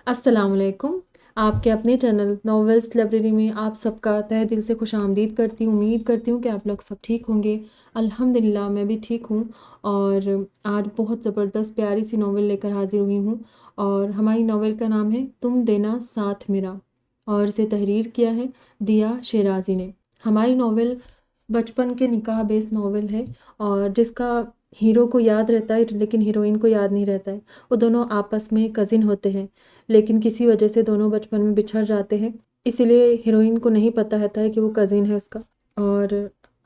السلام علیکم۔ آپ کے اپنے چینل ناولس لائبریری میں آپ سب کا تہہ دل سے خوش آمدید کرتی ہوں۔ امید کرتی ہوں کہ آپ لوگ سب ٹھیک ہوں گے۔ الحمدللہ میں بھی ٹھیک ہوں، اور آج بہت زبردست پیاری سی ناول لے کر حاضر ہوئی ہوں، اور ہماری ناول کا نام ہے تم دینا ساتھ میرا، اور اسے تحریر کیا ہے دیا شیرازی نے۔ ہماری ناول بچپن کے نکاح بیس ناول ہے، اور جس کا ہیرو کو یاد رہتا ہے لیکن ہیروئن کو یاد نہیں رہتا ہے۔ وہ دونوں آپس میں کزن ہوتے ہیں، لیکن کسی وجہ سے دونوں بچپن میں بچھڑ جاتے ہیں، اسی لیے ہیروئن کو نہیں پتہ رہتا ہے کہ وہ کزن ہے اس کا۔ اور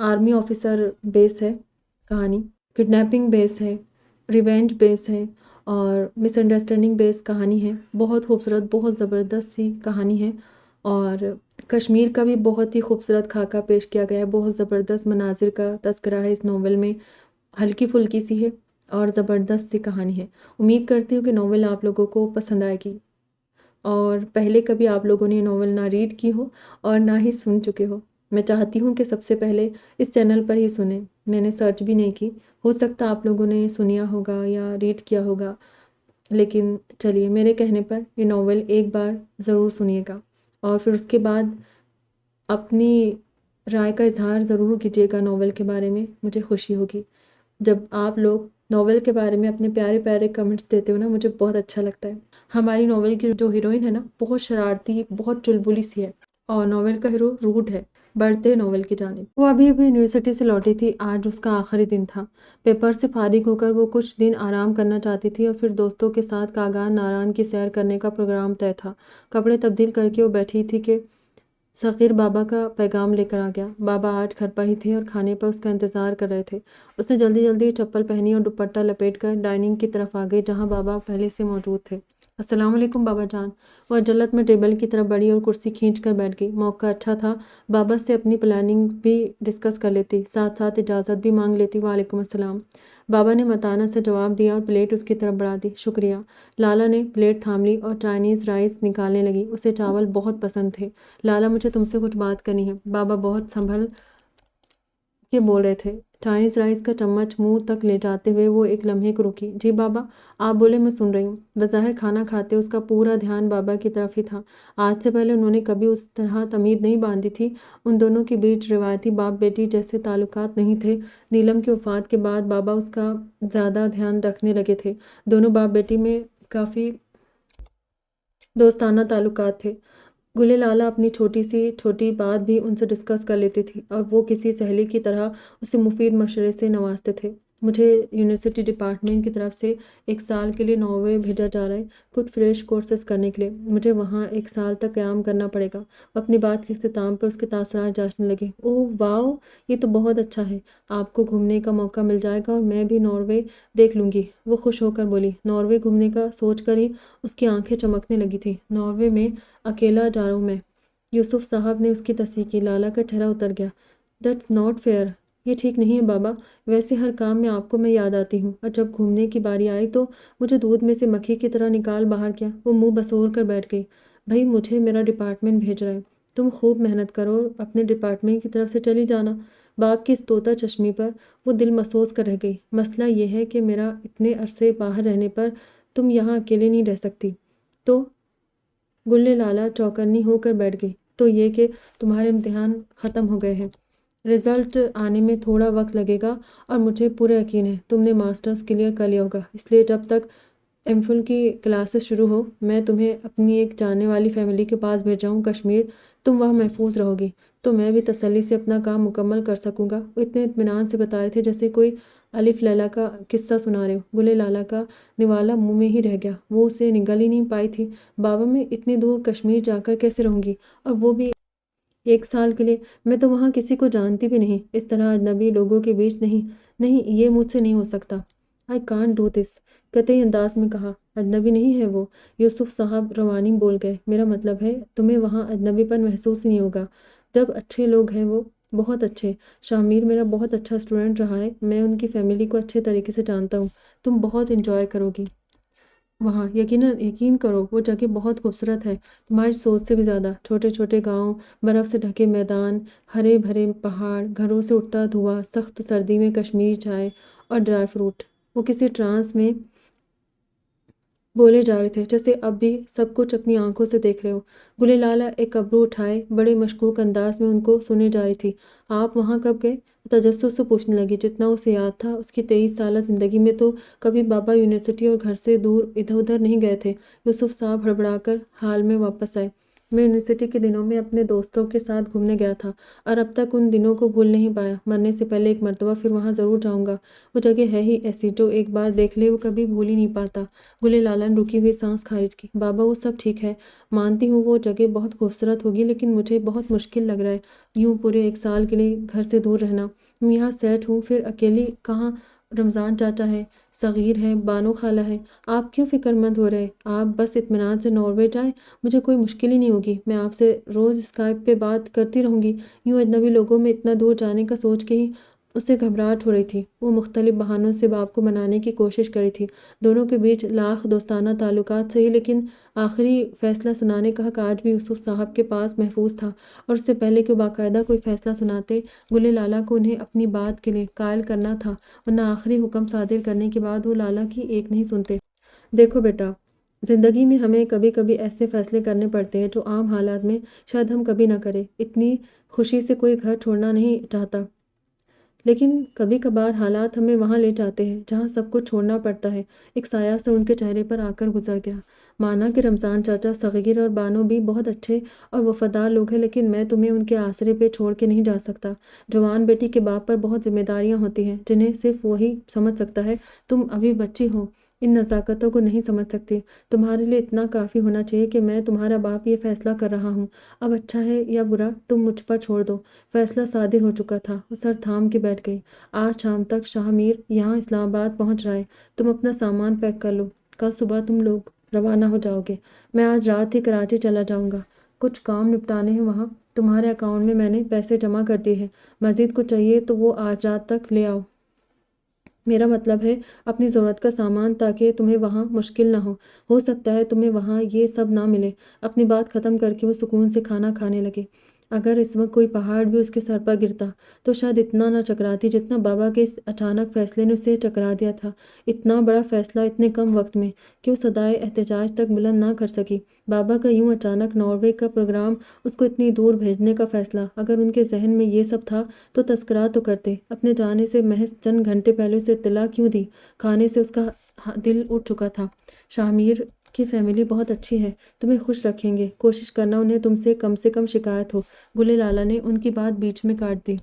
آرمی آفیسر بیس ہے کہانی، کڈنیپنگ بیس ہے، ریونج بیس ہے، اور مس انڈرسٹینڈنگ بیس کہانی ہے۔ بہت خوبصورت، بہت زبردست سی کہانی ہے، اور کشمیر کا بھی بہت ہی خوبصورت خاکہ پیش کیا گیا ہے۔ بہت زبردست مناظر کا تذکرہ ہے اس ناول میں، ہلکی پھلکی سی ہے اور زبردست سی کہانی ہے۔ امید کرتی ہوں کہ ناول آپ لوگوں کو پسند آئے گی، اور پہلے کبھی آپ لوگوں نے ناول نہ ریڈ کی ہو اور نہ ہی سن چکے ہو۔ میں چاہتی ہوں کہ سب سے پہلے اس چینل پر ہی سنیں، میں نے سرچ بھی نہیں کی، ہو سکتا آپ لوگوں نے سنیا ہوگا یا ریڈ کیا ہوگا، لیکن چلیے میرے کہنے پر یہ ناول ایک بار ضرور سنیے گا، اور پھر اس کے بعد اپنی رائے کا اظہار ضرور کیجیے گا ناول کے بارے میں۔ مجھے خوشی ہوگی جب آپ لوگ ناول کے بارے میں اپنے پیارے پیارے کمنٹس دیتے ہو نا، مجھے بہت اچھا لگتا ہے۔ ہماری ناول کی جو ہیروئن ہے نا، بہت شرارتی، بہت چلبلی سی ہے، اور ناول کا ہیرو روڈ ہے، بڑھتے ناول کی جانب۔ وہ ابھی یونیورسٹی سے لوٹی تھی، آج اس کا آخری دن تھا۔ پیپر سے فارغ ہو کر وہ کچھ دن آرام کرنا چاہتی تھی، اور پھر دوستوں کے ساتھ کاگان ناران کی سیر کرنے کا پروگرام طے تھا۔ کپڑے تبدیل کر کے وہ بیٹھی تھی کہ صغیر بابا کا پیغام لے کر آ گیا۔ بابا آج گھر پر ہی تھے اور کھانے پر اس کا انتظار کر رہے تھے۔ اس نے جلدی جلدی چپل پہنی اور دوپٹہ لپیٹ کر ڈائننگ کی طرف آ گئی، جہاں بابا پہلے سے موجود تھے۔ السلام علیکم بابا جان۔ وہ عجلت میں ٹیبل کی طرف بڑھی اور کرسی کھینچ کر بیٹھ گئی۔ موقع اچھا تھا، بابا سے اپنی پلاننگ بھی ڈسکس کر لیتی، ساتھ ساتھ اجازت بھی مانگ لیتی۔ وعلیکم السلام، بابا نے متانت سے جواب دیا اور پلیٹ اس کی طرف بڑھا دی۔ شکریہ۔ لالا نے پلیٹ تھام لی اور چائنیز رائس نکالنے لگی، اسے چاول بہت پسند تھے۔ لالا مجھے تم سے کچھ بات کرنی ہے، بابا بہت سنبھل کے بول رہے تھے۔ چائنیز رائس کا چمچ منہ تک لے جاتے ہوئے وہ ایک لمحے کو رکی۔ جی بابا، آپ بولے، میں سن رہی ہوں۔ بظاہر کھانا کھاتے اس کا پورا دھیان بابا کی طرف ہی تھا۔ آج سے پہلے انہوں نے کبھی اس طرح تمید نہیں باندھی تھی۔ ان دونوں کے بیچ روایتی باپ بیٹی جیسے تعلقات نہیں تھے۔ نیلم کی وفات کے بعد بابا اس کا زیادہ دھیان رکھنے لگے تھے۔ دونوں باپ بیٹی میں کافی دوستانہ تعلقات تھے۔ گلے لالا اپنی چھوٹی بات بھی ان سے ڈسکس کر لیتی تھی، اور وہ کسی سہیلی کی طرح اسے مفید مشورے سے نوازتے تھے۔ مجھے یونیورسٹی ڈپارٹمنٹ کی طرف سے 1 سال کے لیے ناروے بھیجا جا رہا ہے، کچھ فریش کورسز کرنے کے لیے۔ مجھے وہاں 1 سال تک قیام کرنا پڑے گا۔ وہ اپنی بات کے اختتام پر اس کے تاثرات جانچنے لگے۔ اوہ واو، یہ تو بہت اچھا ہے، آپ کو گھومنے کا موقع مل جائے گا اور میں بھی ناروے دیکھ لوں گی، وہ خوش ہو کر بولی۔ ناروے گھومنے کا سوچ کر ہی اس کی آنکھیں چمکنے لگی تھی۔ ناروے میں اکیلا جا رہا ہوں میں، یوسف صاحب نے اس کی تصحیح کی۔ لالا کا چہرہ اتر گیا۔ دیٹس ناٹ فیئر، یہ ٹھیک نہیں ہے بابا، ویسے ہر کام میں آپ کو میں یاد آتی ہوں، اور جب گھومنے کی باری آئی تو مجھے دودھ میں سے مکھی کی طرح نکال باہر کیا۔ وہ منہ بسور کر بیٹھ گئی۔ بھائی مجھے میرا ڈپارٹمنٹ بھیج رہا ہے، تم خوب محنت کرو اور اپنے ڈپارٹمنٹ کی طرف سے چلی جانا۔ باپ کی اس طوطا چشمی پر وہ دل محسوس کر رہ گئی۔ مسئلہ یہ ہے کہ میرا اتنے عرصے باہر رہنے پر تم یہاں اکیلے نہیں رہ سکتی۔ تو گلے لالا چوکنی ہو کر بیٹھ گئی۔ تو یہ کہ تمہارے امتحان ختم ہو گئے ہیں، رزلٹ آنے میں تھوڑا وقت لگے گا، اور مجھے پورا یقین ہے تم نے ماسٹرز کلیئر کر لیا ہوگا، اس لیے جب تک ایم فل کی کلاسز شروع ہو میں تمہیں اپنی ایک جاننے والی فیملی کے پاس بھیج رہا ہوں کشمیر، تم وہاں محفوظ رہو گی تو میں بھی تسلی سے اپنا کام مکمل کر سکوں گا۔ وہ اتنے اطمینان سے بتا رہے تھے جیسے کوئی الف لیلا کا قصہ سنا رہے ہو۔ گلے لالا کا نوالا منہ میں ہی رہ گیا، وہ اسے نگل ہی نہیں پائی تھی۔ بابا میں اتنی دور کشمیر جا کر کیسے رہوں گی، اور وہ بھی 1 سال کے لیے؟ میں تو وہاں کسی کو جانتی بھی نہیں، اس طرح اجنبی لوگوں کے بیچ نہیں۔ نہیں، یہ مجھ سے نہیں ہو سکتا۔ آئی کانٹ ڈو دس، قطعی انداز میں کہا۔ اجنبی نہیں ہے وہ، یوسف صاحب روانی بول گئے۔ میرا مطلب ہے تمہیں وہاں اجنبی پن محسوس ہی نہیں ہوگا، جب اچھے لوگ ہیں، وہ بہت اچھے۔ شامیر میرا بہت اچھا اسٹوڈنٹ رہا ہے، میں ان کی فیملی کو اچھے طریقے سے جانتا ہوں، تم بہت انجوائے کرو گی وہاں، یقین کرو وہ جگہ بہت خوبصورت ہے، تمہاری سوچ سے بھی زیادہ۔ چھوٹے چھوٹے گاؤں، برف سے ڈھکے میدان، ہرے بھرے پہاڑ، گھروں سے اٹھتا دھواں، سخت سردی میں کشمیری چائے اور ڈرائی فروٹ۔ وہ کسی ٹرانس میں بولے جا رہے تھے جیسے اب بھی سب کچھ اپنی آنکھوں سے دیکھ رہے ہو۔ گلے لالہ ایک ابرو اٹھائے بڑے مشکوک انداز میں ان کو سنے جا رہی تھی۔ آپ وہاں کب گئے؟ تجسس سے پوچھنے لگی۔ جتنا اسے یاد تھا اس کی 23 سالہ زندگی میں تو کبھی بابا یونیورسٹی اور گھر سے دور ادھر ادھر نہیں گئے تھے۔ یوسف صاحب ہڑبڑا کر حال میں واپس آئے۔ میں یونیورسٹی کے دنوں میں اپنے دوستوں کے ساتھ گھومنے گیا تھا اور اب تک ان دنوں کو بھول نہیں پایا۔ مرنے سے پہلے ایک مرتبہ پھر وہاں ضرور جاؤں گا۔ وہ جگہ ہے ہی ایسی جو ایک بار دیکھ لے وہ کبھی بھول ہی نہیں پاتا۔ گلے لالہ نے رکی ہوئی سانس خارج کی۔ بابا وہ سب ٹھیک ہے، مانتی ہوں وہ جگہ بہت خوبصورت ہوگی، لیکن مجھے بہت مشکل لگ رہا ہے یوں پورے 1 سال کے لیے گھر سے دور رہنا۔ میں یہاں سیٹ ہوں، پھر اکیلی کہاں؟ رمضان چاچا ہے، صغیر ہے، بانو خالہ ہے۔ آپ کیوں فکر مند ہو رہے؟ آپ بس اطمینان سے ناروے جائیں، مجھے کوئی مشکل ہی نہیں ہوگی۔ میں آپ سے روز اسکائپ پہ بات کرتی رہوں گی۔ یوں اجنبی لوگوں میں اتنا دور جانے کا سوچ کے ہی اسے گھبراہٹ ہو رہی تھی۔ وہ مختلف بہانوں سے باپ کو منانے کی کوشش کر رہی تھی۔ دونوں کے بیچ لاکھ دوستانہ تعلقات صحیح، لیکن آخری فیصلہ سنانے کا حق آج بھی یوسف صاحب کے پاس محفوظ تھا، اور اس سے پہلے کہ وہ باقاعدہ کوئی فیصلہ سناتے، گلے لالہ کو انہیں اپنی بات کے لیے قائل کرنا تھا، ورنہ آخری حکم صادر کرنے کے بعد وہ لالہ کی ایک نہیں سنتے۔ دیکھو بیٹا، زندگی میں ہمیں کبھی کبھی ایسے فیصلے کرنے پڑتے ہیں جو عام حالات میں شاید ہم کبھی نہ کریں۔ اتنی خوشی سے کوئی گھر چھوڑنا نہیں چاہتا، لیکن کبھی کبھار حالات ہمیں وہاں لے جاتے ہیں جہاں سب کچھ چھوڑنا پڑتا ہے۔ ایک سایہ سے ان کے چہرے پر آ کر گزر گیا۔ مانا کہ رمضان چاچا، صغیر اور بانو بھی بہت اچھے اور وفادار لوگ ہیں، لیکن میں تمہیں ان کے آسرے پہ چھوڑ کے نہیں جا سکتا۔ جوان بیٹی کے باپ پر بہت ذمہ داریاں ہوتی ہیں جنہیں صرف وہی سمجھ سکتا ہے۔ تم ابھی بچی ہو، ان نزاکتوں کو نہیں سمجھ سکتی۔ تمہارے لیے اتنا کافی ہونا چاہیے کہ میں تمہارا باپ یہ فیصلہ کر رہا ہوں۔ اب اچھا ہے یا برا تم مجھ پر چھوڑ دو۔ فیصلہ صادر ہو چکا تھا۔ وہ سر تھام کے بیٹھ گئی۔ آج شام تک شاہ میر یہاں اسلام آباد پہنچ رہا ہے۔ تم اپنا سامان پیک کر لو، کل صبح تم لوگ روانہ ہو جاؤ گے۔ میں آج رات ہی کراچی چلا جاؤں گا، کچھ کام نپٹانے ہیں وہاں۔ تمہارے اکاؤنٹ میں نے پیسے جمع کر دیے ہیں، مزید کچھ چاہیے تو وہ آج رات تک لے آؤ۔ میرا مطلب ہے اپنی ضرورت کا سامان، تاکہ تمہیں وہاں مشکل نہ ہو سکتا ہے تمہیں وہاں یہ سب نہ ملے۔ اپنی بات ختم کر کے وہ سکون سے کھانا کھانے لگے۔ اگر اس وقت کوئی پہاڑ بھی اس کے سر پر گرتا تو شاید اتنا نہ چکراتی جتنا بابا کے اس اچانک فیصلے نے اسے چکرا دیا تھا۔ اتنا بڑا فیصلہ اتنے کم وقت میں کہ وہ صدائے احتجاج تک بلند نہ کر سکی۔ بابا کا یوں اچانک ناروے کا پروگرام، اس کو اتنی دور بھیجنے کا فیصلہ، اگر ان کے ذہن میں یہ سب تھا تو تذکرہ تو کرتے۔ اپنے جانے سے محض چند گھنٹے پہلے اسے اطلاع کیوں دی؟ کھانے سے اس کا دل اٹھ چکا تھا۔ شاہ میر کی فیملی بہت اچھی ہے، تمہیں خوش رکھیں گے، کوشش کرنا انہیں تم سے کم شکایت ہو۔ گلے لالہ نے ان کی بات بیچ میں کاٹ دی۔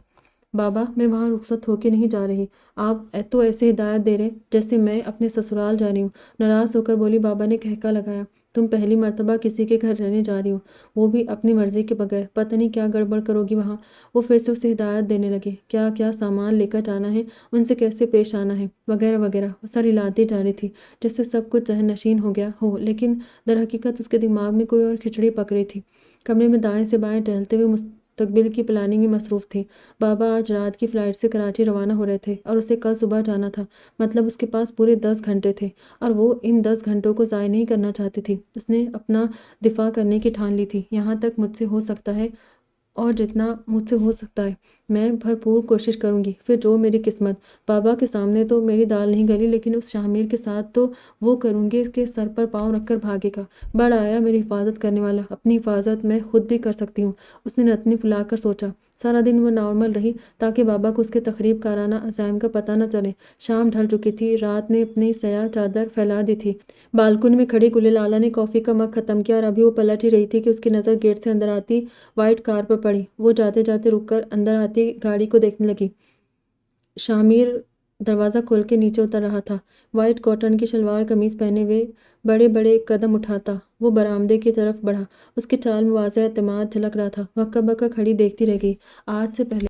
بابا، میں وہاں رخصت ہو کے نہیں جا رہی۔ آپ تو ایسے ہدایت دے رہے جیسے میں اپنے سسرال جا رہی ہوں۔ ناراض ہو کر بولی بابا نے کہکا لگایا۔ تم پہلی مرتبہ کسی کے گھر رہنے جا رہی ہو، وہ بھی اپنی مرضی کے بغیر، پتہ نہیں کیا گڑبڑ کرو گی وہاں۔ وہ پھر سے اسے ہدایت دینے لگے، کیا کیا سامان لے کر جانا ہے، ان سے کیسے پیش آنا ہے، وغیرہ وغیرہ۔ وہ سر ہلاتی جا رہی تھی جس سے سب کچھ ذہن نشین ہو گیا ہو، لیکن در حقیقت اس کے دماغ میں کوئی اور کھچڑی پک رہی تھی۔ کمرے میں دائیں سے بائیں ٹہلتے ہوئے مستقبل کی پلاننگ میں مصروف تھی۔ بابا آج رات کی فلائٹ سے کراچی روانہ ہو رہے تھے اور اسے کل صبح جانا تھا، مطلب اس کے پاس پورے 10 گھنٹے تھے، اور وہ ان 10 گھنٹوں کو ضائع نہیں کرنا چاہتی تھی۔ اس نے اپنا دفاع کرنے کی ٹھان لی تھی۔ یہاں تک مجھ سے ہو سکتا ہے، اور جتنا مجھ سے ہو سکتا ہے میں بھرپور کوشش کروں گی، پھر جو میری قسمت۔ بابا کے سامنے تو میری دال نہیں گلی، لیکن اس شاہ میر کے ساتھ تو وہ کروں گی کہ سر پر پاؤں رکھ کر بھاگے گا۔ بڑھ آیا میری حفاظت کرنے والا، اپنی حفاظت میں خود بھی کر سکتی ہوں۔ اس نے نتنی پھلا کر سوچا۔ سارا دن وہ نارمل رہی تاکہ بابا کو اس کے تخریب کارانہ عزائم کا پتہ نہ چلے۔ شام ڈھل چکی تھی، رات نے اپنی سیاہ چادر پھیلا دی تھی۔ بالکونی میں کھڑی گلے لالہ نے کافی کا مگ ختم کیا اور ابھی وہ پلٹ ہی رہی تھی کہ اس کی نظر گیٹ سے اندر آتی وائٹ کار پر پڑی۔ وہ جاتے جاتے رک کر اندر آتی گاڑی کو دیکھنے لگی۔ شاہ میر دروازہ کھول کے نیچے اتر رہا تھا، وائٹ کاٹن کی شلوار قمیض پہنے ہوئے، بڑے بڑے قدم اٹھاتا وہ برآمدے کی طرف بڑھا۔ اس کی چال میں واضح اعتماد جھلک رہا تھا۔ وہ ہکا بکا کھڑی دیکھتی رہ گئی۔ آج سے پہلے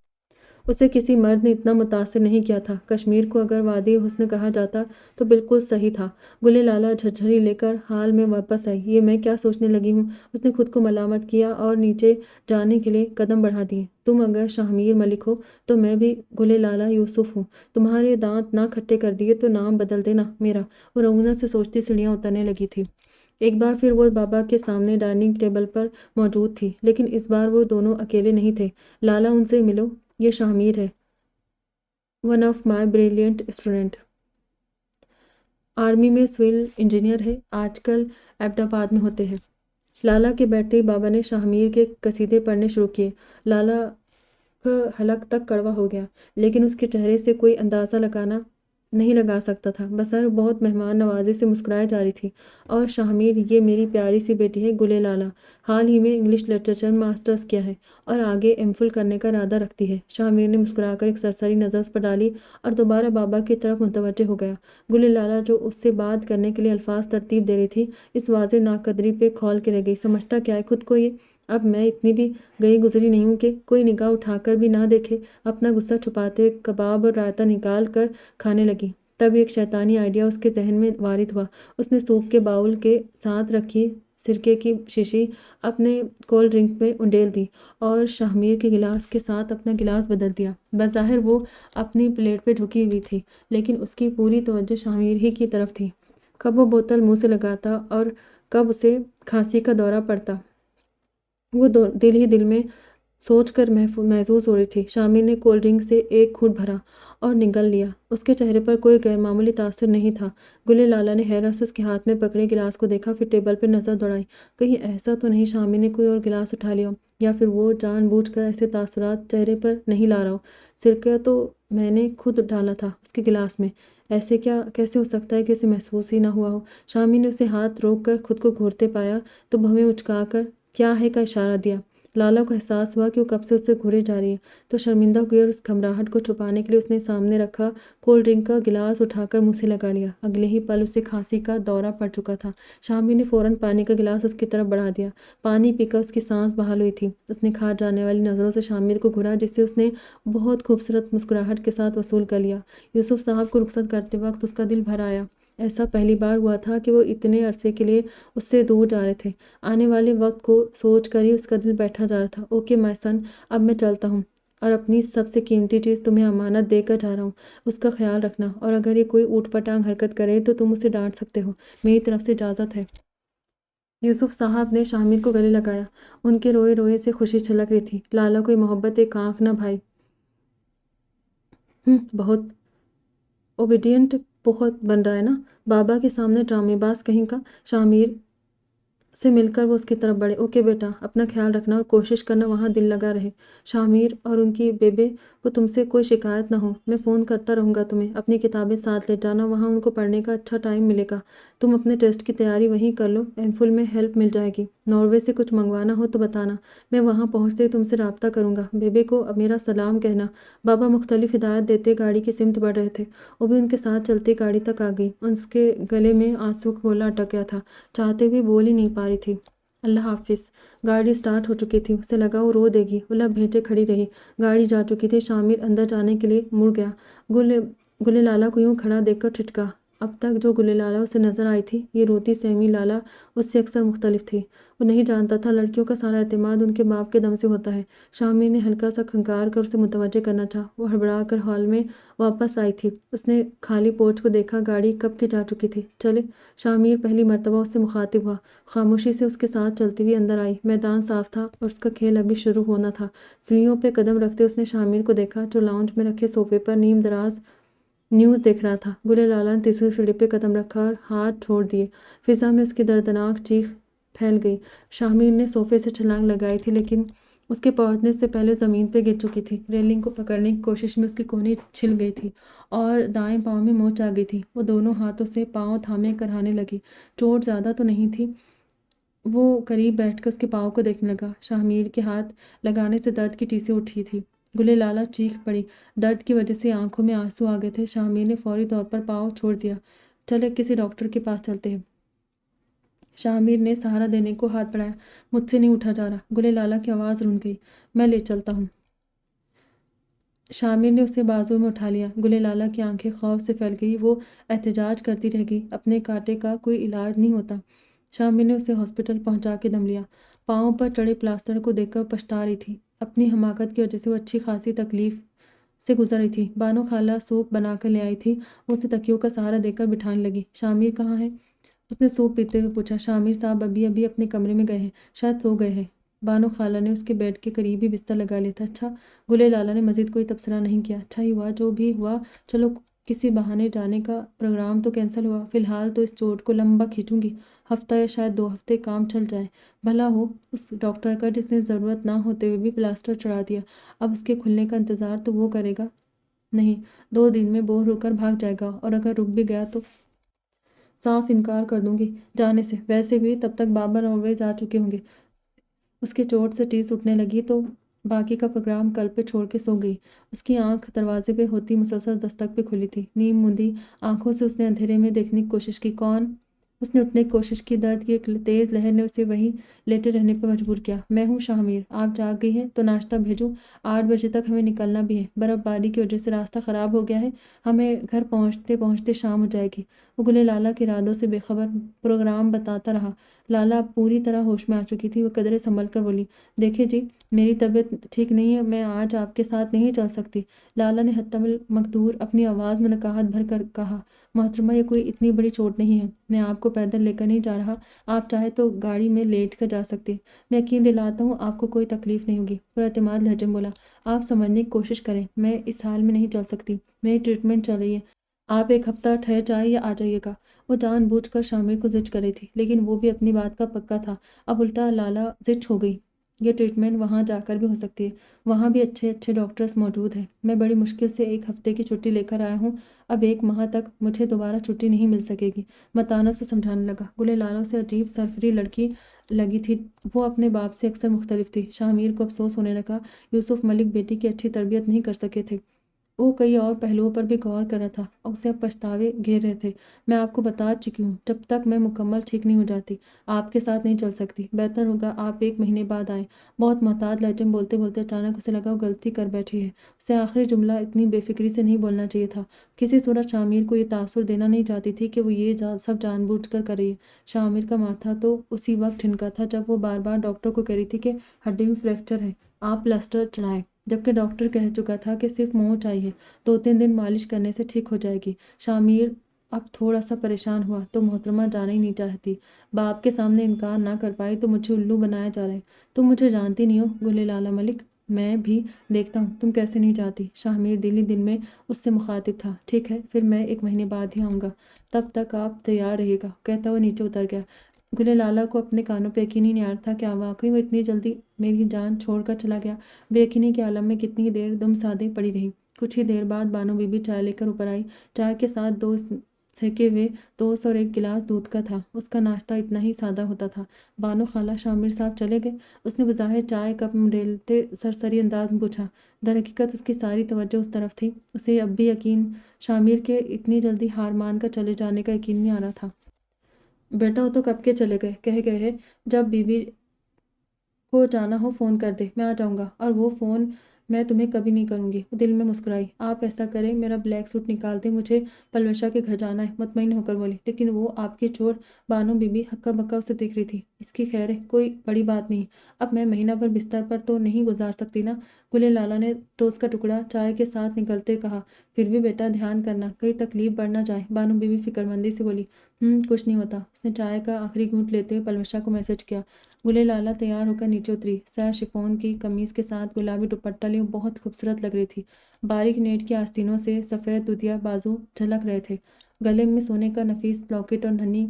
اسے کسی مرد نے اتنا متاثر نہیں کیا تھا۔ کشمیر کو اگر وادی حسن کہا جاتا تو بالکل صحیح تھا۔ گلے لالہ جھرجھری لے کر حال میں واپس آئی۔ یہ میں کیا سوچنے لگی ہوں؟ اس نے خود کو ملامت کیا اور نیچے جانے کے لیے قدم بڑھا دیے۔ تم اگر شاہ میر ملک ہو تو میں بھی گلے لالہ یوسف ہوں۔ تمہارے دانت نہ کھٹے کر دیے تو نام بدل دینا میرا۔ وہ رعونت سے سوچتی سیڑھیاں اترنے لگی تھی۔ ایک بار پھر وہ بابا کے سامنے ڈائننگ ٹیبل پر موجود تھی، لیکن اس بار وہ دونوں اکیلے نہیں تھے۔ لالہ، ان سے ملو، یہ شاہ میر ہے، one of my brilliant student. Army میں سول انجینئر ہے، آج کل ایبٹ میں ہوتے ہیں۔ لالا کے بیٹھتے ہی بابا نے شاہ میر کے قصیدے پڑھنے شروع کیے۔ لالا کا حلق تک کڑوا ہو گیا، لیکن اس کے چہرے سے کوئی اندازہ نہیں لگا سکتا تھا۔ بسر بہت مہمان نوازی سے مسکرائے جا رہی تھی۔ اور شاہ میر، یہ میری پیاری سی بیٹی ہے گل لالا، حال ہی میں انگلش لٹریچر میں ماسٹرز کیا ہے اور آگے ایم فل کرنے کا ارادہ رکھتی ہے۔ شاہ میر نے مسکرا کر ایک سرسری نظر اس پر ڈالی اور دوبارہ بابا کی طرف متوجہ ہو گیا۔ گل لالا، جو اس سے بات کرنے کے لیے الفاظ ترتیب دے رہی تھی، اس واضح ناقدری پہ کھول کے رہ گئی۔ سمجھتا کیا ہے خود کو یہ؟ اب میں اتنی بھی گئی گزری نہیں ہوں کہ کوئی نگاہ اٹھا کر بھی نہ دیکھے۔ اپنا غصہ چھپاتے ہوئے کباب اور رائتا نکال کر کھانے لگی۔ تب ایک شیطانی آئیڈیا اس کے ذہن میں وارد ہوا۔ اس نے سوپ کے باؤل کے ساتھ رکھی سرکے کی شیشی اپنے کولڈ ڈرنک میں انڈیل دی اور شاہ میر کے گلاس کے ساتھ اپنا گلاس بدل دیا۔ بظاہر وہ اپنی پلیٹ پہ جھکی ہوئی تھی، لیکن اس کی پوری توجہ شاہ میر ہی کی طرف تھی۔ کب وہ بوتل منہ سے لگاتا اور کب اسے کھانسی کا دورہ پڑتا، وہ دل ہی دل میں سوچ کر محظوظ ہو رہی تھی۔ شاہ میر نے کولڈ ڈرنک سے ایک گھونٹ بھرا اور نگل لیا۔ اس کے چہرے پر کوئی غیر معمولی تاثر نہیں تھا۔ گل لالا نے حیرت سے اس کے ہاتھ میں پکڑے گلاس کو دیکھا، پھر ٹیبل پر نظر دوڑائی۔ کہیں ایسا تو نہیں شاہ میر نے کوئی اور گلاس اٹھا لیا ہو، یا پھر وہ جان بوجھ کر ایسے تاثرات چہرے پر نہیں لا رہا ہو۔ سرکہ تو میں نے خود ڈالا تھا اس کے گلاس میں، ایسے کیسے ہو سکتا ہے کہ اسے محسوس ہی نہ ہوا ہو؟ شاہ میر نے اسے ہاتھ روک کر خود کو گھورتے پایا تو بھویں اچکا کر کیا ہے کا اشارہ دیا۔ لالا کو احساس ہوا کہ وہ کب سے اس سے گھورے جا رہی ہے، تو شرمندہ ہوئی اور اس گھبراہٹ کو چھپانے کے لیے اس نے سامنے رکھا کولڈ ڈرنک کا گلاس اٹھا کر منہ سے لگا لیا۔ اگلے ہی پل اسے کھانسی کا دورہ پڑ چکا تھا۔ شاہ میر نے فوراً پانی کا گلاس اس کی طرف بڑھا دیا۔ پانی پی کر اس کی سانس بحال ہوئی تھی۔ اس نے کھا جانے والی نظروں سے شاہ میر کو گھورا، جسے اس نے بہت خوبصورت مسکراہٹ کے ساتھ وصول کر لیا۔ یوسف صاحب کو رخصت کرتے وقت اس کا دل بھر آیا۔ ایسا پہلی بار ہوا تھا کہ وہ اتنے عرصے کے لیے اس سے دور جا رہے تھے۔ آنے والے وقت کو سوچ کر ہی اس کا دل بیٹھا جا رہا تھا۔ اوکے مائی سن، اب میں چلتا ہوں اور اپنی سب سے قیمتی چیز تمہیں امانت دے کر جا رہا ہوں، اس کا خیال رکھنا، اور اگر یہ کوئی اوٹ پٹانگ حرکت کرے تو تم اسے ڈانٹ سکتے ہو، میری طرف سے اجازت ہے۔ یوسف صاحب نے شاہ میر کو گلے لگایا۔ ان کے روئے روئے سے خوشی چھلک رہی تھی۔ لالا کو یہ محبت ایک آنکھ نہ بھائی، بہت اوبیڈینٹ بہت بن رہا ہے نا، بابا کے سامنے ڈرامے باز کہیں کا۔ شاہ میر سے مل کر وہ اس کی طرف بڑھے۔ اوکے بیٹا، اپنا خیال رکھنا اور کوشش کرنا وہاں دل لگا رہے۔ شاہ میر اور ان کی بیبے کو تم سے کوئی شکایت نہ ہو، میں فون کرتا رہوں گا تمہیں۔ اپنی کتابیں ساتھ لے جانا، وہاں ان کو پڑھنے کا اچھا ٹائم ملے گا۔ تم اپنے ٹیسٹ کی تیاری وہیں کر لو، ایم فل میں ہیلپ مل جائے گی۔ ناروے سے کچھ منگوانا ہو تو بتانا، میں وہاں پہنچتے ہی تم سے رابطہ کروں گا۔ بیبے کو میرا سلام کہنا۔ بابا مختلف ہدایات دیتے گاڑی کی سمت بڑھ رہے تھے۔ وہ بھی ان کے ساتھ چلتی گاڑی تک آ گئی۔ اس کے گلے میں آنسو کا گولا اٹک گیا تھا، چاہتے بھی بول ہی نہیں پا رہی تھی۔ اللہ حافظ۔ گاڑی سٹارٹ ہو چکی تھی، اسے لگا وہ رو دے گی۔ وہ لب بھیجے کھڑی رہی۔ گاڑی جا چکی تھی۔ شاہ میر اندر جانے کے لیے مڑ گیا۔ گل لالا کو یوں کھڑا دیکھ کر ٹھٹکا۔ اب تک جو گل لالا اسے نظر آئی تھی، یہ روتی سہمی لالا اس سے اکثر مختلف تھی۔ وہ نہیں جانتا تھا لڑکیوں کا سارا اعتماد ان کے باپ کے دم سے ہوتا ہے۔ شاہ میر نے ہلکا سا کھنکار کر اسے متوجہ کرنا چاہا۔ وہ ہڑبڑا کر ہال میں واپس آئی تھی۔ اس نے خالی پوچھ کو دیکھا، گاڑی کب کی جا چکی تھی۔ چلے، شاہ میر پہلی مرتبہ اس سے مخاطب ہوا۔ خاموشی سے اس کے ساتھ چلتی ہوئی اندر آئی۔ میدان صاف تھا اور اس کا کھیل ابھی شروع ہونا تھا۔ سیڑھیوں پہ قدم رکھتے اس نے شاہ میر کو دیکھا، جو لاؤنج میں رکھے صوفے پر نیم دراز نیوز دیکھ رہا تھا۔ گل لالا نے تیسری سیڑھی پہ قدم رکھا اور ہاتھ چھوڑ دیے۔ فضا میں اس کی دردناک چیخ پھیل گئی۔ شاہ میر نے صوفے سے چھلانگ لگائی تھی، لیکن اس کے پہنچنے سے پہلے زمین پہ گر چکی تھی۔ ریلنگ کو پکڑنے کی کوشش میں اس کی کونی چھل گئی تھی اور دائیں پاؤں میں موچ آ گئی تھی۔ وہ دونوں ہاتھوں سے پاؤں تھامے کرانے لگی۔ چوٹ زیادہ تو نہیں تھی۔ وہ قریب بیٹھ کر اس کے پاؤں کو دیکھنے لگا۔ شاہ میر کے ہاتھ لگانے سے درد کی ٹیسیں اٹھی تھی۔ گل لالا چیخ پڑی۔ درد کی وجہ سے آنکھوں میں آنسو آ گئے تھے۔ شاہ میر نے فوری طور پر پاؤں چھوڑ دیا۔ چلے کسی ڈاکٹر کے پاس چلتے ہیں۔ شاہ میر نے سہارا دینے کو ہاتھ بڑھایا۔ مجھ سے نہیں اٹھا جا رہا۔ گل لالا کی آواز رون گئی۔ میں لے چلتا ہوں۔ شاہ میر نے اسے بازو میں اٹھا لیا۔ گل لالا کی آنکھیں خوف سے پھیل گئی۔ وہ احتجاج کرتی رہ گئی، اپنے کانٹے کا کوئی علاج نہیں ہوتا۔ شاہ میر نے اسے ہاسپٹل پہنچا کے دم لیا۔ پاؤں پر چڑھے پلاسٹر کو دیکھ کر پچھتا رہی تھی۔ اپنی حماقت کی وجہ سے وہ اچھی خاصی تکلیف سے گزر رہی تھی۔ بانو خالہ سوپ بنا کر لے آئی تھی۔ وہ اسے تکیوں کا سہارا دے کر بٹھانے لگی۔ شاہ میر کہاں ہے؟ اس نے سوپ پیتے ہوئے پوچھا۔ شاہ میر صاحب ابھی اپنے کمرے میں گئے ہیں، شاید سو گئے ہیں۔ بانو خالہ نے اس کے بیڈ کے قریب ہی بستر لگا لیا تھا۔ اچھا۔ گل لالا نے مزید کوئی تبصرہ نہیں کیا۔ اچھا ہی ہوا جو بھی ہوا، چلو کسی بہانے جانے کا پروگرام تو کینسل ہوا، فی الحال تو اس چوٹ کو لمبا کھینچوں گی، ہفتہ یا شاید 2 ہفتے کام چل جائے۔ بھلا ہو اس ڈاکٹر کا جس نے ضرورت نہ ہوتے ہوئے بھی پلاسٹر چڑھا دیا، اب اس کے کھلنے کا انتظار تو وہ کرے گا نہیں، 2 دن میں بور ہو کر بھاگ جائے گا، اور اگر رک بھی گیا تو صاف انکار کر دوں گی جانے سے۔ ویسے بھی تب تک بابا ناروے جا چکے ہوں گے۔ اس کی چوٹ سے ٹیس اٹھنے لگی تو باقی کا پروگرام کل پہ چھوڑ کے سو گئی۔ اس کی آنکھ دروازے پہ ہوتی مسلسل دستک پہ کھلی تھی۔ نیم مندی آنکھوں سے اس نے اندھیرے میں دیکھنے کی کوشش کی۔ کون؟ اس نے اٹھنے کی کوشش کی، درد کی ایک تیز لہر نے اسے وہیں لیٹے رہنے پہ مجبور کیا۔ میں ہوں شاہ میر، آپ جاگ گئی ہیں تو ناشتہ بھیجوں؟ 8 بجے تک ہمیں نکلنا بھی ہے، برف باری کی وجہ سے راستہ خراب ہو گیا ہے، ہمیں گھر پہنچتے پہنچتے شام ہو جائے گی۔ وہ گلے لالہ کے ارادوں سے بے خبر پروگرام بتاتا رہا۔ لالہ اب پوری طرح ہوش میں آ چکی تھی۔ وہ قدرے سنبھل کر بولی، دیکھیں جی، میری طبیعت ٹھیک نہیں ہے، میں آج آپ کے ساتھ نہیں چل سکتی۔ لالہ نے حتم المقدور اپنی آواز میں نکاہت بھر کر کہا، محترمہ یہ کوئی اتنی بڑی چوٹ نہیں ہے، میں آپ کو پیدل لے کر نہیں جا رہا، آپ چاہے تو گاڑی میں لیٹ کر جا سکتے، میں یقین دلاتا ہوں آپ کو کوئی تکلیف نہیں ہوگی۔ پر اعتماد لہجے میں بولا، آپ سمجھنے کی کوشش کریں، میں اس حال میں نہیں چل سکتی، میری ٹریٹمنٹ چل رہی ہے، آپ 1 ہفتہ ٹھہر جائیں یا آ جائیے گا۔ وہ جان بوجھ کر شامر کو زج کر رہی تھی، لیکن وہ بھی اپنی بات کا پکا تھا۔ اب الٹا لالہ زج ہو گئی، یہ ٹریٹمنٹ وہاں جا کر بھی ہو سکتی ہے، وہاں بھی اچھے اچھے ڈاکٹرز موجود ہیں، میں بڑی مشکل سے 1 ہفتے کی چھٹی لے کر آیا ہوں، اب 1 ماہ تک مجھے دوبارہ چھٹی نہیں مل سکے گی۔ متانت سے سمجھانے لگا۔ گلے لالہ سے عجیب سرفری لڑکی لگی تھی، وہ اپنے باپ سے اکثر مختلف تھی۔ شاہ میر کو افسوس ہونے لگا، یوسف ملک بیٹی کی اچھی تربیت نہیں کر سکے تھے۔ وہ کئی اور پہلوؤں پر بھی غور کر رہا تھا اور اسے اب پچھتاوے گھیر رہے تھے۔ میں آپ کو بتا چکی ہوں، جب تک میں مکمل ٹھیک نہیں ہو جاتی آپ کے ساتھ نہیں چل سکتی، بہتر ہوگا آپ 1 مہینے بعد آئیں۔ بہت محتاط لہجے میں بولتے بولتے اچانک اسے لگا وہ غلطی کر بیٹھی ہے، اسے آخری جملہ اتنی بے فکری سے نہیں بولنا چاہیے تھا۔ کسی صورت شاہ میر کو یہ تاثر دینا نہیں چاہتی تھی کہ وہ یہ سب جان بوجھ کر رہی ہے۔ شاہ میر کا ماتھا تو اسی وقت ٹھنکا تھا جب وہ بار بار ڈاکٹر کو کہہ رہی تھی کہ ہڈی میں فریکچر ہے، آپ پلاسٹر چڑھائیں، جبکہ ڈاکٹر کہہ چکا تھا کہ صرف مونچ آئی ہے، 2 3 دن مالش کرنے سے ٹھیک ہو جائے گی۔ شاہ میر اب تھوڑا سا پریشان ہوا، تو محترمہ جانا ہی نہیں چاہتی، باپ کے سامنے انکار نہ کر پائی تو مجھے الو بنایا جا رہا ہے۔ تم مجھے جانتی نہیں ہو گلے لالہ ملک، میں بھی دیکھتا ہوں تم کیسے نہیں جاتی۔ شاہ میر دل ہی دل میں اس سے مخاطب تھا، ٹھیک ہے پھر میں 1 مہینے بعد ہی آؤں گا، تب تک آپ تیار رہیے گا، کہتا ہوا نیچے اتر گیا۔ گلے لالہ کو اپنے کانوں پہ یقین ہی نہیں آ رہا تھا کہ واقعی وہ اتنی جلدی میری جان چھوڑ کر چلا گیا۔ بے یقینی کے عالم میں کتنی ہی دیر دم سادے پڑی رہی۔ کچھ ہی دیر بعد بانو بی بی چائے لے کر اوپر آئی، چائے کے ساتھ 2 سینکے ہوئے ٹوسٹ اور 1 گلاس دودھ کا تھا۔ اس کا ناشتہ اتنا ہی سادہ ہوتا تھا۔ بانو خالہ شاہ میر صاحب چلے گئے؟ اس نے بظاہر چائے کپ منڈیلتے سرسری انداز میں پوچھا۔ در حقیقت اس کی ساری توجہ اس طرف تھی، اسے اب بھی یقین شاہ میر کے اتنی جلدی ہار مان کر چلے جانے کا یقین نہیں آ رہا تھا۔ بیٹا وہ تو کب کے چلے گئے، کہہ گئے ہیں جب بیوی کو جانا ہو فون کر دے، میں آ جاؤں گا، اور وہ فون میں تمہیں کبھی نہیں کروں گی۔ وہ دل میں مسکرائی، آپ ایسا کریں میرا بلیک سوٹ نکال دیں، مجھے پلوشا کے گھر جانا ہے، مطمئن ہو کر بولی۔ لیکن وہ آپ کی چوٹ، بانو بی بی ہکا بکا اسے دیکھ رہی تھی، اس کی خیر ہے، کوئی بڑی بات نہیں، اب میں مہینہ بھر بستر پر تو نہیں گزار سکتی نا۔ گلے لالہ نے ٹوسٹ کا ٹکڑا چائے کے ساتھ نکلتے کہا، پھر بھی بیٹا دھیان کرنا کہیں تکلیف بڑھ نہ جائے۔ بانو بی بی فکر مندی سے بولی، کچھ نہیں ہوتا۔ اس نے چائے کا آخری گھونٹ لیتے ہوئے پلوشا کو میسج کیا۔ گلے لالہ تیار ہو کر نیچے اتری، سیاہ شفون کی قمیص کے ساتھ گلابی دوپٹہ لیے بہت خوبصورت لگ رہی تھی۔ باریک نیٹ کی آستینوں سے سفید دودیا بازو جھلک رہے تھے، گلے میں سونے کا نفیس لاکٹ اور ننھی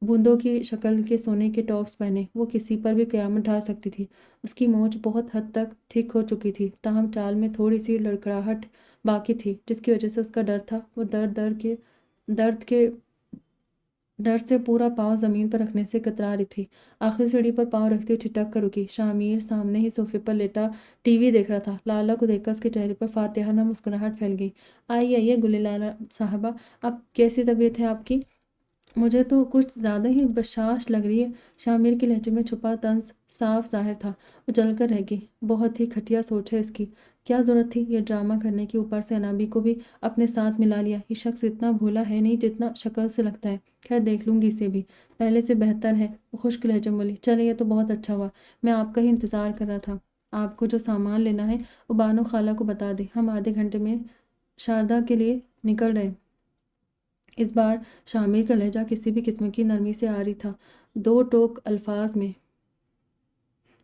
بوندوں کی شکل کے سونے کے ٹاپس پہنے وہ کسی پر بھی قیامت ڈھا سکتی تھی۔ اس کی مونچھ بہت حد تک ٹھیک ہو چکی تھی، تاہم چال میں تھوڑی سی لڑکھڑاہٹ باقی تھی، جس کی وجہ سے اس کا ڈر تھا وہ درد کے ڈر سے پورا پاؤں زمین پر رکھنے سے کترا رہی تھی۔ آخری سیڑھی پر پاؤں رکھتے ہوئے ٹھٹک کر رکی۔ شاہ میر سامنے ہی صوفے پر لیٹا ٹی وی دیکھ رہا تھا۔ لالہ کو دیکھ کر اس کے چہرے پر فاتحانہ مسکراہٹ پھیل گئی۔ آئیے گلے لالہ صاحبہ، اب کیسی طبیعت ہے آپ کی؟ مجھے تو کچھ زیادہ ہی بشاش لگ رہی ہے۔ شاہ میر کے لہجے میں چھپا طنز صاف ظاہر تھا، وہ جل کر رہ گئی، بہت ہی گھٹیا سوچ ہے اس کی، کیا ضرورت تھی یہ ڈرامہ کرنے کی، اوپر سے انابی کو بھی اپنے ساتھ ملا لیا، یہ شخص اتنا بھولا ہے نہیں جتنا شکل سے لگتا ہے، خیر دیکھ لوں گی اسے بھی، پہلے سے بہتر ہے۔ وہ خشک لہجے میں بولی، چلے یہ تو بہت اچھا ہوا، میں آپ کا ہی انتظار کر رہا تھا، آپ کو جو سامان لینا ہے وہ بانو خالہ کو بتا دیں، ہم آدھے گھنٹے میں شاردا کے لیے نکل رہے۔ اس بار شاہ میر کا لہجہ کسی بھی قسم کی نرمی سے آ رہی تھا، 2 ٹوک الفاظ میں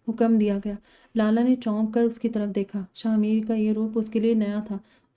حکم دیا گیا۔ لالہ نے چونک کر اس کی طرف دیکھا، شاہ میر کا یہ روپ اس کے لیے نیا تھا،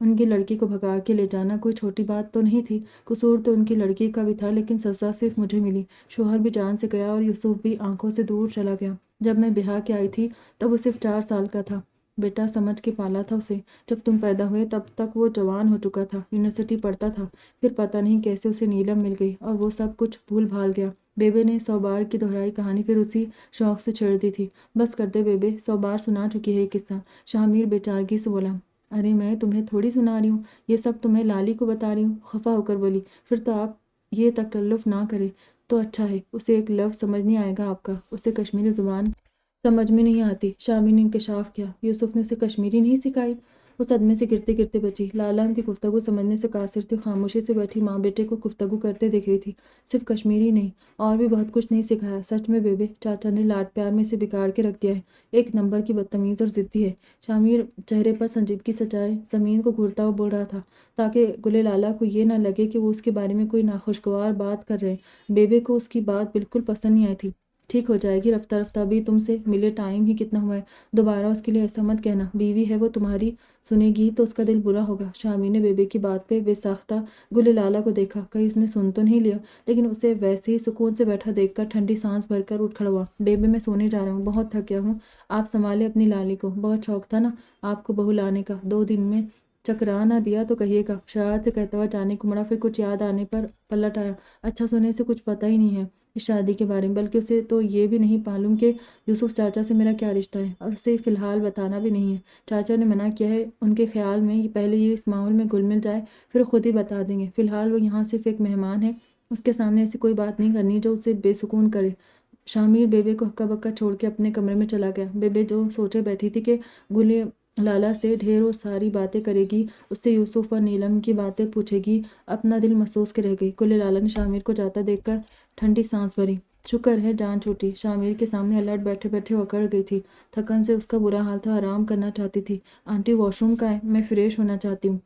ان کی لڑکی کو بھگا کے لے جانا کوئی چھوٹی بات تو نہیں تھی۔ قصور تو ان کی لڑکی کا بھی تھا، لیکن سزا صرف مجھے ملی۔ شوہر بھی جان سے گیا اور یوسف بھی آنکھوں سے دور چلا گیا۔ جب میں بیاہ کے آئی تھی تب وہ صرف 4 سال کا تھا۔ بیٹا سمجھ کے پالا تھا اسے۔ جب تم پیدا ہوئے تب تک وہ جوان ہو چکا تھا، یونیورسٹی پڑھتا تھا۔ پھر پتہ نہیں کیسے اسے نیلم مل گئی اور وہ سب کچھ بھول بھال گیا۔ بیبے نے 100 بار کی دہرائی کہانی، پھر اسی شوق سے چھیڑ دی تھی۔ بس کر دے بیبے، 100 بار سنا چکی ہے یہ قصہ۔ شاہ بے چارگی سے بولا۔ ارے میں تمہیں تھوڑی سنا رہی ہوں، یہ سب تمہیں لالی کو بتا رہی ہوں۔ خفا ہو کر بولی۔ پھر تو آپ یہ تکلف نہ کریں تو اچھا ہے، اسے ایک لفظ سمجھ نہیں آئے گا آپ کا، اسے کشمیری زبان سمجھ میں نہیں آتی۔ شامی نے انکشاف کیا۔ یوسف نے اسے کشمیری نہیں سکھائی؟ وہ صدمے سے گرتے گرتے بچی۔ لالا ان کی گفتگو سمجھنے سے قاصر تھی۔ خاموشی سے بیٹھی ماں بیٹے کو گفتگو کرتے دیکھ رہی تھی۔ صرف کشمیری نہیں، اور بھی بہت کچھ نہیں سکھایا۔ سچ میں بیبے، چاچا نے لاڈ پیار میں اسے بگاڑ کے رکھ دیا ہے۔ ایک نمبر کی بدتمیز اور ضدی ہے۔ شامیر چہرے پر سنجیدگی سجائے زمین کو گھورتا ہوا بول رہا تھا، تاکہ گلے لالا کو یہ نہ لگے کہ وہ اس کے بارے میں کوئی ناخوشگوار بات کر رہے ہیں۔ بیبے کو اس کی بات بالکل پسند نہیں آئی تھی۔ ٹھیک ہو جائے گی رفتہ رفتہ، ابھی تم سے ملے ٹائم ہی کتنا ہوا ہے، دوبارہ اس کے لیے ایسا مت کہنا۔ بیوی ہے وہ تمہاری، سنے گی تو اس کا دل برا ہوگا۔ شامی نے بیبے کی بات پہ بے ساختہ گلے لالا کو دیکھا، کہیں اس نے سن تو نہیں لیا، لیکن اسے ویسے ہی سکون سے بیٹھا دیکھ کر ٹھنڈی سانس بھر کر اٹھ کھڑا ہوا۔ بیبے میں سونے جا رہا ہوں، بہت تھک گیا ہوں، آپ سنبھالے اپنی لالی کو۔ بہت شوق تھا نا آپ کو بہو لانے کا، 2 دن میں چکرا نہ دیا تو کہیے گا۔ شرارت سے کہتا ہوا جانے کو مڑا، پھر کچھ یاد آنے پر پلٹ آیا۔ اچھا سونے سے کچھ پتہ ہی نہیں ہے اس شادی کے بارے میں، بلکہ اسے تو یہ بھی نہیں معلوم کہ یوسف چاچا سے میرا کیا رشتہ ہے، اور اسے فی الحال بتانا بھی نہیں ہے۔ چاچا نے منع کیا ہے، ان کے خیال میں پہلے یہ اس ماحول میں گھل مل جائے، پھر خود ہی بتا دیں گے۔ فی الحال وہ یہاں صرف ایک مہمان ہے، اس کے سامنے ایسی کوئی بات نہیں کرنی جو اسے بے سکون کرے۔ شامیر بیبے کو ہکا بکا چھوڑ کے اپنے کمرے میں چلا گیا۔ بیبے جو سوچے بیٹھی تھی کہ گلے لالا سے ڈھیر اور ساری باتیں کرے گی، اس سے یوسف اور نیلم کی باتیں پوچھے گی، اپنا دل محسوس کے رہ گئی۔ گلے لالا نے شامیر کو جاتا دیکھ کر ٹھنڈی سانس بھری۔ شکر ہے جان چھوٹی۔ شامیر کے سامنے الرٹ بیٹھے بیٹھے اکڑ گئی تھی، تھکن سے اس کا برا حال تھا، آرام کرنا چاہتی تھی۔ آنٹی واش روم کا ہے، میں فریش ہونا چاہتی ہوں۔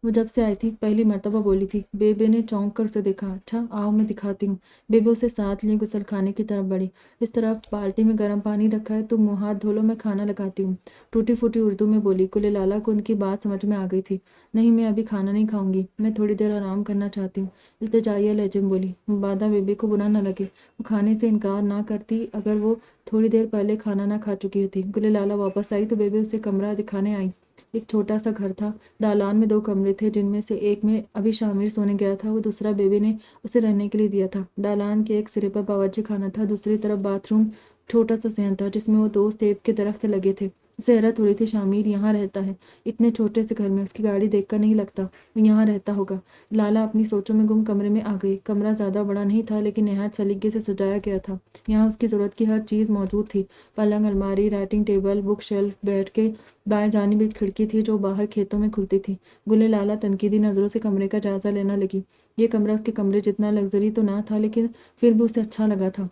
وہ جب سے آئی تھی پہلی مرتبہ بولی تھی۔ بیبے نے چونک کر اسے دیکھا۔ اچھا آؤ میں دکھاتی ہوں۔ بیبے اسے ساتھ لیے غسل خانے کی طرف بڑھی۔ اس طرف بالٹی میں گرم پانی رکھا ہے، تم منہ ہاتھ دھو لو، میں کھانا لگاتی ہوں، ٹوٹی پھوٹی اردو میں بولی۔ گلے لالا کو ان کی بات سمجھ میں آ گئی تھی۔ نہیں میں ابھی کھانا نہیں کھاؤں گی، میں تھوڑی دیر آرام کرنا چاہتی ہوں، التجائیہ لہجے میں بولی۔ مبادا بیبے کو برا نہ لگے، وہ کھانے سے انکار نہ کرتی اگر وہ تھوڑی دیر پہلے کھانا نہ کھا چکی ہوتی۔ گلے لالا واپس آئی تو بیبے اسے کمرہ دکھانے آئی۔ ایک چھوٹا سا گھر تھا، دالان میں 2 کمرے تھے، جن میں سے ایک میں ابھی شامیر سونے گیا تھا، وہ دوسرا بیبے نے اسے رہنے کے لیے دیا تھا۔ دالان کے ایک سرے پر باورچی خانہ تھا، دوسری طرف باتھ روم، چھوٹا سا صحن تھا جس میں وہ 2 سیب کے درخت لگے تھے۔ اسے حیرت ہو رہی تھی، شامیر یہاں رہتا ہے اتنے چھوٹے سے گھر میں، اس کی گاڑی دیکھ کر نہیں لگتا وہ یہاں رہتا ہوگا۔ لالا اپنی سوچوں میں گم کمرے میں آ گئی۔ کمرہ زیادہ بڑا نہیں تھا، لیکن نہایت سلیقے سے سجایا گیا تھا۔ یہاں اس کی ضرورت کی ہر چیز موجود تھی، پلنگ، الماری، writing table, book shelf, bed کے بائیں جانب ایک کھڑکی تھی جو باہر کھیتوں میں کھلتی تھی۔ گلے لالا تنقیدی نظروں سے کمرے کا جائزہ لینا لگی۔ یہ کمرہ اس کے کمرے جتنا لگژری تو نہ تھا، لیکن پھر بھی اسے اچھا لگا تھا۔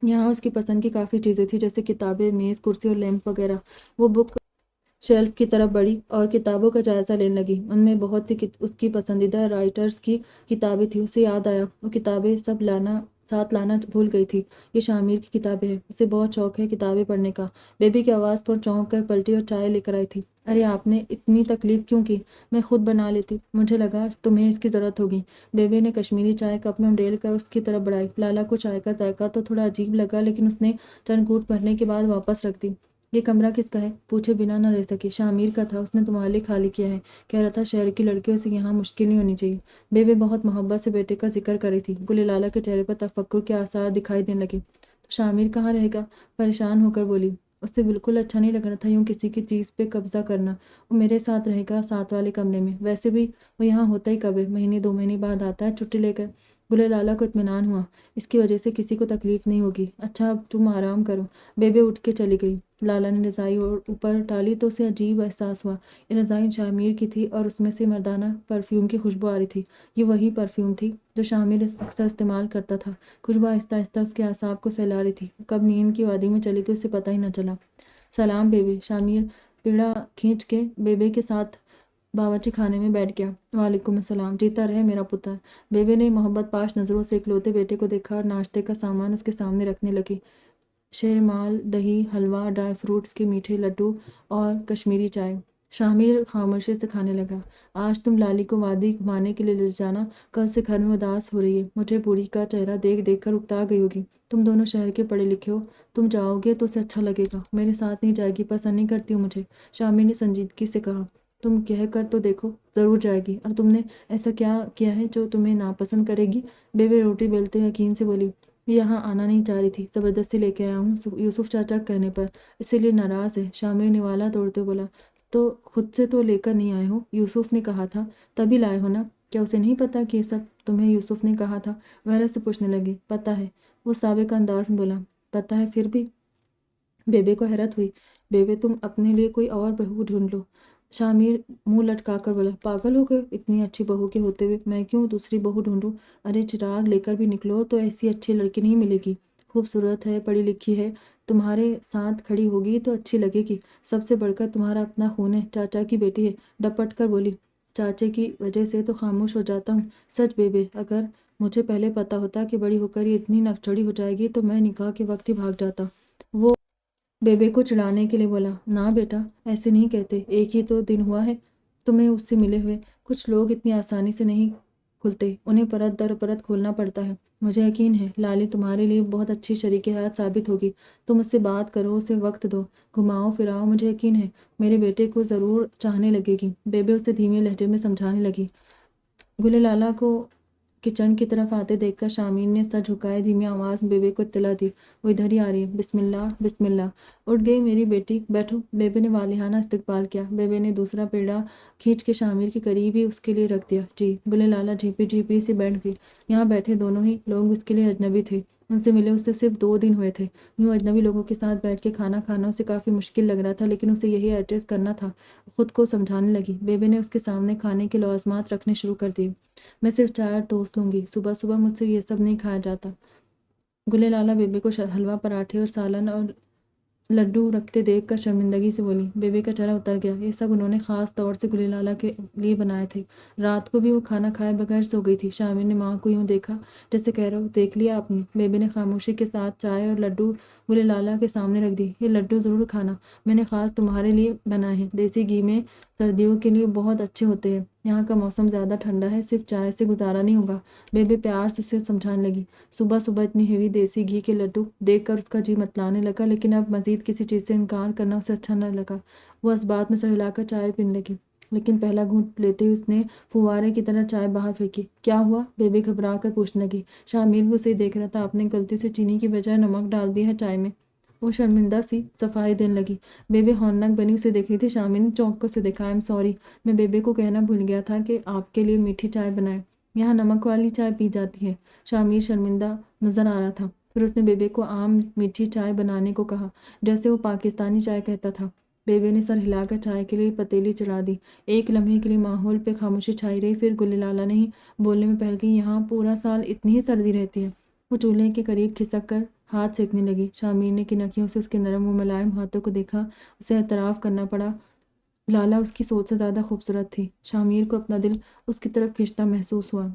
یہاں اس کی پسند کی کافی چیزیں تھیں، جیسے کتابیں، میز، کرسی اور لیمپ وغیرہ۔ وہ بک شیلف کی طرف بڑھی اور کتابوں کا جائزہ لینے لگی۔ ان میں بہت سی اس کی پسندیدہ رائٹرز کی کتابیں تھیں۔ اسے یاد آیا وہ کتابیں سب ساتھ لانا بھول گئی تھی۔ یہ شامیر کی کتابیں ہیں، اسے بہت شوق ہے کتابیں پڑھنے کا۔ بیبی کی آواز پر چونک کر پلٹی اور چائے لے کر آئی تھی۔ ارے آپ نے اتنی تکلیف کیوں کی، میں خود بنا لیتی، مجھے لگا تمہیں اس کی ضرورت ہوگی۔ بیبی نے کشمیری چائے کپ میں انڈیل کر اس کی طرف بڑھائی۔ لالا کو چائے کا ذائقہ تو تھوڑا عجیب لگا، لیکن اس نے چند گھونٹ بھرنے کے بعد واپس رکھ دی۔ یہ کمرہ کس کا ہے؟ پوچھے بنا نہ رہ سکی۔ شامیر کا تھا، اس نے تمہارے لیے خالی کیا ہے، کہہ رہا تھا شہر کی لڑکیوں سے یہاں مشکل نہیں ہونی چاہیے۔ بیبے بہت محبت سے بیٹے کا ذکر کر رہی تھی۔ گلے لالا کے چہرے پر تفکر کے آثار دکھائی دینے لگے۔ تو شامیر کہاں رہے گا؟ پریشان ہو کر بولی۔ اس سے بالکل اچھا نہیں لگ رہا تھا یوں کسی کی چیز پہ قبضہ کرنا۔ وہ میرے ساتھ رہے گا، ساتھ والے کمرے میں، ویسے بھی وہ یہاں ہوتا ہی کب ہے، مہینے 2 مہینے بعد آتا ہے چھٹی لے کر۔ گلے لالا کو اطمینان ہوا، اس کی وجہ سے کسی کو تکلیف نہیں ہوگی۔ اچھا اب تم آرام کرو۔ بیبے اٹھ کے چلی گئی۔ لالا نے رضائی اوپر ڈالی تو اسے عجیب احساس ہوا۔ یہ رضائی شامیر کی تھی اور اس میں سے مردانہ پرفیوم کی خوشبو آ رہی تھی۔ یہ وہی پرفیوم تھی جو شامیر اکثر استعمال کرتا تھا۔ خوشبو آہستہ آہستہ اس کے اعصاب کو سہلا رہی تھی۔ کب نیند کی وادی میں چلی گئی اسے پتہ ہی نہ چلا۔ سلام بیبے۔ شامیر پیڑا کھینچ کے بیبے کے ساتھ باورچی خانے میں بیٹھ گیا۔ وعلیکم السلام، جیتا رہے میرا پتر۔ بیبے نے محبت پاش نظروں سے اکلوتے بیٹے کو دیکھا اور ناشتے کا سامان اس کے سامنے رکھنے لگی۔ شیرمال، دہی، حلوہ، ڈرائی فروٹس کے میٹھے لڈو اور کشمیری چائے۔ شامیر خاموشی سے کھانے لگا۔ آج تم لالی کو وادی گھمانے کے لیے لے جانا، کل سے گھر میں اداس ہو رہی ہے، مجھے بوڑھی کا چہرہ دیکھ دیکھ کر اکتا گئی ہوگی۔ تم دونوں شہر کے پڑھے لکھے ہو، تم جاؤ گے تو اسے اچھا لگے گا، میرے ساتھ نہیں جائے گی، پسند نہیں کرتی ہوں مجھے، شامیر نے سنجیدگی سے کہا۔ تم کہہ کر تو دیکھو، ضرور جائے گی، اور تم نے ایسا کیا کیا ہے جو تمہیں ناپسند کرے گی؟ بیبی روٹی بیلتے یقین سے بولی۔ یہاں آنا نہیں چاہ رہی تھی، زبردستی لے کے آیا ہوں یوسف چاچا کہنے پر، اسی لیے ناراض ہے، شامیر نے والا توڑتے بولا۔ تو خود سے تو لے کر نہیں آئے ہو، یوسف نے کہا تھا تبھی لائے ہو نا؟ کیا اسے نہیں پتا کہ یہ سب تمہیں یوسف نے کہا تھا؟ وحرت سے پوچھنے لگی۔ پتہ ہے، وہ سابق انداز میں بولا۔ پتہ ہے پھر بھی؟ بیبے کو حیرت ہوئی۔ بیبے تم اپنے لیے کوئی اور بہو ڈھونڈ لو، شامیر منہ لٹکا کر بولا۔ پاگل ہو گئے، اتنی اچھی بہو کے ہوتے ہوئے میں کیوں دوسری بہو ڈھونڈوں؟ ارے چراغ لے کر بھی نکلو تو ایسی اچھی لڑکی نہیں ملے گی، خوبصورت ہے، پڑھی لکھی ہے، تمہارے ساتھ کھڑی ہوگی تو اچھی لگے گی، سب سے بڑھ کر تمہارا اپنا خون ہے، چاچا کی بیٹی ہے، ڈپٹ کر بولی۔ چاچے کی وجہ سے تو خاموش ہو جاتا ہوں، سچ بیبے، اگر مجھے پہلے پتا ہوتا کہ بڑی ہو کر یہ اتنی نکچڑی ہو جائے گی تو میں نکاح کے وقت ہی بھاگ جاتا۔ وہ بیبے کو چڑھانے کے لیے بولا۔ نا بیٹا، ایسے نہیں کہتے، ایک ہی تو دن ہوا ہے تمہیں اس سے ملے ہوئے، کچھ لوگ اتنی آسانی سے نہیں کھلتے، انہیں پرت در پرت کھولنا پڑتا ہے۔ مجھے یقین ہے لالی تمہارے لیے بہت اچھی شریک حیات ثابت ہوگی، تم اس سے بات کرو، اسے وقت دو، گھماؤ پھراؤ، مجھے یقین ہے میرے بیٹے کو ضرور چاہنے لگے گی، بیبے اسے دھیمے لہجے میں سمجھانے لگی۔ گلے لالا کو کچن کی طرف آتے دیکھ کر شامین نے سر جھکائے دھیمی آواز میں بیبے کو اطلاع دی۔ وہ ادھر ہی آ رہی ہے، بسم اللہ بسم اللہ۔ اٹھ گئی میری بیٹی، بیٹھو، بیبے نے والہانہ استقبال کیا۔ بیبے نے دوسرا پیڑا کھینچ کے شامیر کے قریب ہی اس کے لیے رکھ دیا۔ جی، گلے لالا جھیپی جھیپی سے بیٹھ گئی۔ یہاں بیٹھے دونوں ہی لوگ اس کے لیے اجنبی تھے، ان سے ملے اسے صرف 2 دن ہوئے تھے۔ یوں اجنبی لوگوں کے ساتھ بیٹھ کے کھانا کھانا اسے کافی مشکل لگ رہا تھا، لیکن اسے یہی ایڈجسٹ کرنا تھا۔ خود کو سمجھانے لگی۔ بیبے نے اس کے سامنے کھانے کے لوازمات رکھنے شروع کر دیے۔ میں صرف چائے اور ٹوسٹ لوں گی، صبح صبح مجھ سے یہ سب نہیں کھایا جاتا۔ گلے لالا بیبے کو حلوہ، پراٹھے اور سالن اور لڈو رکھتے دیکھ کر شرمندگی سے بولی۔ بیبے کا چہرہ اتر گیا، یہ سب انہوں نے خاص طور سے گلے لالا کے لیے بنائے تھے۔ رات کو بھی وہ کھانا کھائے بغیر سو گئی تھی۔ شامر نے ماں کو یوں دیکھا جیسے کہہ رہا ہو، دیکھ لیا آپ نے؟ بیبے نے خاموشی کے ساتھ چائے اور لڈو گلے لالا کے سامنے رکھ دی۔ یہ لڈو ضرور کھانا، میں نے خاص تمہارے لیے بنائے ہیں، دیسی گھی میں، سردیوں کے لیے بہت اچھے ہوتے ہیں، یہاں کا موسم زیادہ ٹھنڈا ہے، صرف چائے سے گزارا نہیں ہوگا۔ بیبے پیار سے اسے سمجھانے لگی۔ صبح صبح اتنی ہیوی دیسی گھی کے لڈو دیکھ کر اس کا جی متلانے لگا، لیکن اب مزید کسی چیز سے انکار کرنا اسے اچھا نہ لگا۔ وہ اس بات میں سر ہلا کر چائے پینے لگی، لیکن پہلا گھونٹ لیتے ہی اس نے فوارے کی طرح چائے باہر پھینکی۔ کیا ہوا؟ بیبی گھبرا کر پوچھنے لگی۔ شامیر بھی اسے دیکھ رہا تھا۔ آپ نے غلطی سے چینی کی بجائے نمک ڈال دیا ہے چائے میں۔ وہ شرمندہ سی صفائی دینے لگی۔ بیبی ہونناک بنی اسے دیکھ رہی تھی۔ شامیر نے چونک کر اسے دیکھا۔ آئی ایم سوری، میں بیبے کو کہنا بھول گیا تھا کہ آپ کے لیے میٹھی چائے بنائے، یہاں نمک والی چائے پی جاتی ہے۔ شامیر شرمندہ نظر آ رہا تھا۔ پھر اس نے بیبے کو عام میٹھی چائے بنانے کو کہا، جیسے وہ پاکستانی چائے کہتا تھا۔ بیبے نے سر ہلا کر چائے کے لیے پتیلی چڑھا دی۔ ایک لمحے کے لیے ماحول پہ خاموشی چھائی رہی، پھر گلے لالا نے ہی بولنے میں پہل گئی۔ یہاں پورا سال اتنی ہی سردی رہتی ہے؟ وہ چولہے کے قریب کھسک کر ہاتھ سینکنے لگی۔ شامیر نے کنکھیوں سے اس کے نرم و ملائم ہاتھوں کو دیکھا، اسے اعتراف کرنا پڑا، لالا اس کی سوچ سے زیادہ خوبصورت تھی۔ شامیر کو اپنا دل اس کی طرف کھنچتا محسوس ہوا۔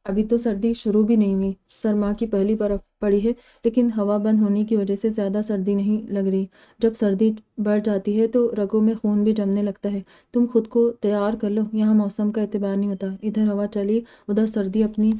ابھی تو سردی شروع بھی نہیں ہوئی، سرما کی پہلی برف پڑی ہے، لیکن ہوا بند ہونے کی وجہ سے زیادہ سردی نہیں لگ رہی۔ جب سردی بڑھ جاتی ہے تو رگوں میں خون بھی جمنے لگتا ہے۔ تم خود کو تیار کر لو، یہاں موسم کا اعتبار نہیں ہوتا، ادھر ہوا چلی، ادھر سردی اپنی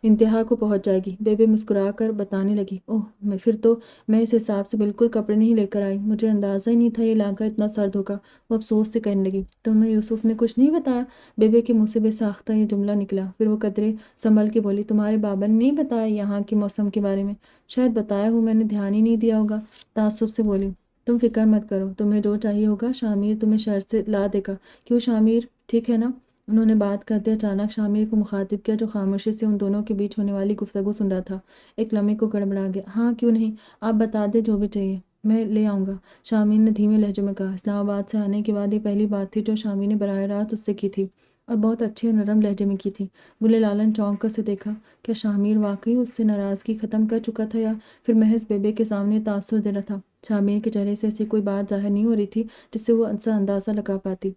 انتہا کو پہنچ جائے گی۔ بیبے مسکرا کر بتانے لگی۔ اوہ، پھر تو میں اس حساب سے بالکل کپڑے نہیں لے کر آئی، مجھے اندازہ ہی نہیں تھا یہ علاقہ اتنا سرد ہوگا۔ وہ افسوس سے کہنے لگی۔ تمہیں یوسف نے کچھ نہیں بتایا؟ بیبے کے منہ سے بے ساختہ یہ جملہ نکلا، پھر وہ قدرے سنبھل کے بولی۔ تمہارے بابا نے نہیں بتایا یہاں کے موسم کے بارے میں؟ شاید بتایا ہو، میں نے دھیان ہی نہیں دیا ہوگا، تعصب سے بولی۔ تم فکر مت کرو، تمہیں جو چاہیے ہوگا شامیر تمہیں شہر سے لا دے گا، کیوں شامیر ٹھیک ہے نا؟ انہوں نے بات کرتے اچانک شامیر کو مخاطب کیا، جو خاموشی سے ان دونوں کے بیچ ہونے والی گفتگو سن رہا تھا۔ ایک لمحے کو گڑبڑا گیا۔ ہاں کیوں نہیں، آپ بتا دیں جو بھی چاہیے، میں لے آؤں گا، شامیر نے دھیمے لہجے میں کہا۔ اسلام آباد سے آنے کے بعد یہ پہلی بات تھی جو شامیر نے براہ راست اس سے کی تھی، اور بہت اچھے اور نرم لہجے میں کی تھی۔ گلے لالا نے چونک کر اسے دیکھا۔ کیا شامیر واقعی اس سے ناراضگی ختم کر چکا تھا، یا پھر محض بیبے کے سامنے تاثر دے رہا تھا؟ شامیر کے چہرے سے ایسی کوئی بات ظاہر نہیں ہو رہی تھی جس سے وہ اندازہ لگا پاتی۔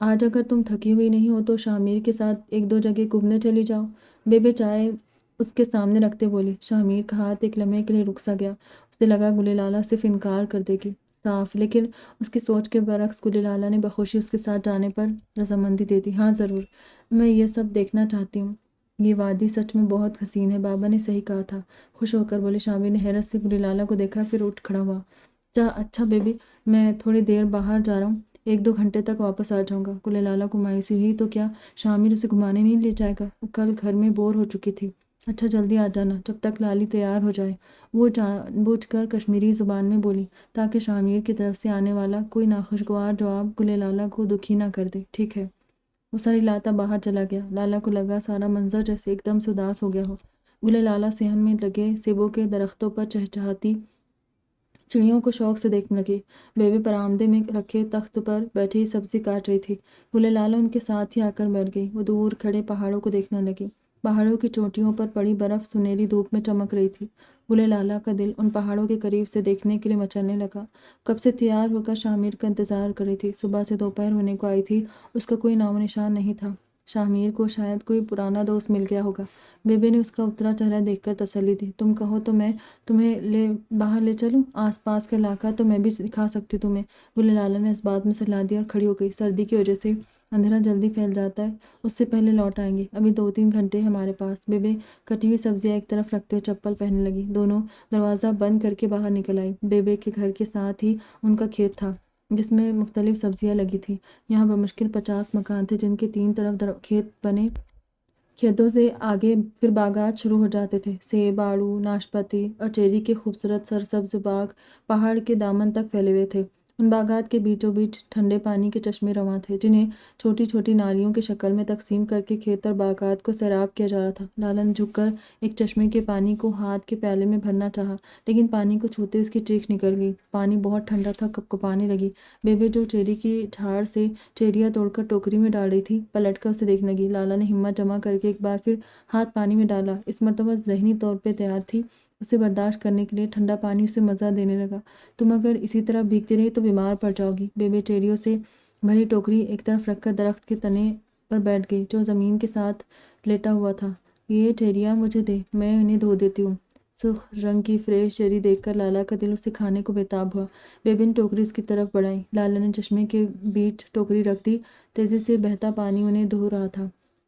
آج اگر تم تھکی ہوئی نہیں ہو تو شامیر کے ساتھ 1-2 جگہ گھومنے چلی جاؤ، بیبے چائے اس کے سامنے رکھتے بولی۔ شامیر کا ہاتھ ایک لمحے کے لیے رک سا گیا، اسے لگا گلے لالا صرف انکار کر دے گی۔ صاف، لیکن اس کی سوچ کے برعکس گل لالہ نے بخوشی اس کے ساتھ جانے پر رضامندی دے دی۔ ہاں ضرور، میں یہ سب دیکھنا چاہتی ہوں۔ یہ وادی سچ میں بہت حسین ہے، بابا نے صحیح کہا تھا، خوش ہو کر بولے شامر نے حیرت سے گل لالہ کو دیکھا، پھر اٹھ کھڑا ہوا۔ اچھا بیبی، میں تھوڑی دیر باہر جا رہا ہوں، 1-2 گھنٹے تک واپس آ جاؤں گا۔ گل لالہ کو مایوسی ہوئی، تو کیا شامر اسے گھمانے نہیں لے جائے گا؟ وہ کل گھر میں بور ہو چکی تھی۔ اچھا جلدی آ جانا جب تک لالی تیار ہو جائے، وہ جان بوجھ کر کشمیری زبان میں بولی تاکہ شامر کی طرف سے آنے والا کوئی ناخوشگوار جواب گل لالہ کو دکھی نہ کر دے۔ ٹھیک ہے۔ وہ ساری لاتا باہر چلا گیا۔ لالا کو لگا سارا منظر جیسے ایک دم سے اداس ہو گیا ہو۔ گل لالہ صحن میں لگے سیبوں کے درختوں پر چہچہاتی چڑیوں کو شوق سے دیکھنے لگی۔ بیبی برآمدے میں رکھے تخت پر بیٹھی سبزی کاٹ رہی تھی۔ گل لالہ ان کے ساتھ ہی آ کر بیٹھ گئی۔ وہ دور کھڑے پہاڑوں کو دیکھنے لگی۔ پہاڑوں کی چوٹیوں پر پڑی برف سنہری دھوپ میں چمک رہی تھی۔ گل لالہ کا دل ان پہاڑوں کے قریب سے دیکھنے کے لیے مچلنے لگا۔ کب سے تیار ہو کر شامر کا انتظار کر رہی تھی۔ صبح سے دوپہر ہونے کو آئی تھی، اس کا کوئی نام و نشان نہیں تھا۔ شامر کو شاید کوئی پرانا دوست مل گیا ہوگا۔ بیبی نے اس کا اترا چہرہ دیکھ کر تسلی دی۔ تم کہو تو میں تمہیں باہر لے چلوں؟ آس پاس کا علاقہ تو میں بھی دکھا سکتی تمہیں۔ گل لالہ نے اس بات میں صلاح دی اور کھڑی ہو گئی۔ سردی کی وجہ سے اندھیرا جلدی پھیل جاتا ہے، اس سے پہلے لوٹ آئیں گے۔ ابھی 2-3 گھنٹے ہمارے پاس۔ بیبی کٹی ہوئی سبزیاں ایک طرف رکھتے ہوئے چپل پہننے لگی۔ دونوں دروازہ بند کر کے باہر نکل آئی۔ بیبی کے گھر کے ساتھ ہی ان کا کھیت تھا جس میں مختلف سبزیاں لگی تھیں۔ یہاں بمشکل 50 مکان تھے جن کے 3 طرف کھیت بنے۔ کھیتوں سے آگے پھر باغات شروع ہو جاتے تھے۔ سیب، آڑو، ناشپاتی اور چیری کے خوبصورت سرسبز باغ پہاڑ کے دامن تک پھیلے ہوئے تھے۔ ان باغات کے بیچوں بیچ ٹھنڈے پانی کے چشمے رواں تھے جنہیں چھوٹی چھوٹی نالیوں کی شکل میں تقسیم کر کے کھیت اور باغات کو سیراب کیا جا رہا تھا۔ لالا نے جھک کر ایک چشمے کے پانی کو ہاتھ کے پیالے میں بھرنا چاہا، لیکن پانی کو چھوتے اس کی چیخ نکل گئی۔ پانی بہت ٹھنڈا تھا، کپکپانے لگی۔ بیبی جو چیری کی جھاڑ سے چیریاں توڑ کر ٹوکری میں ڈال رہی تھی، پلٹ کر اسے دیکھنے لگی۔ لالا نے ہمت جمع کر کے ایک بار پھر ہاتھ پانی میں ڈالا۔ اس مرتبہ ذہنی طور پہ تیار تھی، اسے برداشت کرنے کے لیے ٹھنڈا پانی اسے مزہ دینے لگا۔ تم اگر اسی طرح بھیگتی رہی تو بیمار پڑ جاؤ گی۔ بیبی چیریوں سے بھری ٹوکری ایک طرف رکھ کر درخت کے تنے پر بیٹھ گئی جو زمین کے ساتھ لیٹا ہوا تھا۔ یہ چیریاں مجھے دے، میں انہیں دھو دیتی ہوں۔ سرخ رنگ کی فریش چیری دیکھ کر لالا کا دل اسے کھانے کو بےتاب ہوا۔ بیبی نے ٹوکری اس کی طرف بڑھائی۔ لالا نے چشمے کے بیچ ٹوکری رکھ دی۔ تیزی سے بہتا پانی انہیں دھو رہا تھا۔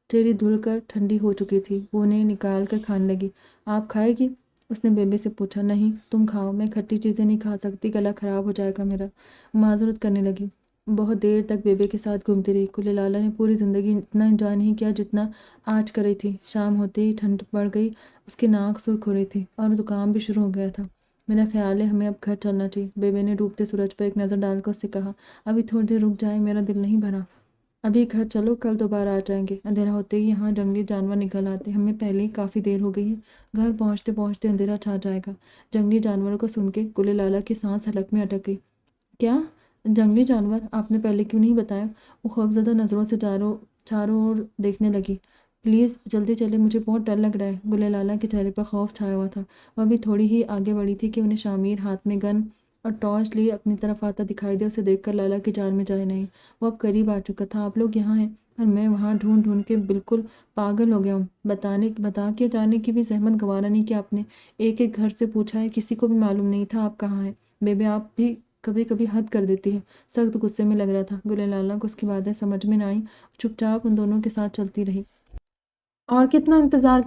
چیری دھل کر ٹھنڈی ہو چکی تھی۔ وہ انہیں نکال کر کھانے لگی۔ آپ کھائے گی؟ اس نے بیبی سے پوچھا۔ نہیں، تم کھاؤ، میں کھٹی چیزیں نہیں کھا سکتی، گلا خراب ہو جائے گا میرا۔ معذرت کرنے لگی۔ بہت دیر تک بیبی کے ساتھ گھومتی رہی۔ گل لالہ نے پوری زندگی اتنا انجوائے نہیں کیا جتنا آج کر رہی تھی۔ شام ہوتے ہی ٹھنڈ پڑ گئی، اس کی ناک سرخ ہو رہی تھی اور زکام بھی شروع ہو گیا تھا۔ میرا خیال ہے ہمیں اب گھر چلنا چاہیے، بیبی نے ڈوبتے سورج پر ایک نظر ڈال کر اس سے کہا۔ ابھی تھوڑی دیر رک جائیں، میرا دل نہیں بھرا۔ ابھی گھر چلو، کل دوبارہ آ جائیں گے۔ اندھیرا ہوتے ہی یہاں جنگلی جانور نکل آتے، ہمیں پہلے ہی کافی دیر ہو گئی ہے، گھر پہنچتے پہنچتے اندھیرا چھا جائے گا۔ جنگلی جانوروں کو سن کے گل لالہ کی سانس حلق میں اٹک گئی۔ کیا جنگلی جانور؟ آپ نے پہلے کیوں نہیں بتایا؟ وہ خوفزدہ نظروں سے چاروں اور دیکھنے لگی۔ پلیز جلدی چلے، مجھے بہت ڈر لگ رہا ہے۔ گل لالہ کے چہرے پر خوف چھایا ہوا تھا۔ وہ ابھی تھوڑی ہی آگے بڑھی تھی کہ انہیں شامر ہاتھ میں گن اور ٹارچ لیے اپنی طرف آتا دکھائی دیا۔ اسے دیکھ کر لالا کی جان میں جائے نہیں۔ وہ اب قریب آ چکا تھا۔ آپ لوگ یہاں ہیں اور میں وہاں ڈھونڈ ڈھونڈ کے بالکل پاگل ہو گیا ہوں۔ بتا کے جانے کی بھی زحمت گوارا نہیں کہ آپ نے ایک ایک گھر سے پوچھا ہے، کسی کو بھی معلوم نہیں تھا آپ کہاں ہیں۔ بیبی آپ بھی کبھی کبھی حد کر دیتی ہے۔ سخت غصے میں لگ رہا تھا۔ گل لالہ کو اس کی باتیں سمجھ میں نہ آئیں، چپ چاپ ان دونوں کے ساتھ چلتی رہی۔ اور کتنا انتظار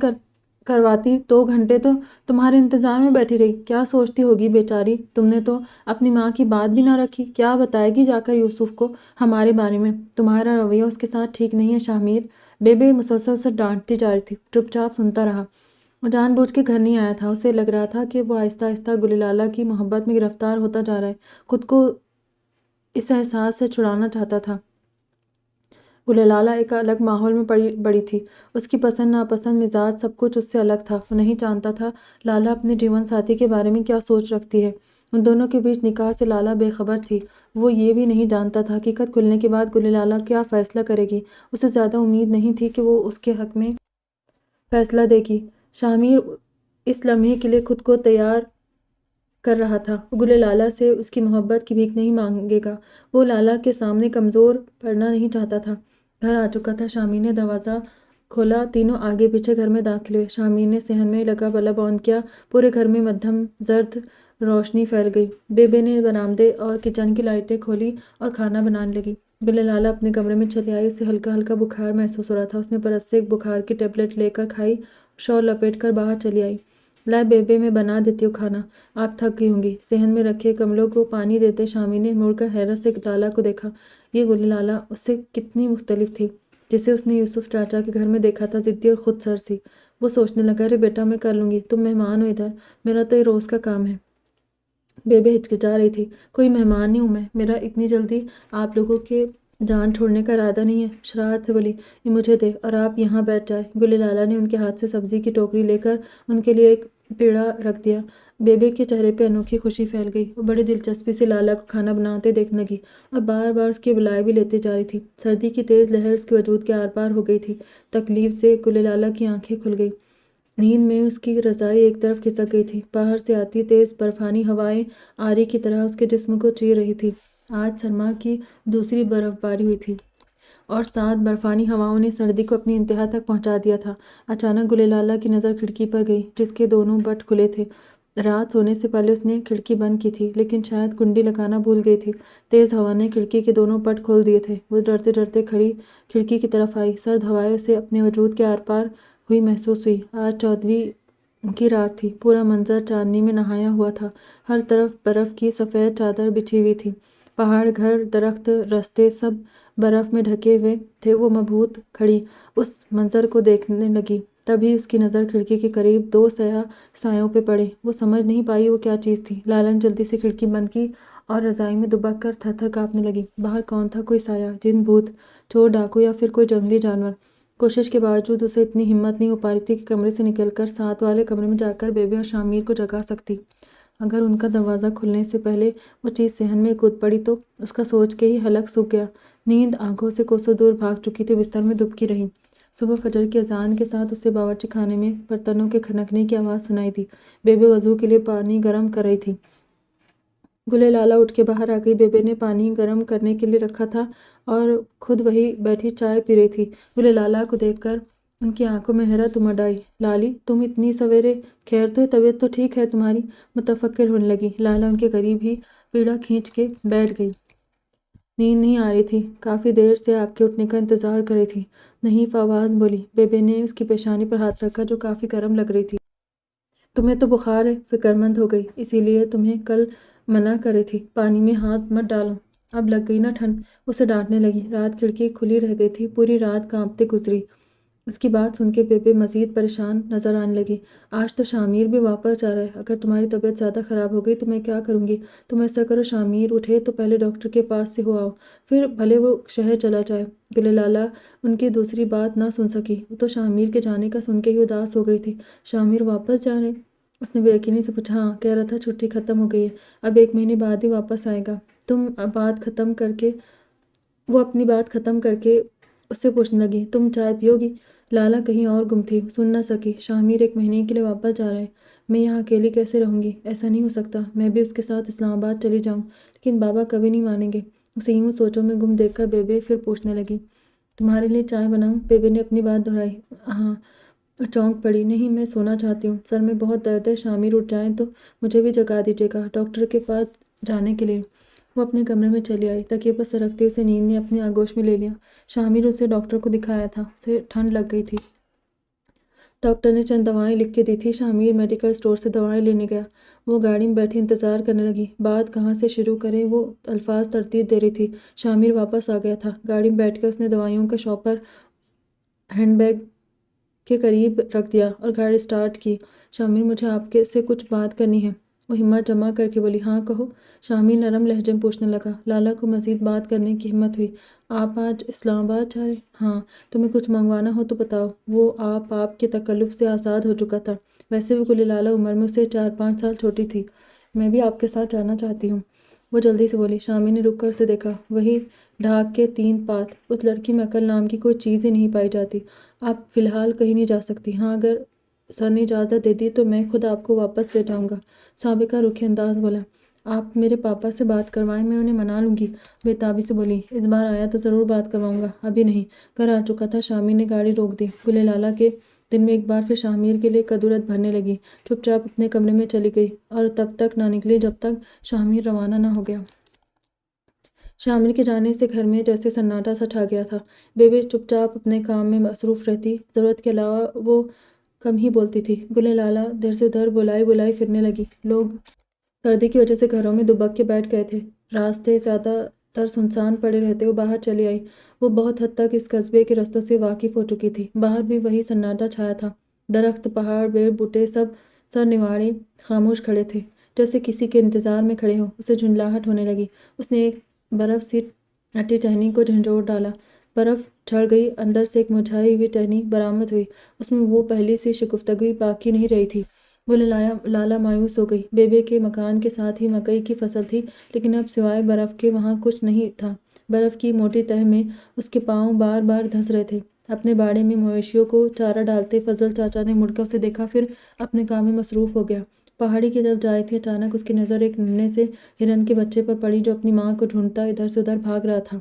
کرواتی، 2 گھنٹے تو تمہارے انتظار میں بیٹھی رہی۔ کیا سوچتی ہوگی بیچاری؟ تم نے تو اپنی ماں کی بات بھی نہ رکھی۔ کیا بتائے گی جا کر یوسف کو ہمارے بارے میں؟ تمہارا رویہ اس کے ساتھ ٹھیک نہیں ہے شامر۔ بیبی مسلسل اسے ڈانٹتی جا رہی تھی۔ چپ چاپ سنتا رہا۔ وہ جان بوجھ کے گھر نہیں آیا تھا۔ اسے لگ رہا تھا کہ وہ آہستہ آہستہ گل لالہ کی محبت میں گرفتار ہوتا جا رہا ہے، خود کو اس احساس سے چھڑانا چاہتا تھا۔ گل لالہ ایک الگ ماحول میں بڑی تھی۔ اس کی پسند ناپسند، مزاج، سب کچھ اس سے الگ تھا۔ وہ نہیں جانتا تھا لالا اپنے جیون ساتھی کے بارے میں کیا سوچ رکھتی ہے۔ ان دونوں کے بیچ نکاح سے لالا بے خبر تھی۔ وہ یہ بھی نہیں جانتا تھا حقیقت کھلنے کے بعد گل لالہ کیا فیصلہ کرے گی۔ اسے زیادہ امید نہیں تھی کہ وہ اس کے حق میں فیصلہ دے گی۔ شامر اس لمحے کے لیے خود کو تیار کر رہا تھا۔ وہ گل لالہ سے اس کی محبت کی بھیک نہیں مانگے گا۔ وہ لالا کے سامنے کمزور پڑنا نہیں چاہتا تھا۔ گھر آ چکا تھا۔ شامر نے دروازہ کھولا۔ تینوں آگے پیچھے گھر میں داخل ہوئے۔ شامر نے صحن میں لگا بلب آن کیا۔ پورے گھر میں مدھم زرد روشنی پھیل گئی۔ بیبے نے برآمدے اور کچن کی لائٹیں کھولی اور کھانا بنانے لگی۔ گل لالہ اپنے کمرے میں چلی آئی۔ اسے ہلکا ہلکا بخار محسوس ہو رہا تھا۔ اس نے برس سے ایک بخار کی ٹیبلٹ لے کر کھائی، شال لپیٹ کر باہر چلی آئی۔ لائے بیبے، میں بنا دیتی ہوں کھانا، آپ تھک گئی ہوں گی۔ صحن میں رکھے گملوں کو پانی دیتے شامی نے مڑ کر حیرت سے لالہ کو دیکھا۔ یہ گل لالہ اس سے کتنی مختلف تھی جسے اس نے یوسف چاچا کے گھر میں دیکھا تھا، ضدی اور خود سر سی۔ وہ سوچنے لگا، ارے بیٹا میں کر لوں گی، تم مہمان ہو ادھر، میرا تو یہ روز کا کام ہے۔ بیبے ہچکچا رہی تھی، کوئی مہمان نہیں ہوں میں، میرا اتنی جلدی آپ لوگوں کے جان چھوڑنے کا ارادہ نہیں ہے۔ شرارت سے بولی، یہ مجھے دے اور آپ یہاں بیٹھ جائیں۔ گل لالہ نے ان کے ہاتھ سے سبزی کی ٹوکری لے کر ان کے لیے ایک پیڑا رکھ دیا۔ بیبے کے چہرے پہ انوکھی خوشی پھیل گئی۔ وہ بڑی دلچسپی سے لالہ کو کھانا بناتے دیکھنے لگی اور بار بار اس کی بلائیں بھی لیتی جا رہی تھی۔ سردی کی تیز لہر اس کے وجود کے آر پار ہو گئی تھی۔ تکلیف سے گل لالہ کی آنکھیں کھل گئی۔ نیند میں اس کی رضائی ایک طرف کھسک گئی تھی۔ باہر سے آتی تیز برفانی ہوائیں آری کی طرح اس کے جسم کو چیر رہی تھی۔ آج سرما کی دوسری برف باری ہوئی تھی اور ساتھ برفانی ہواؤں نے سردی کو اپنی انتہا تک پہنچا دیا تھا۔ اچانک گل لالہ کی نظر کھڑکی پر گئی جس کے دونوں بٹ کھلے تھے۔ رات سونے سے پہلے اس نے کھڑکی بند کی تھی لیکن شاید کنڈی لگانا بھول گئی تھی۔ تیز ہوا نے کھڑکی کے دونوں پٹ کھول دیے تھے۔ وہ ڈرتے ڈرتے کھڑکی کی طرف آئی۔ سرد ہوائیں اسے اپنے وجود کے آر پار ہوئی محسوس ہوئی۔ آج 14ویں کی رات تھی۔ پورا منظر چاندنی میں نہایا ہوا تھا۔ ہر طرف برف کی سفید چادر بچھی ہوئی تھی۔ پہاڑ، گھر، درخت، راستے سب برف میں ڈھکے ہوئے تھے۔ وہ مبہوت کھڑی اس منظر کو دیکھنے لگی۔ تبھی اس کی نظر کھڑکی کے قریب دو سیاہ سایوں پہ پڑے۔ وہ سمجھ نہیں پائی وہ کیا چیز تھی۔ لالہ نے جلدی سے کھڑکی بند کی اور رضائی میں دبک کر تھر تھر کانپنے لگی۔ باہر کون تھا؟ کوئی سایہ، جن، بھوت، چور، ڈاکو یا پھر کوئی جنگلی جانور؟ کوشش کے باوجود اسے اتنی ہمت نہیں ہو پا رہی تھی کہ کمرے سے نکل کر ساتھ والے کمرے میں جا کر بیبے اور شامیر کو جگا سکتی۔ اگر ان کا دروازہ کھلنے سے پہلے وہ چیز صحن میں کود پڑی تو اس کا سوچ کے ہی حلق سوکھ گیا۔ نیند آنکھوں سے کوسوں دور بھاگ چکی تھی، بستر میں دبکی رہی۔ صبح فجر کی اذان کے ساتھ اسے باورچی خانے میں برتنوں کے کھنکنے کی آواز سنائی دی۔ بیبے وضو کے لیے پانی گرم کر رہی تھی۔ گل لالہ اٹھ کے باہر آ گئی۔ بیبے نے پانی گرم کرنے کے لیے رکھا تھا اور خود وہی بیٹھی چائے پی رہی تھی۔ گل لالہ کو دیکھ کر ان کی آنکھوں میں حیرت امڑ آئی۔ لالی، تم اتنی سویرے؟ خیر تو ہے؟ طبیعت تو ٹھیک ہے تمہاری؟ متفکر ہونے لگی۔ لالہ ان کے قریب ہی پیڑا کھینچ کے بیٹھ گئی۔ نیند نہیں آ رہی تھی، کافی دیر سے آپ کے اٹھنے کا انتظار کر رہی تھی۔ نہیں، فواز بولی۔ بیبے نے اس کی پیشانی پر ہاتھ رکھا جو کافی گرم لگ رہی تھی۔ تمہیں تو بخار ہے، فکر مند ہو گئی، اسی لیے تمہیں کل منع کر رہی تھی، پانی میں ہاتھ مت ڈالو، اب لگ گئی نا ٹھنڈ۔ اسے ڈانٹنے لگی۔ رات کھڑکی کھلی رہ گئی تھی، پوری رات کانپتے گزری۔ اس کی بات سن کے بیبے مزید پریشان نظر آنے لگی۔ آج تو شامیر بھی واپس جا رہا ہے، اگر تمہاری طبیعت زیادہ خراب ہو گئی تو میں کیا کروں گی؟ تم ایسا کرو، شامیر اٹھے تو پہلے ڈاکٹر کے پاس سے ہو آؤ، پھر بھلے وہ شہر چلا جائے۔ گل لالہ ان کی دوسری بات نہ سن سکی۔ وہ تو شامیر کے جانے کا سن کے ہی اداس ہو گئی تھی۔ شامیر واپس جا رہے؟ اس نے بے یقینی سے پوچھا۔ ہاں، کہہ رہا تھا چھٹی ختم ہو گئی ہے، اب 1 مہینے بعد ہی واپس آئے گا۔ وہ اپنی بات ختم کر کے اس سے پوچھنے لگی، تم چائے پیو گی؟ لالہ کہیں اور گم تھی، سن نہ سکی۔ شامیر 1 مہینے کے لیے واپس جا رہا ہے، میں یہاں اکیلی کیسے رہوں گی؟ ایسا نہیں ہو سکتا، میں بھی اس کے ساتھ اسلام آباد چلی جاؤں، لیکن بابا کبھی نہیں مانیں گے۔ اسے یوں سوچوں میں گم دیکھ کر بیبے پھر پوچھنے لگی، تمہارے لیے چائے بناؤں؟ بیبے نے اپنی بات دہرائی۔ ہاں۔ چونک پڑی۔ نہیں، میں سونا چاہتی ہوں، سر میں بہت درد ہے، شامیر اٹھ جائیں تو مجھے بھی جگا دیجیے گا ڈاکٹر کے پاس جانے کے لیے۔ وہ اپنے کمرے میں چلی آئی۔ تکیے پر سر رکھتے اسے نیند نے اپنی آغوش میں لے لیا۔ شامیر اسے ڈاکٹر کو دکھایا تھا، اسے ٹھنڈ لگ گئی تھی۔ ڈاکٹر نے چند دوائیں لکھ کے دی تھی۔ شامیر میڈیکل اسٹور سے دوائیں لینے گیا۔ وہ گاڑی میں بیٹھی انتظار کرنے لگی، بات کہاں سے شروع کرے وہ الفاظ ترتیب دے رہی تھی۔ شامیر واپس آ گیا تھا۔ گاڑی میں بیٹھ کر اس نے دوائیوں کا شاپر ہینڈ بیگ کے قریب رکھ دیا اور گاڑی سٹارٹ کی۔ شامیر، مجھے آپ سے کچھ بات کرنی ہے۔ وہ ہمت جمع کر کے بولی۔ ہاں کہو۔ شامیر نرم لہجے میں پوچھنے لگا۔ لالہ کو مزید بات کرنے کی ہمت ہوئی۔ آپ آج اسلام آباد جا رہے؟ ہاں۔ تمہیں کچھ منگوانا ہو تو بتاؤ۔ وہ آپ کے تکلف سے آزاد ہو چکا تھا۔ ویسے بھی گل لالہ عمر میں اسے 4-5 سال چھوٹی تھی۔ میں بھی آپ کے ساتھ جانا چاہتی ہوں، وہ جلدی سے بولی۔ شامیر نے رک کر اسے دیکھا۔ وہی ڈھاک کے 3 پات۔ اس لڑکی میں عقل نام کی کوئی چیز ہی نہیں پائی جاتی۔ آپ فی الحال کہیں نہیں جا سکتی۔ ہاں، اگر سر نے اجازت دے دی تو میں خود آپ کو واپس لے جاؤں گا، سابقہ رخی انداز بولا۔ آپ میرے پاپا سے بات کروائیں، میں انہیں منا لوں گی، بے تابی سے بولی۔ اس بار آیا تو ضرور بات کرواؤں گا، ابھی نہیں۔ گھر آ چکا تھا۔ شامیر نے گاڑی روک دی۔ گل لالہ کے دن میں ایک بار پھر شاہ میر کے لیے قدورت بھرنے لگی، چپ چاپ اپنے کمرے میں چلی گئی اور تب تک نہ نکلی جب تک شاہ میر روانہ نہ ہو گیا۔ شاہ میر کے جانے سے گھر میں جیسے سناٹا سا چھا گیا تھا۔ بے چپ چاپ اپنے کام میں مصروف رہتی، ضرورت کے علاوہ وہ کم ہی بولتی تھی۔ گل لالہ ادھر سے ادھر بلائی بلائی پھرنے لگی۔ لوگ سردی کی وجہ سے گھروں میں دبک کے بیٹھ گئے تھے، راستے زیادہ تر سنسان پڑے رہتے۔ وہ باہر چلی آئی۔ وہ بہت حد تک اس قصبے کے رستوں سے واقف ہو چکی تھی۔ باہر بھی وہی سناٹا چھایا تھا، درخت، پہاڑ، پیڑ بوٹے سب سر نواڑے خاموش کھڑے تھے، جیسے کسی کے انتظار میں کھڑے ہوں۔ اسے جھنجھلاہٹ ہونے لگی۔ اس نے ایک برف سی اٹی ٹہنی کو جھنجھوڑ ڈالا، برف جھڑ گئی، اندر سے ایک مرجھائی ہوئی ٹہنی برآمد ہوئی، اس میں وہ پہلی سی شگفتگی باقی نہیں رہی تھی۔ گل لالہ مایوس ہو گئی۔ بے کے مکان کے ساتھ ہی مکئی کی فصل تھی، لیکن اب سوائے برف کے وہاں کچھ نہیں تھا۔ برف کی موٹی تہہ میں اس کے پاؤں بار بار دھنس رہے تھے۔ اپنے باڑے میں مویشیوں کو چارہ ڈالتے فضل چاچا نے مڑ کر اسے دیکھا، پھر اپنے کام میں مصروف ہو گیا۔ پہاڑی کی طرف جائے تھے، اچانک اس کی نظر ایک ننھے سے ہرن کے بچے پر پڑی جو اپنی ماں کو ڈھونڈتا ادھر سے ادھر بھاگ رہا تھا۔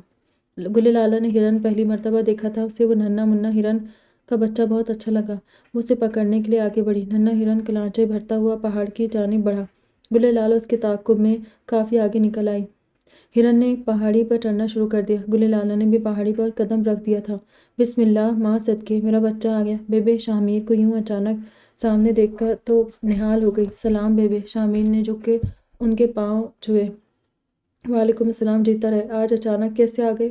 گل لالہ نے ہرن پہلی مرتبہ دیکھا تھا، اسے وہ ننھا منھا ہرن کا بچہ بہت اچھا لگا۔ وہ اسے پکڑنے کے لیے آگے بڑھی۔ ننھا ہرن کلانچے بھرتا ہوا پہاڑ کی جانب بڑھا۔ گل لالہ اس کے تعاقب میں کافی آگے نکل آئی۔ ہرن نے پہاڑی پر چڑھنا شروع کر دیا۔ گل لالہ نے بھی پہاڑی پر قدم رکھ دیا تھا۔ بسم اللہ ماں صدقے، میرا بچہ آ گیا۔ بے شاہ میر کو یوں اچانک سامنے دیکھ کر تو نہال ہو گئی۔ سلام بے۔ شاہ میر نے جھک کے ان کے پاؤں چھوئے۔ وعلیکم السلام، جیتا رہے۔ آج اچانک کیسے آ گئے؟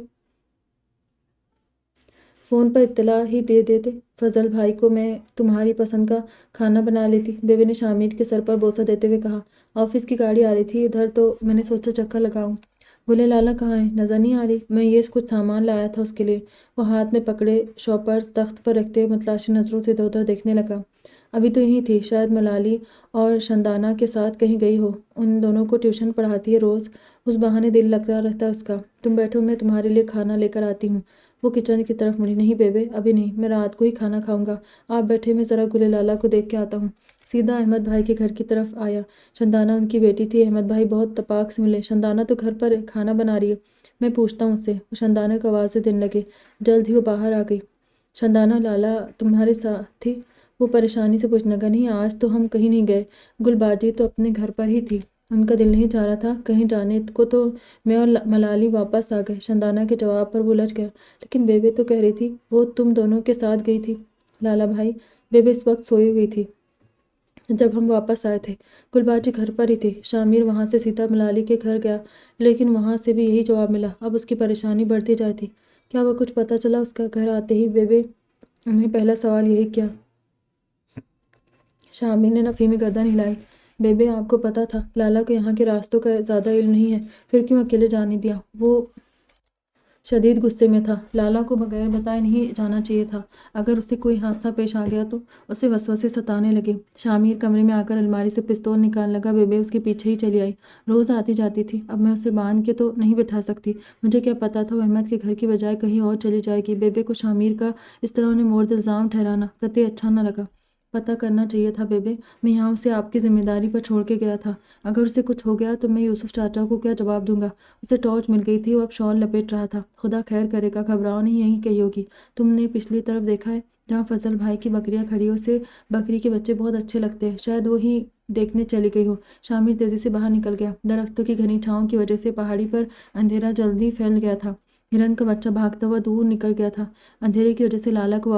فون پر اطلاع ہی دے دیتے فضل بھائی کو، میں تمہاری پسند کا کھانا بنا لیتی۔ بے نے شاہ میر کے سر پر بوسہ دیتے ہوئے کہا۔ آفس کی گاڑی آ رہی تھی ادھر تو میں نے سوچا چکر لگاؤں۔ گل لالہ کہاں ہے؟ نظر نہیں آ رہی۔ میں یہ کچھ سامان لایا تھا اس کے لیے۔ وہ ہاتھ میں پکڑے شوپرز تخت پر رکھتے ہوئے متلاشی نظروں سے ادھر ادھر دیکھنے لگا۔ ابھی تو یہیں تھی، شاید ملالی اور شندانہ کے ساتھ کہیں گئی ہو۔ ان دونوں کو ٹیوشن پڑھاتی ہے روز، اس بہانے دل لگتا رہتا ہے اس کا۔ تم بیٹھو، میں تمہارے لیے کھانا لے کر آتی ہوں۔ وہ کچن کی طرف مڑی۔ نہیں بے، ابھی نہیں، میں رات کو ہی کھانا کھاؤں گا۔ آپ بیٹھے، میں ذرا گل لالہ کو دیکھ کے آتا ہوں۔ سیدھا احمد بھائی کے گھر کی طرف آیا۔ شندانہ ان کی بیٹی تھی۔ احمد بھائی بہت تپاک سے ملے۔ شندانہ تو گھر پر کھانا بنا رہی ہے، میں پوچھتا ہوں اس سے۔ وہ شندانہ کو آوازیں دینے لگے۔ جلد ہی وہ باہر آ گئی۔ شندانہ لالہ تمہارے ساتھ تھی؟ وہ پریشانی سے پوچھنے لگا۔ نہیں، آج تو ہم کہیں نہیں گئے، گل باجی تو اپنے گھر پر ہی تھی، ان کا دل نہیں چاہ رہا تھا کہیں جانے کو، تو میں اور ملالی واپس آ گئے۔ شندانہ کے جواب پر وہ الجھ گیا۔ لیکن بے تو کہہ رہی تھی وہ تم دونوں کے ساتھ گئی تھی۔ لالہ بھائی، بے اس وقت سوئی ہوئی تھی جب ہم واپس آئے تھے۔ گل باجی گھر پر ہی تھی۔ شاہ میر وہاں سے سیدھا ملالی کے گھر گیا، لیکن وہاں سے بھی یہی جواب ملا۔ اب اس کی پریشانی بڑھتی جاتی تھی۔ کیا وہ کچھ پتہ چلا اس کا؟ گھر آتے ہی بے انہیں پہلا سوال یہی کیا۔ شاہ میر نے نفی میں گردن ہلائی۔ بے آپ کو پتہ تھا لالہ کو یہاں کے راستوں کا زیادہ علم نہیں ہے، پھر کیوں اکیلے جانے دیا؟ وہ شدید غصے میں تھا۔ لالہ کو بغیر بتائے نہیں جانا چاہیے تھا۔ اگر اسے کوئی حادثہ پیش آ گیا تو؟ اسے وسوسے ستانے لگے۔ شاہ میر کمرے میں آ کر الماری سے پستول نکالنے لگا۔ بے اس کے پیچھے ہی چلی آئی۔ روز آتی جاتی تھی، اب میں اسے باندھ کے تو نہیں بٹھا سکتی۔ مجھے کیا پتہ تھا وہ احمد کے گھر کی بجائے کہیں اور چلی جائے گی۔ بے کو شاہ میر کا اس طرح انہیں مورد الزام ٹھہرانا قطعی اچھا نہ لگا۔ پتہ کرنا چاہیے تھا بے، میں یہاں اسے آپ کی ذمہ داری پر چھوڑ کے گیا تھا۔ اگر اسے کچھ ہو گیا تو میں یوسف چاچا کو کیا جواب دوں گا؟ اسے ٹارچ مل گئی تھی، وہ اب شال لپیٹ رہا تھا۔ خدا خیر کرے گا، گھبراؤ نہیں، یہیں کہیں ہوگی۔ تم نے پچھلی طرف دیکھا ہے جہاں فضل بھائی کی بکریاں کھڑی ہیں؟ اسے بکری کے بچے بہت اچھے لگتے ہیں، شاید وہی دیکھنے چلی گئی ہو۔ شاہ میر تیزی سے باہر نکل گیا۔ درختوں کی گھنی چھاؤں کی وجہ سے پہاڑی پر اندھیرا جلدی پھیل گیا تھا۔ ہرن کا بچہ بھاگتا ہوا دور نکل گیا تھا۔ اندھیرے کی وجہ سے لالہ کو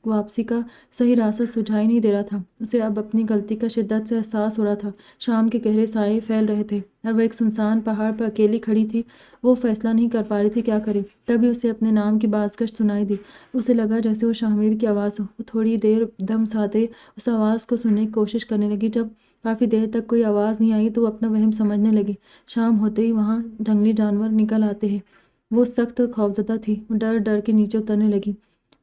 واپسی کا صحیح راستہ سجھائی نہیں دے رہا تھا۔ اسے اب اپنی غلطی کا شدت سے احساس ہو رہا تھا۔ شام کے گہرے سائے پھیل رہے تھے اور وہ ایک سنسان پہاڑ پر اکیلی کھڑی تھی۔ وہ فیصلہ نہیں کر پا رہی تھی کیا کرے۔ تبھی اسے اپنے نام کی بازگشت سنائی دی۔ اسے لگا جیسے وہ شاہ میر کی آواز ہو۔ وہ تھوڑی دیر دم سادے اس آواز کو سننے کی کوشش کرنے لگی۔ جب کافی دیر تک کوئی آواز نہیں آئی تو وہ اپنا وہم سمجھنے لگی۔ شام ہوتے ہی وہاں جنگلی جانور نکل آتے ہیں۔ وہ سخت خوفزدہ تھی۔ وہ ڈر ڈر کے نیچے اترنے لگی۔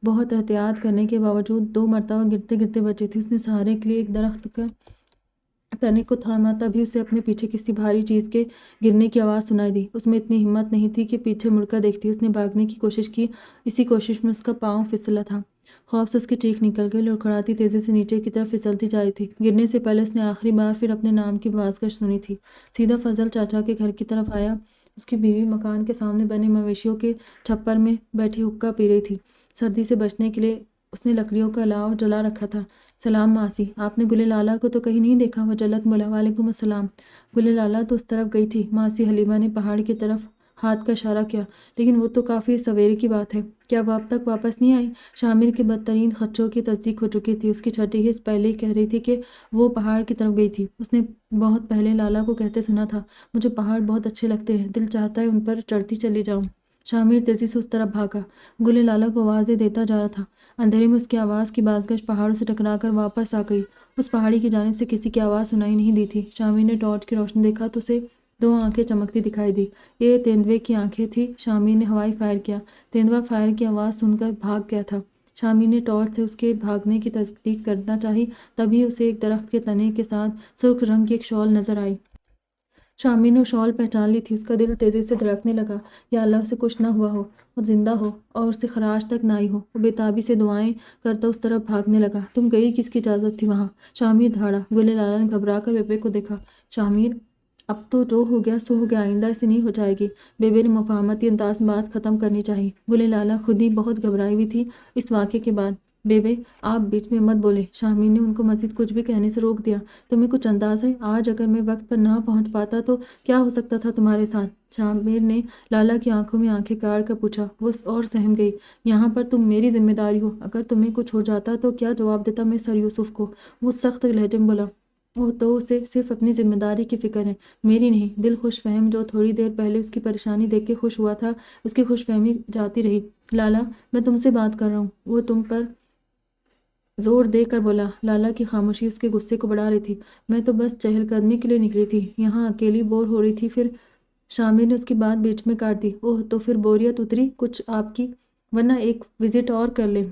بہت احتیاط کرنے کے باوجود 2 مرتبہ گرتے گرتے بچی تھی۔ اس نے سہارے کے لیے ایک درخت کا تنے کو تھاما، تبھی اسے اپنے پیچھے کسی بھاری چیز کے گرنے کی آواز سنائی دی۔ اس میں اتنی ہمت نہیں تھی کہ پیچھے مڑ کر دیکھتی۔ اس نے بھاگنے کی کوشش کی، اسی کوشش میں اس کا پاؤں پھسلا تھا۔ خوف سے اس کی چیخ نکل گئی، لڑکھڑاتی تیزی سے نیچے کی طرف پھسلتی جا رہی تھی۔ گرنے سے پہلے اس نے آخری بار پھر اپنے نام کی بازگشت سنی تھی۔ سیدھا فضل چاچا کے گھر کی طرف آیا۔ اس کی بیوی مکان کے سامنے بنے مویشیوں کے چھپر میں بیٹھی حقہ پی رہی تھی۔ سردی سے بچنے کے لیے اس نے لکڑیوں کا الاؤ جلا رکھا تھا۔ سلام ماسی، آپ نے گل لالہ کو تو کہیں نہیں دیکھا؟ وہ جلت بولا۔ وعلیکم السلام۔ گل لالہ تو اس طرف گئی تھی۔ ماسی حلیمہ نے پہاڑ کی طرف ہاتھ کا اشارہ کیا۔ لیکن وہ تو کافی سویرے کی بات ہے، کیا وہ اب تک واپس نہیں آئی؟ شامر کے بدترین خدشوں کی تصدیق ہو چکی تھی۔ اس کی چھٹی حس پہلے ہی کہہ رہی تھی کہ وہ پہاڑ کی طرف گئی تھی۔ اس نے بہت پہلے لالہ کو کہتے سنا تھا، مجھے پہاڑ بہت اچھے لگتے ہیں، دل چاہتا ہے ان پر چڑھتی چلی جاؤں۔ شامر تیزی سے اس طرف بھاگا۔ گل لالہ کو آوازیں دیتا جا رہا تھا۔ اندھیرے میں اس کی آواز کی بازگشت پہاڑوں سے ٹکرا کر واپس آ گئی۔ اس پہاڑی کی جانب سے کسی کی آواز سنائی نہیں دی تھی۔ شامر نے ٹارچ کی روشنی دیکھا تو اسے 2 آنکھیں چمکتی دکھائی دی۔ یہ تیندوے کی آنکھیں تھی۔ شامر نے ہوائی فائر کیا۔ تیندوا فائر کی آواز سن کر بھاگ گیا تھا۔ شامر نے ٹارچ سے اس کے بھاگنے کی تصدیق کرنا چاہی، تبھی اسے ایک درخت کے تنے کے ساتھ سرخ رنگ کی ایک شال نظر آئی۔ شامر نے شال پہچان لی تھی۔ اس کا دل تیزی سے دھڑکنے لگا۔ یا اللہ اسے کچھ نہ ہوا ہو، وہ زندہ ہو اور اسے خراش تک نہ آئی ہو۔ وہ بے تابی سے دعائیں کرتا اس طرف بھاگنے لگا۔ تم گئی کس کی اجازت تھی وہاں؟ شامر دھاڑا۔ گل لالہ نے گھبرا کر بیبے کو دیکھا۔ شامر، اب تو جو ہو گیا سو ہو گیا، آئندہ ایسے نہیں ہو جائے گی۔ بیبے نے مفاہمتی انداز میں بات ختم کرنی چاہی۔ گل لالہ خود ہی بہت گھبرائی ہوئی تھی اس واقعے کے بعد۔ بیبے، آپ بیچ میں مت بولے۔ شامر نے ان کو مزید کچھ بھی کہنے سے روک دیا۔ تمہیں کچھ اندازہ ہے آج اگر میں وقت پر نہ پہنچ پاتا تو کیا ہو سکتا تھا تمہارے ساتھ؟ شامر نے لالہ کی آنکھوں میں آنکھیں گاڑ کر پوچھا۔ وہ اور سہم گئی۔ یہاں پر تم میری ذمہ داری ہو، اگر تمہیں کچھ ہو جاتا تو کیا جواب دیتا میں سر یوسف کو؟ وہ سخت لہجے میں بولا۔ وہ تو اسے صرف اپنی ذمہ داری کی فکر ہے، میری نہیں۔ دل خوش فہم جو تھوڑی دیر پہلے اس کی پریشانی دیکھ کے خوش ہوا تھا، اس کی خوش فہمی جاتی رہی۔ لالہ، میں تم سے بات کر رہا ہوں۔ وہ تم پر زور دے کر بولا۔ لالہ کی خاموشی اس کے غصے کو بڑھا رہی تھی۔ میں تو بس چہل قدمی کے لیے نکلی تھی، یہاں اکیلی بور ہو رہی تھی، پھر شامر نے اس کی بات بیچ میں کاٹ دی۔ اوہ، تو پھر بوریت اتری کچھ آپ کی، ورنہ ایک وزٹ اور کر لیں۔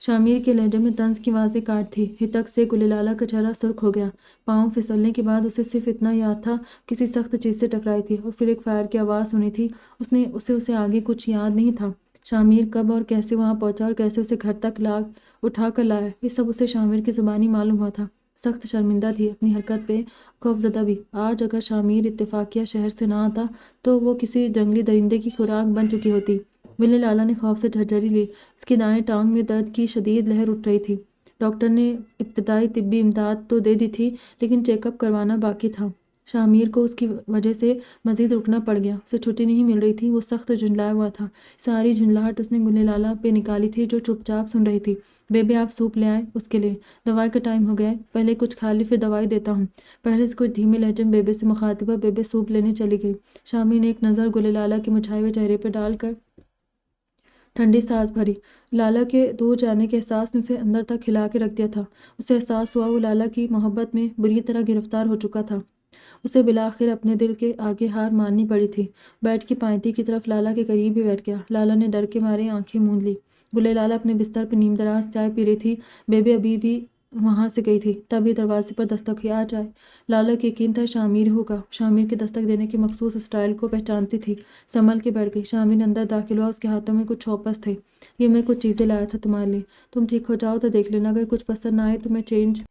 شامر کے لہجے میں طنز کی آوازیں کاٹ تھی۔ ہتک سے گل لالہ کا چہرہ سرخ ہو گیا۔ پاؤں پھسلنے کے بعد اسے صرف اتنا یاد تھا، کسی سخت چیز سے ٹکرائی تھی اور پھر ایک فائر کی آواز سنی تھی۔ اسے آگے کچھ یاد نہیں تھا۔ شامر کب اور کیسے وہاں پہنچا اور کیسے اسے گھر تک اٹھا کر لایا، یہ سب اسے شامر کی زبانی معلوم ہوا تھا۔ سخت شرمندہ تھی، اپنی حرکت پہ خوفزدہ بھی۔ آج اگر شامر اتفاقیہ شہر سے نہ آتا تو وہ کسی جنگلی درندے کی خوراک بن چکی ہوتی۔ گل لالہ نے خوف سے جھرجھری لی۔ اس کی دائیں ٹانگ میں درد کی شدید لہر اٹھ رہی تھی۔ ڈاکٹر نے ابتدائی طبی امداد تو دے دی تھی، لیکن چیک اپ کروانا باقی تھا۔ شامر کو اس کی وجہ سے مزید رکنا پڑ گیا۔ اسے چھٹی نہیں مل رہی تھی، وہ سخت جھنجلایا ہوا تھا۔ ساری جھنجلاہٹ اس نے گل لالہ پہ نکالی تھی جو چپ چاپ سن رہی تھی۔ بیبے، آپ سوپ لے آئے اس کے لیے؟ دوائی کا ٹائم ہو گیا ہے، پہلے کچھ کھا لی پھر دوائی دیتا ہوں۔ پہلے سے کچھ دھیمے لہجے میں بیبے سے مخاطبہ بیبے سوپ لینے چلی گئی۔ شامر نے ایک نظر گل لالہ کے مرجھائے ہوئے چہرے پہ ڈال کر ٹھنڈی سانس بھری۔ لالہ کے دور جانے کے احساس نے اسے اندر تک ہلا کے رکھ دیا تھا۔ اسے احساس ہوا وہ لالہ کی محبت میں بری طرح گرفتار ہو چکا تھا۔ اسے بالآخر اپنے دل کے آگے ہار ماننی پڑی تھی۔ بیٹھ کی پائنتی کی طرف لالہ کے قریب ہی بیٹھ گیا۔ لالہ نے ڈر کے مارے آنکھیں موند لی۔ گل لالہ اپنے بستر پہ نیم دراز چائے پی رہی تھی۔ بیبے ابھی بھی وہاں سے گئی تھی، تبھی دروازے پر دستک ہوئی۔ آ جائے۔ لالہ کو یقین تھا شامر ہوگا۔ شامر کے دستک دینے کے مخصوص اسٹائل کو پہچانتی تھی۔ سنبھل کے بیٹھ گئی۔ شامر اندر داخل ہوا۔ اس کے ہاتھوں میں کچھ چھوپس تھے۔ یہ میں کچھ چیزیں لایا تھا تمہارے لیے، تم ٹھیک ہو جاؤ تو دیکھ لینا، اگر کچھ پسند نہ آئے تو میں چینج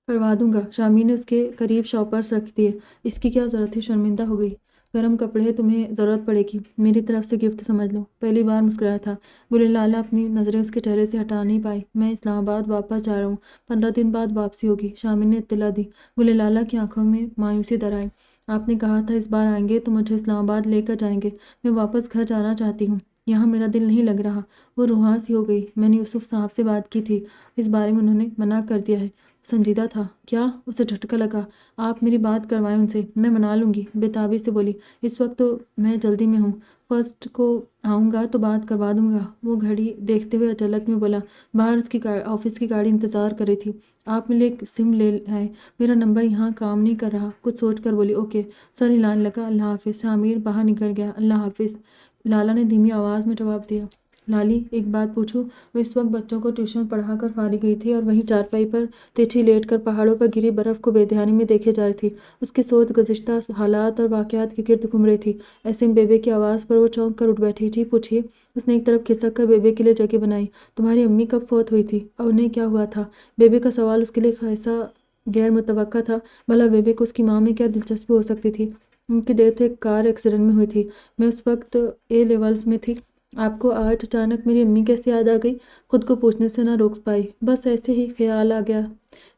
کروا دوں گا۔ شامر نے اس کے قریب شاپرز رکھ دیے۔ اس کی کیا ضرورت تھی؟ شرمندہ ہو گئی۔ گرم کپڑے ہیں، تمہیں ضرورت پڑے گی، میری طرف سے گفٹ سمجھ لو۔ پہلی بار مسکرایا تھا۔ گل لالہ اپنی نظریں اس کے چہرے سے ہٹا نہیں پائی۔ میں اسلام آباد واپس جا رہا ہوں، 15 دن بعد واپسی ہوگی، شامر نے اطلاع دی۔ گل لالہ کی آنکھوں میں مایوسی در آئی۔ آپ نے کہا تھا اس بار آئیں گے تو مجھے اسلام آباد لے کر جائیں گے، میں واپس گھر جانا چاہتی ہوں، یہاں میرا دل نہیں لگ رہا۔ وہ روحاں سی ہو گئی۔ میں نے یوسف صاحب سے بات کی تھی، اس بارے میں انہوں نے منع کر دیا ہے۔ سنجیدہ تھا۔ کیا؟ اسے جھٹکا لگا۔ آپ میری بات کروائیں ان سے، میں منا لوں گی، بے تابی سے بولی۔ اس وقت تو میں جلدی میں ہوں، فرسٹ کو آؤں گا تو بات کروا دوں گا۔ وہ گھڑی دیکھتے ہوئے عجلت میں بولا۔ باہر اس کی آفس کی گاڑی انتظار کر رہی تھی۔ آپ میرے لیے ایک سم لے آئے، میرا نمبر یہاں کام نہیں کر رہا۔ کچھ سوچ کر بولی۔ اوکے۔ سر ہلانے لگا۔ اللہ حافظ۔ شامر باہر نکل گیا۔ اللہ حافظ، لالہ نے دھیمی آواز میں جواب دیا۔ لالی، ایک بات پوچھوں؟ وہ اس وقت بچوں کو ٹیوشن پڑھا کر فارغ ہوئی تھی اور وہیں چارپائی پر تیٹھی لیٹ کر پہاڑوں پر گری برف کو بے دھیانی میں دیکھے جا رہی تھی۔ اس کی سوچ گزشتہ حالات اور واقعات کے گرد گھوم رہی تھی۔ ایسے میں بیبے کی آواز پر وہ چونک کر اٹھ بیٹھی۔ جی پوچھیے۔ اس نے ایک طرف کھسک کر بیبے کے لیے جگہ بنائی۔ تمہاری امی کب فوت ہوئی تھی اور انہیں کیا ہوا تھا؟ بیبے کا سوال اس کے لیے خاصا غیر متوقع تھا۔ بھلا بیبے کو اس کی ماں میں کیا دلچسپی ہو سکتی تھی؟ ان کی ڈیتھ ایک کار ایکسیڈنٹ میں ہوئی تھی۔ میں اس وقت اے لیولز میں تھی۔ آپ کو آج اچانک میری امی کیسے یاد آ گئی؟ خود کو پوچھنے سے نہ روک پائی۔ بس ایسے ہی خیال آ گیا۔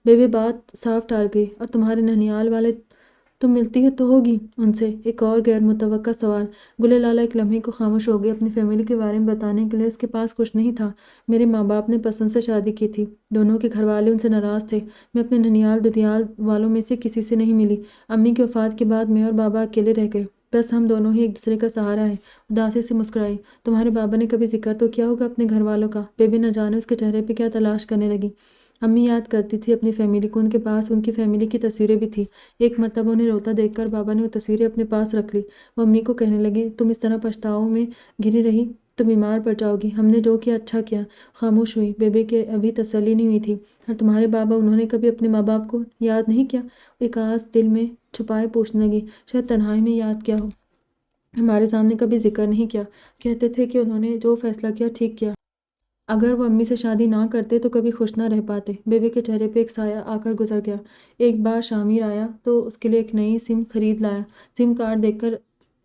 بیبی بات صاف ٹال گئی۔ اور تمہارے ننیال والے، تم ملتی ہو تو ہوگی ان سے؟ ایک اور غیر متوقع سوال۔ گلے لالہ ایک لمحے کو خاموش ہو گئی۔ اپنی فیملی کے بارے میں بتانے کے لیے اس کے پاس کچھ نہیں تھا۔ میرے ماں باپ نے پسند سے شادی کی تھی۔ دونوں کے گھر والے ان سے ناراض تھے۔ میں اپنے ننیال ددیال والوں میں سے کسی سے نہیں ملی۔ امی کی وفات کے بعد میں اور بابا اکیلے رہ گئے۔ بس ہم دونوں ہی ایک دوسرے کا سہارا ہے۔ اداسی سے مسکرائی۔ تمہارے بابا نے کبھی ذکر تو کیا ہوگا اپنے گھر والوں کا؟ بیبی نہ جانے اس کے چہرے پہ کیا تلاش کرنے لگی۔ امی یاد کرتی تھی اپنی فیملی کو۔ ان کے پاس ان کی فیملی کی تصویریں بھی تھیں۔ ایک مرتبہ انہیں روتا دیکھ کر بابا نے وہ تصویریں اپنے پاس رکھ لی۔ وہ امی کو کہنے لگے، تم اس طرح پچھتاؤ میں گھری رہی تو بیمار پڑ جاؤ گی۔ ہم نے جو کیا اچھا کیا۔ خاموش ہوئی۔ بیبی کے ابھی تسلی نہیں ہوئی تھی۔ اور تمہارے بابا، انہوں نے کبھی اپنے ماں باپ کو یاد نہیں کیا؟ ایک آس دل میں چھپائے پوچھنے لگی۔ شاید تنہائی میں یاد کیا ہو، ہمارے سامنے کبھی ذکر نہیں کیا۔ کہتے تھے کہ انہوں نے جو فیصلہ کیا ٹھیک کیا۔ اگر وہ امی سے شادی نہ کرتے تو کبھی خوش نہ رہ پاتے۔ بیبی کے چہرے پہ ایک سایہ آ کر گزر گیا۔ ایک بار شامیر آیا تو اس کے لیے ایک نئی سم خرید لایا۔ سم کارڈ دیکھ کر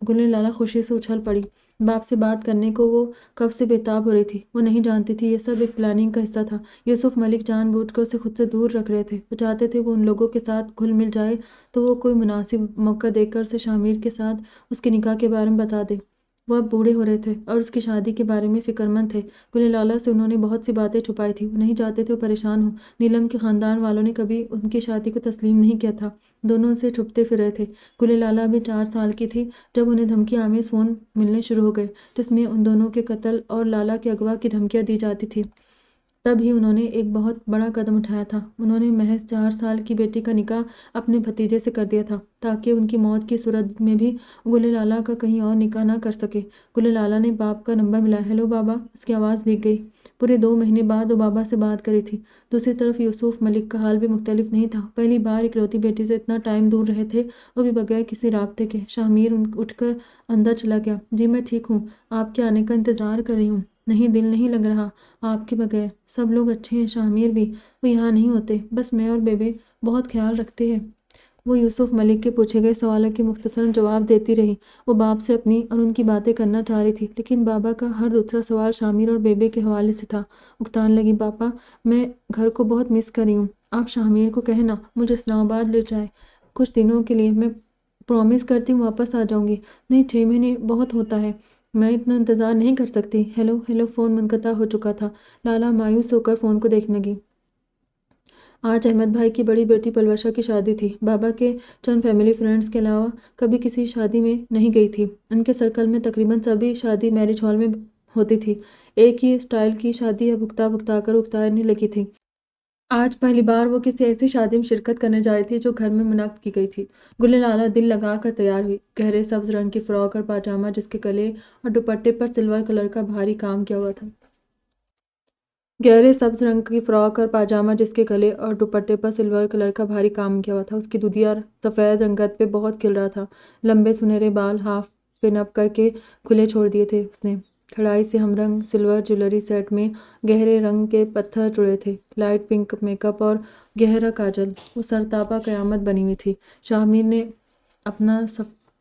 گلے لالہ خوشی سے اچھل پڑی۔ باپ سے بات کرنے کو وہ کب سے بےتاب ہو رہی تھی۔ وہ نہیں جانتی تھی یہ سب ایک پلاننگ کا حصہ تھا۔ یوسف ملک جان بوجھ کر اسے خود سے دور رکھ رہے تھے۔ وہ چاہتے تھے وہ ان لوگوں کے ساتھ گھل مل جائے تو وہ کوئی مناسب موقع دیکھ کر اسے شامیر کے ساتھ اس کے نکاح کے بارے میں بتا دے۔ وہ اب بوڑھے ہو رہے تھے اور اس کی شادی کے بارے میں فکر مند تھے۔ گلے لالہ سے انہوں نے بہت سی باتیں چھپائی تھی۔ وہ نہیں چاہتے تھے وہ پریشان ہو۔ نیلم کے خاندان والوں نے کبھی ان کی شادی کو تسلیم نہیں کیا تھا۔ دونوں ان سے چھپتے پھر رہے تھے۔ گلے لالہ ابھی 4 سال کی تھی جب انہیں دھمکی آمیز فون ملنے شروع ہو گئے جس میں ان دونوں کے قتل اور لالہ کے اغوا کی دھمکیاں دی جاتی تھیں۔ تب ہی انہوں نے ایک بہت بڑا قدم اٹھایا تھا۔ انہوں نے محض 4 سال کی بیٹی کا نکاح اپنے بھتیجے سے کر دیا تھا تاکہ ان کی موت کی صورت میں بھی گلے لالہ کا کہیں اور نکاح نہ کر سکے۔ گلے لالہ نے باپ کا نمبر ملایا۔ ہیلو بابا۔ اس کی آواز بھیگ گئی۔ پورے 2 مہینے بعد وہ بابا سے بات کری تھی۔ دوسری طرف یوسف ملک کا حال بھی مختلف نہیں تھا۔ پہلی بار اکلوتی بیٹی سے اتنا ٹائم دور رہے تھے، وہ بھی بغیر کسی رابطے کے۔ شامیر اٹھ کر اندر چلا گیا۔ جی میں ٹھیک ہوں، آپ کے آنے کا انتظار کر رہی ہوں۔ نہیں، دل نہیں لگ رہا آپ کے بغیر۔ سب لوگ اچھے ہیں، شامیر بھی۔ وہ یہاں نہیں ہوتے، بس میں اور بیبے بہت خیال رکھتے ہیں۔ وہ یوسف ملک کے پوچھے گئے سوالوں کے مختصراً جواب دیتی رہی۔ وہ باپ سے اپنی اور ان کی باتیں کرنا چاہ رہی تھی لیکن بابا کا ہر دوسرا سوال شامیر اور بیبے کے حوالے سے تھا۔ اکتانے لگی، پاپا میں گھر کو بہت مس کر رہی ہوں۔ آپ شامیر کو کہنا مجھے اسلام آباد لے جائے کچھ دنوں کے لیے۔ میں پرومس کرتی ہوں واپس آ جاؤں گی۔ نہیں، 6 مہینے بہت ہوتا ہے، میں اتنا انتظار نہیں کر سکتی۔ Hello hello. فون منقطع ہو چکا تھا۔ لالہ مایوس ہو کر فون کو دیکھنے لگی۔ آج احمد بھائی کی بڑی بیٹی پلوشہ کی شادی تھی۔ بابا کے چند فیملی فرینڈز کے علاوہ کبھی کسی شادی میں نہیں گئی تھی۔ ان کے سرکل میں تقریباً سبھی شادی میرج ہال میں ہوتی تھی۔ ایک ہی سٹائل کی شادی اب بھگتا بھگتا کر اکتانے لگی تھی۔ آج پہلی بار وہ کسی ایسی شادی میں شرکت کرنے جا رہی تھی جو گھر میں منعقد کی گئی تھی۔ گلے لالہ دل لگا کر تیار ہوئی۔ گہرے سبز رنگ کی فراک اور پاجامہ جس کے گلے اور دوپٹے پر سلور کلر کا بھاری کام کیا ہوا تھا۔ گہرے سبز رنگ کی فراک اور پاجامہ جس کے گلے اور دوپٹے پر سلور کلر کا بھاری کام کیا ہوا تھا۔ اس کی دودھی اور سفید رنگت پہ بہت کھل رہا تھا۔ لمبے سنہرے بال ہاف پن اپ کر کے کھلے چھوڑ دیے تھے اس نے۔ کڑھائی سے ہم رنگ سلور جیولری سیٹ میں گہرے رنگ کے پتھر جڑے تھے۔ لائٹ پنک میک اپ اور گہرا کاجل۔ وہ سرتاپا قیامت بنی ہوئی تھی۔ شامیر نے اپنا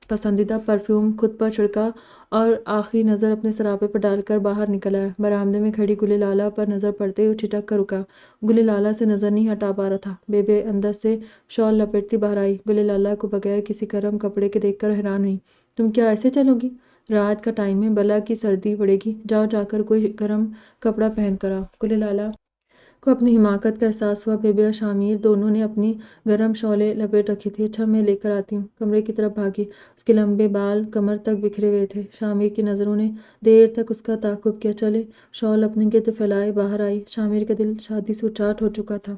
پسندیدہ پرفیوم خود پر چھڑکا اور آخری نظر اپنے سراپے پر ڈال کر باہر نکل آیا۔ برآمدے میں کھڑی گلے لالہ پر نظر پڑتے ہی ٹھٹک کر رکا۔ گلے لالہ سے نظر نہیں ہٹا پا رہا تھا۔ بیبے اندر سے شال لپیٹتی باہر آئی۔ گلے لالہ کو بغیر کسی گرم کپڑے کے دیکھ کر حیران ہوئی۔ تم کیا ایسے چلو گی؟ رات کا ٹائم ہے، بلا کی سردی پڑے گی۔ جاؤ جا کر کوئی گرم کپڑا پہن کر آؤ۔ گلے لالہ کو اپنی حماقت کا احساس ہوا۔ بیبے اور شامیر دونوں نے اپنی گرم شالیں لپیٹ رکھی تھی۔ اچھا میں لے کر آتی ہوں۔ کمرے کی طرف بھاگی۔ اس کے لمبے بال کمر تک بکھرے ہوئے تھے۔ شامیر کی نظروں نے دیر تک اس کا تعاقب کیا۔ چلے۔ شال اپنے گرد پھیلائے باہر آئی۔ شامیر کا دل شادی سے اچاٹ ہو چکا تھا۔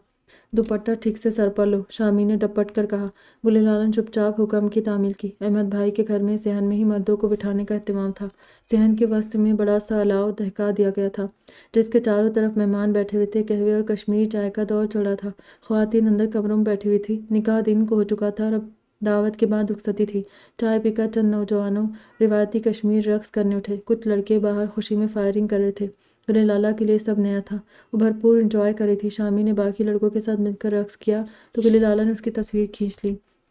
دوپٹہ ٹھیک سے سر پر لو، شامیر نے ڈپٹ کر کہا۔ گلے لالہ نے چپ چاپ حکم کی تعمیل کی۔ احمد بھائی کے گھر میں صحن میں ہی مردوں کو بٹھانے کا اہتمام تھا۔ صحن کے وسط میں بڑا سا الاؤ دہکا دیا گیا تھا جس کے چاروں طرف مہمان بیٹھے ہوئے تھے۔ قہوے اور کشمیری چائے کا دور چل رہا تھا۔ خواتین اندر کمروں میں بیٹھی ہوئی تھی۔ نکاح دن کو ہو چکا تھا اور اب دعوت کے بعد رخصتی تھی۔ چائے پی کر چند نوجوانوں روایتی کشمیر رقص کرنے اٹھے۔ کچھ لڑکے باہر خوشی میں فائرنگ کر رہے تھے۔ گلے لالہ کے لیے سب نیا تھا۔ وہ بھرپور انجوائے کر رہی تھی۔ شامیر نے باقی لڑکوں کے ساتھ مل کر رقص کیا تو گلے لالہ نے اس کی تصویر کھینچ لی۔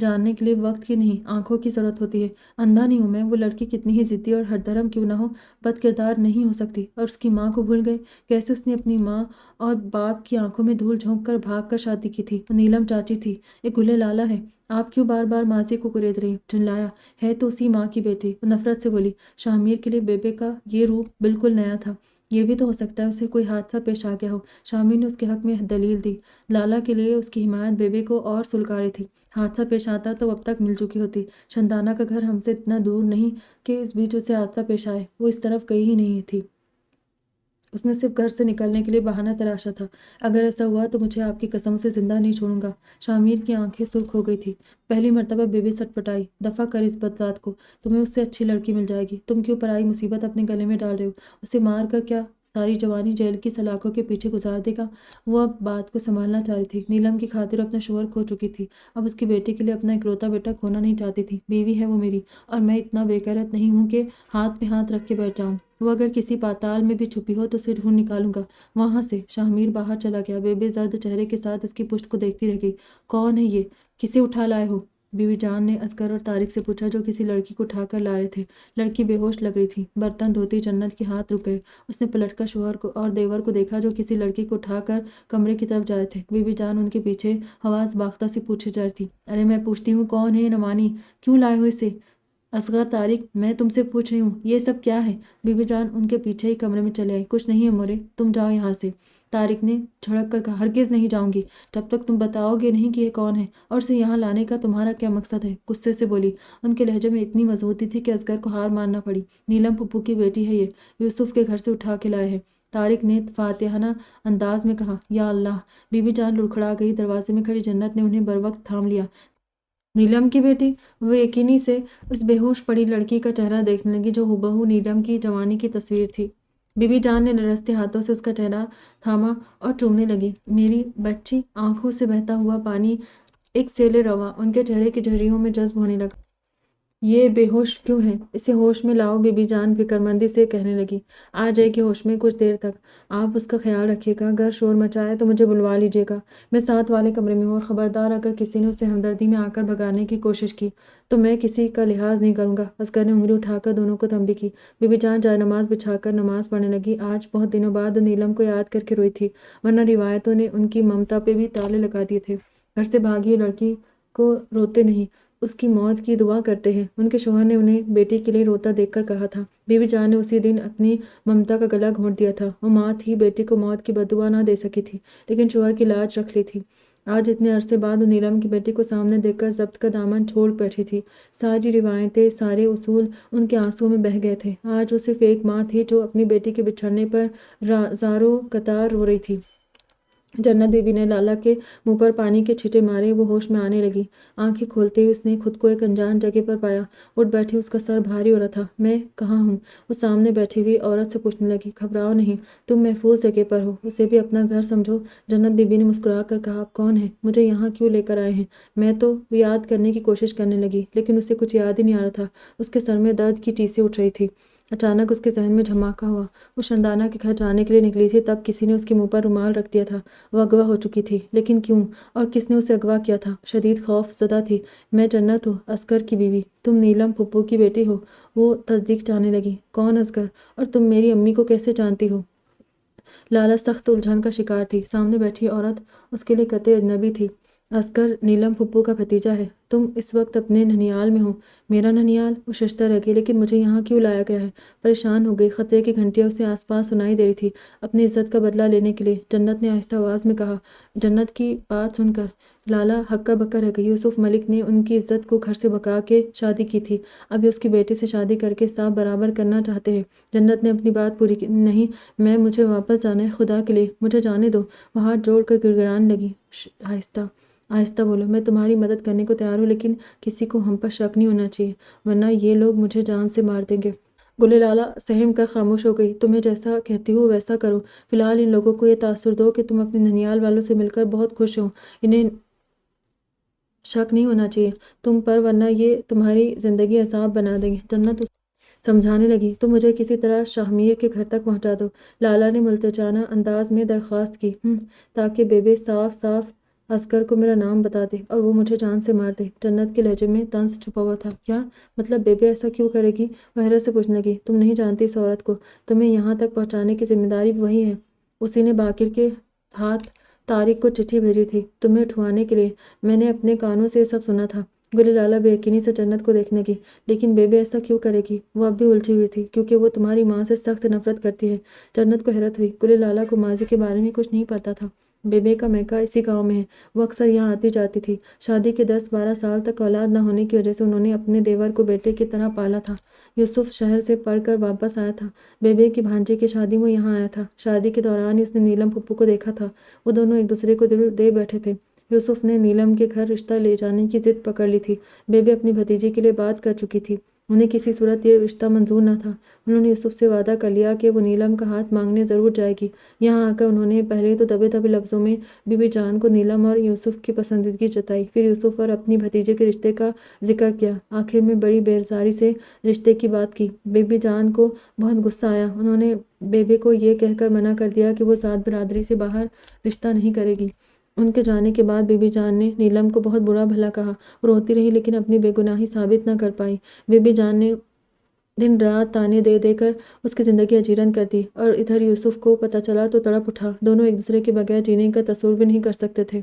جاننے کے لیے وقت کی نہیں آنکھوں کی ضرورت ہوتی ہے۔ اندھا نہیں ہوں میں، وہ لڑکی کتنی ہی ضدی اور ہر درم کیوں نہ ہو، بد کردار نہیں ہو سکتی۔ اور اس کی ماں کو بھول گئے؟ کیسے اس نے اپنی ماں اور باپ کی آنکھوں میں دھول جھونک کر بھاگ کر شادی کی تھی؟ وہ نیلم چاچی تھی، ایک گلے لالا ہے۔ آپ کیوں بار بار ماضی کو کرید رہی؟ جھنلایا۔ ہے تو اسی ماں کی بیٹی۔ وہ نفرت سے بولی۔ شاہ میر کے لیے بیبے کا یہ روپ بالکل نیا تھا۔ یہ بھی تو ہو سکتا ہے اسے کوئی حادثہ پیش آ گیا ہو۔ شاہ میر نے اس کے حق میں دلیل دی۔ لالا کے لیے اس کی حمایت بیبے کو اور سلکاری تھی۔ حادثہ پیش آتا تو اب تک مل چکی ہوتی۔ شندانہ کا گھر ہم سے اتنا دور نہیں کہ اس بیچ اسے حادثہ پیش آئے۔ وہ اس طرف گئی ہی نہیں تھی۔ اس نے صرف گھر سے نکلنے کے لیے بہانہ تراشا تھا۔ اگر ایسا ہوا تو مجھے آپ کی قسم اسے زندہ نہیں چھوڑوں گا۔ شاہ میر کی آنکھیں سرخ ہو گئی تھی۔ پہلی مرتبہ بیبی سٹ پٹائی۔ دفع کر اس بدذات کو، تمہیں اس سے اچھی لڑکی مل جائے گی۔ تم کیوں پرائی مصیبت اپنے گلے میں ڈال رہے ہو؟ اسے مار کر کیا ساری جوانی جیل کی سلاخوں کے پیچھے گزار دے گا؟ وہ اب بات کو سنبھالنا چاہ رہی تھی۔ نیلم کی خاطر اپنا شوہر کھو چکی تھی، اب اس کی بیٹی کے لیے اپنا اکلوتا بیٹا کھونا نہیں چاہتی تھی۔ بیوی ہے وہ میری، اور میں اتنا بے غیرت نہیں ہوں کہ ہاتھ پہ ہاتھ رکھ کے بیٹھ جاؤں۔ وہ اگر کسی پاتال میں بھی چھپی ہو تو اسے ڈھونڈ نکالوں گا وہاں سے۔ شاہ میر باہر چلا گیا۔ بیبی زرد چہرے کے ساتھ اس کی پشت کو دیکھتی رہ گئی۔ کون ہے یہ؟ کسے اٹھا لائے ہو؟ بی بی جان نے اصغر اور طارق سے پوچھا، جو کسی لڑکی کو اٹھا کر لا رہے تھے۔ لڑکی بے ہوش لگ رہی تھی۔ برتن دھوتی جنت کے ہاتھ رک گئے۔ اس نے پلٹ کر شوہر کو اور دیور کو دیکھا جو کسی لڑکی کو اٹھا کر کمرے کی طرف جا رہے تھے۔ بی بی جان ان کے پیچھے حواس باختہ سی پوچھے جا رہی تھی۔ ارے میں پوچھتی ہوں کون ہے یہ نوانی؟ کیوں لائے ہو اسے؟ اصغر، طارق، میں تم سے پوچھ رہی ہوں یہ سب کیا ہے؟ بی بی جان ان کے پیچھے ہی کمرے میں چلے آئی۔ کچھ نہیں ہے مورے، تم جاؤ یہاں سے۔ طارق نے جھڑک کر کہا، ہرگز نہیں جاؤں گی جب تک تم بتاؤ گے نہیں کہ یہ کون ہے اور اسے یہاں لانے کا تمہارا کیا مقصد ہے؟ غصے سے بولی۔ ان کے لہجے میں اتنی مضبوطی تھی کہ اصغر کو ہار ماننا پڑی۔ نیلم پھپھو کی بیٹی ہے یہ، یوسف کے گھر سے اٹھا کے لائے ہیں۔ طارق نے فاتحانہ انداز میں کہا۔ یا اللہ! بی بی جان لڑکھڑا گئی۔ دروازے میں کھڑی جنت نے انہیں بروقت تھام لیا۔ نیلم کی بیٹی؟ وہ یقینی سے اس بے ہوش پڑی لڑکی کا چہرہ دیکھنے لگی جو ہبہو نیلم کی جوانی کی تصویر تھی۔ بی بی جان نے لرزتے ہاتھوں سے اس کا چہرہ تھاما اور چومنے لگی۔ میری بچی! آنکھوں سے بہتا ہوا پانی ایک سیلِ رواں ان کے چہرے کی جھریوں میں جذب ہونے لگا۔ یہ بے ہوش کیوں ہے؟ اسے ہوش میں لاؤ، بی بی جان فکرمندی سے کہنے لگی۔ آ جائے گی ہوش میں کچھ دیر تک۔ آپ اس کا خیال رکھیے گا، اگر شور مچائے تو مجھے بلوا لیجیے گا۔ میں ساتھ والے کمرے میں ہوں، اور خبردار اگر کسی نے اسے ہمدردی میں آ کر بھگانے کی کوشش کی تو میں کسی کا لحاظ نہیں کروں گا۔ اصغر نے انگلی اٹھا کر دونوں کو تنبیہ کی۔ بی بی جان جائے نماز بچھا کر نماز پڑھنے لگی۔ آج بہت دنوں بعد وہ نیلم کو یاد کر کے روئی تھی، ورنہ روایتوں نے ان کی ممتا پہ بھی تالے لگا دیے تھے۔ گھر سے بھاگی ہوئی لڑکی کو روتے نہیں، اس کی موت کی دعا کرتے ہیں، ان کے شوہر نے انہیں بیٹی کے لیے روتا دیکھ کر کہا تھا۔ بی بی جان نے اسی دن اپنی ممتا کا گلا گھونٹ دیا تھا۔ وہ ماں تھی، بیٹی کو موت کی بددعا نہ دے سکی تھی، لیکن شوہر کی لاج رکھ لی تھی۔ آج اتنے عرصے بعد وہ نیلم کی بیٹی کو سامنے دیکھ کر ضبط کا دامن چھوڑ بیٹھی تھی۔ ساری روایتیں، سارے اصول ان کے آنسوؤں میں بہہ گئے تھے۔ آج وہ صرف ایک ماں تھی جو اپنی بیٹی کے بچھڑنے پر زاروں قطار رو رہی تھی۔ جنت بی بی نے لالا کے منہ پر پانی کے چھینٹے مارے۔ وہ ہوش میں آنے لگی۔ آنکھیں کھولتے ہی اس نے خود کو ایک انجان جگہ پر پایا۔ اٹھ بیٹھی، اس کا سر بھاری ہو رہا تھا۔ میں کہاں ہوں؟ وہ سامنے بیٹھی ہوئی عورت سے پوچھنے لگی۔ گھبراؤ نہیں، تم محفوظ جگہ پر ہو، اسے بھی اپنا گھر سمجھو۔ جنت بی بی نے مسکرا کر کہا، آپ کون ہیں؟ مجھے یہاں کیوں لے کر آئے ہیں؟ میں تو وہ یاد کرنے کی کوشش کرنے لگی، لیکن اسے کچھ یاد ہی نہیں آ رہا تھا۔ اس کے سر میں درد کی ٹیسیں اٹھ رہی تھی۔ اچانک اس کے ذہن میں جھماکہ ہوا۔ وہ شندانہ کے گھر جانے کے لیے نکلی تھی، تب کسی نے اس کے منہ پر رومال رکھ دیا تھا۔ وہ اغوا ہو چکی تھی، لیکن کیوں اور کس نے اسے اغوا کیا تھا؟ شدید خوف زدہ تھی۔ میں جنت ہوں، اصغر کی بیوی۔ تم نیلم پھپھو کی بیٹی ہو؟ وہ تصدیق چاہنے لگی۔ کون اصغر؟ اور تم میری امی کو کیسے جانتی ہو؟ لالا سخت الجھن کا شکار تھی۔ سامنے بیٹھی عورت اس کے لیے قطعی اجنبی تھی۔ اصغر نیلم پھپھو کا بھتیجا ہے۔ تم اس وقت اپنے ننیال میں ہو۔ میرا ننیال؟ وہ ششدر رہ گئی۔ لیکن مجھے یہاں کیوں لایا گیا ہے؟ پریشان ہو گئی۔ خطرے کی گھنٹیاں اسے آس پاس سنائی دے رہی تھی۔ اپنی عزت کا بدلہ لینے کے لیے، جنت نے آہستہ آواز میں کہا۔ جنت کی بات سن کر لالا ہکا بکا رہ گئی۔ یوسف ملک نے ان کی عزت کو گھر سے بھگا کے شادی کی تھی، اب یہ اس کی بیٹی سے شادی کر کے صاف برابر کرنا چاہتے ہیں۔ جنت نے اپنی بات پوری کی۔ نہیں، مجھے واپس جانا ہے، خدا کے لیے مجھے جانے دو۔ وہ ہاتھ جوڑ کر گڑ گڑانے لگی۔ آہستہ آہستہ بولو، میں تمہاری مدد کرنے کو تیار ہوں، لیکن کسی کو ہم پر شک نہیں ہونا چاہیے، ورنہ یہ لوگ مجھے جان سے مار دیں گے۔ گلے لالا سہم کر خاموش ہو گئی۔ تمہیں جیسا کہتی ہوں ویسا کرو۔ فی الحال ان لوگوں کو یہ تاثر دو کہ تم اپنے ننیال والوں سے مل کر بہت خوش ہو، انہیں شک نہیں ہونا چاہیے تم پر، ورنہ یہ تمہاری زندگی عذاب بنا دیں گے۔ جنت سمجھانے لگی۔ تم مجھے کسی طرح شاہ میر کے گھر تک پہنچا دو، لالا نے ملتجانہ انداز میں درخواست کی، تاکہ بیبے صاف صاف عسکر کو میرا نام بتا دے اور وہ مجھے جان سے مار دے۔ جنت کے لہجے میں طنز چھپا ہوا تھا۔ کیا مطلب بیبے ایسا کیوں کرے گی؟ وہ حیرت سے پوچھنے لگی۔ تم نہیں جانتی اس عورت کو، تمہیں یہاں تک پہنچانے کی ذمہ داری بھی وہی ہے۔ اسی نے باقر کے ہاتھ طارق کو چٹھی بھیجی تھی تمہیں اٹھوانے کے لیے۔ میں نے اپنے کانوں سے یہ سب سنا تھا۔ گل لالہ بے یقینی سے جنت کو دیکھنے لگی۔ لیکن بیبے ایسا کیوں کرے گی؟ وہ اب بھی الجھی ہوئی تھی کیونکہ وہ تمہاری ماں سے سخت نفرت کرتی ہے۔ جنت کو حیرت ہوئی۔ گل لالہ کو ماضی کے بارے میں کچھ نہیں پتا تھا۔ بیبے کا میکا اسی گاؤں میں ہے، وہ اکثر یہاں آتی جاتی تھی۔ شادی کے 10-12 سال تک اولاد نہ ہونے کی وجہ سے انہوں نے اپنے دیور کو بیٹے کی طرح پالا تھا۔ یوسف شہر سے پڑھ کر واپس آیا تھا۔ بیبے کی بھانجے کی شادی میں یہاں آیا تھا۔ شادی کے دوران ہی اس نے نیلم پھپھو کو دیکھا تھا۔ وہ دونوں ایک دوسرے کو دل دے بیٹھے تھے۔ یوسف نے نیلم کے گھر رشتہ لے جانے کی ضد پکڑ لی تھی۔ بیبے اپنی بھتیجی کے لیے بات کر چکی تھی۔ انہیں کسی صورت یہ رشتہ منظور نہ تھا۔ انہوں نے یوسف سے وعدہ کر لیا کہ وہ نیلم کا ہاتھ مانگنے ضرور جائے گی۔ یہاں آ کر انہوں نے پہلے تو دبے دبے لفظوں میں بی بی جان کو نیلم اور یوسف کی پسندیدگی جتائی، پھر یوسف اور اپنی بھتیجے کے رشتے کا ذکر کیا، آخر میں بڑی بیزاری سے رشتے کی بات کی۔ بی بی جان کو بہت غصہ آیا۔ انہوں نے بیبے کو یہ کہہ کر منع کر دیا کہ وہ ذات برادری سے باہر رشتہ نہیں کرے گی۔ ان کے جانے کے بعد بی بی جان نے نیلم کو بہت برا بھلا کہا۔ وہ روتی رہی لیکن اپنی بے گناہی ثابت نہ کر پائی۔ بی بی جان نے دن رات تانے دے دے کر اس کی زندگی اجیرن کر دی، اور ادھر یوسف کو پتہ چلا تو تڑپ اٹھا۔ دونوں ایک دوسرے کے بغیر جینے کا تصور بھی نہیں کر سکتے تھے۔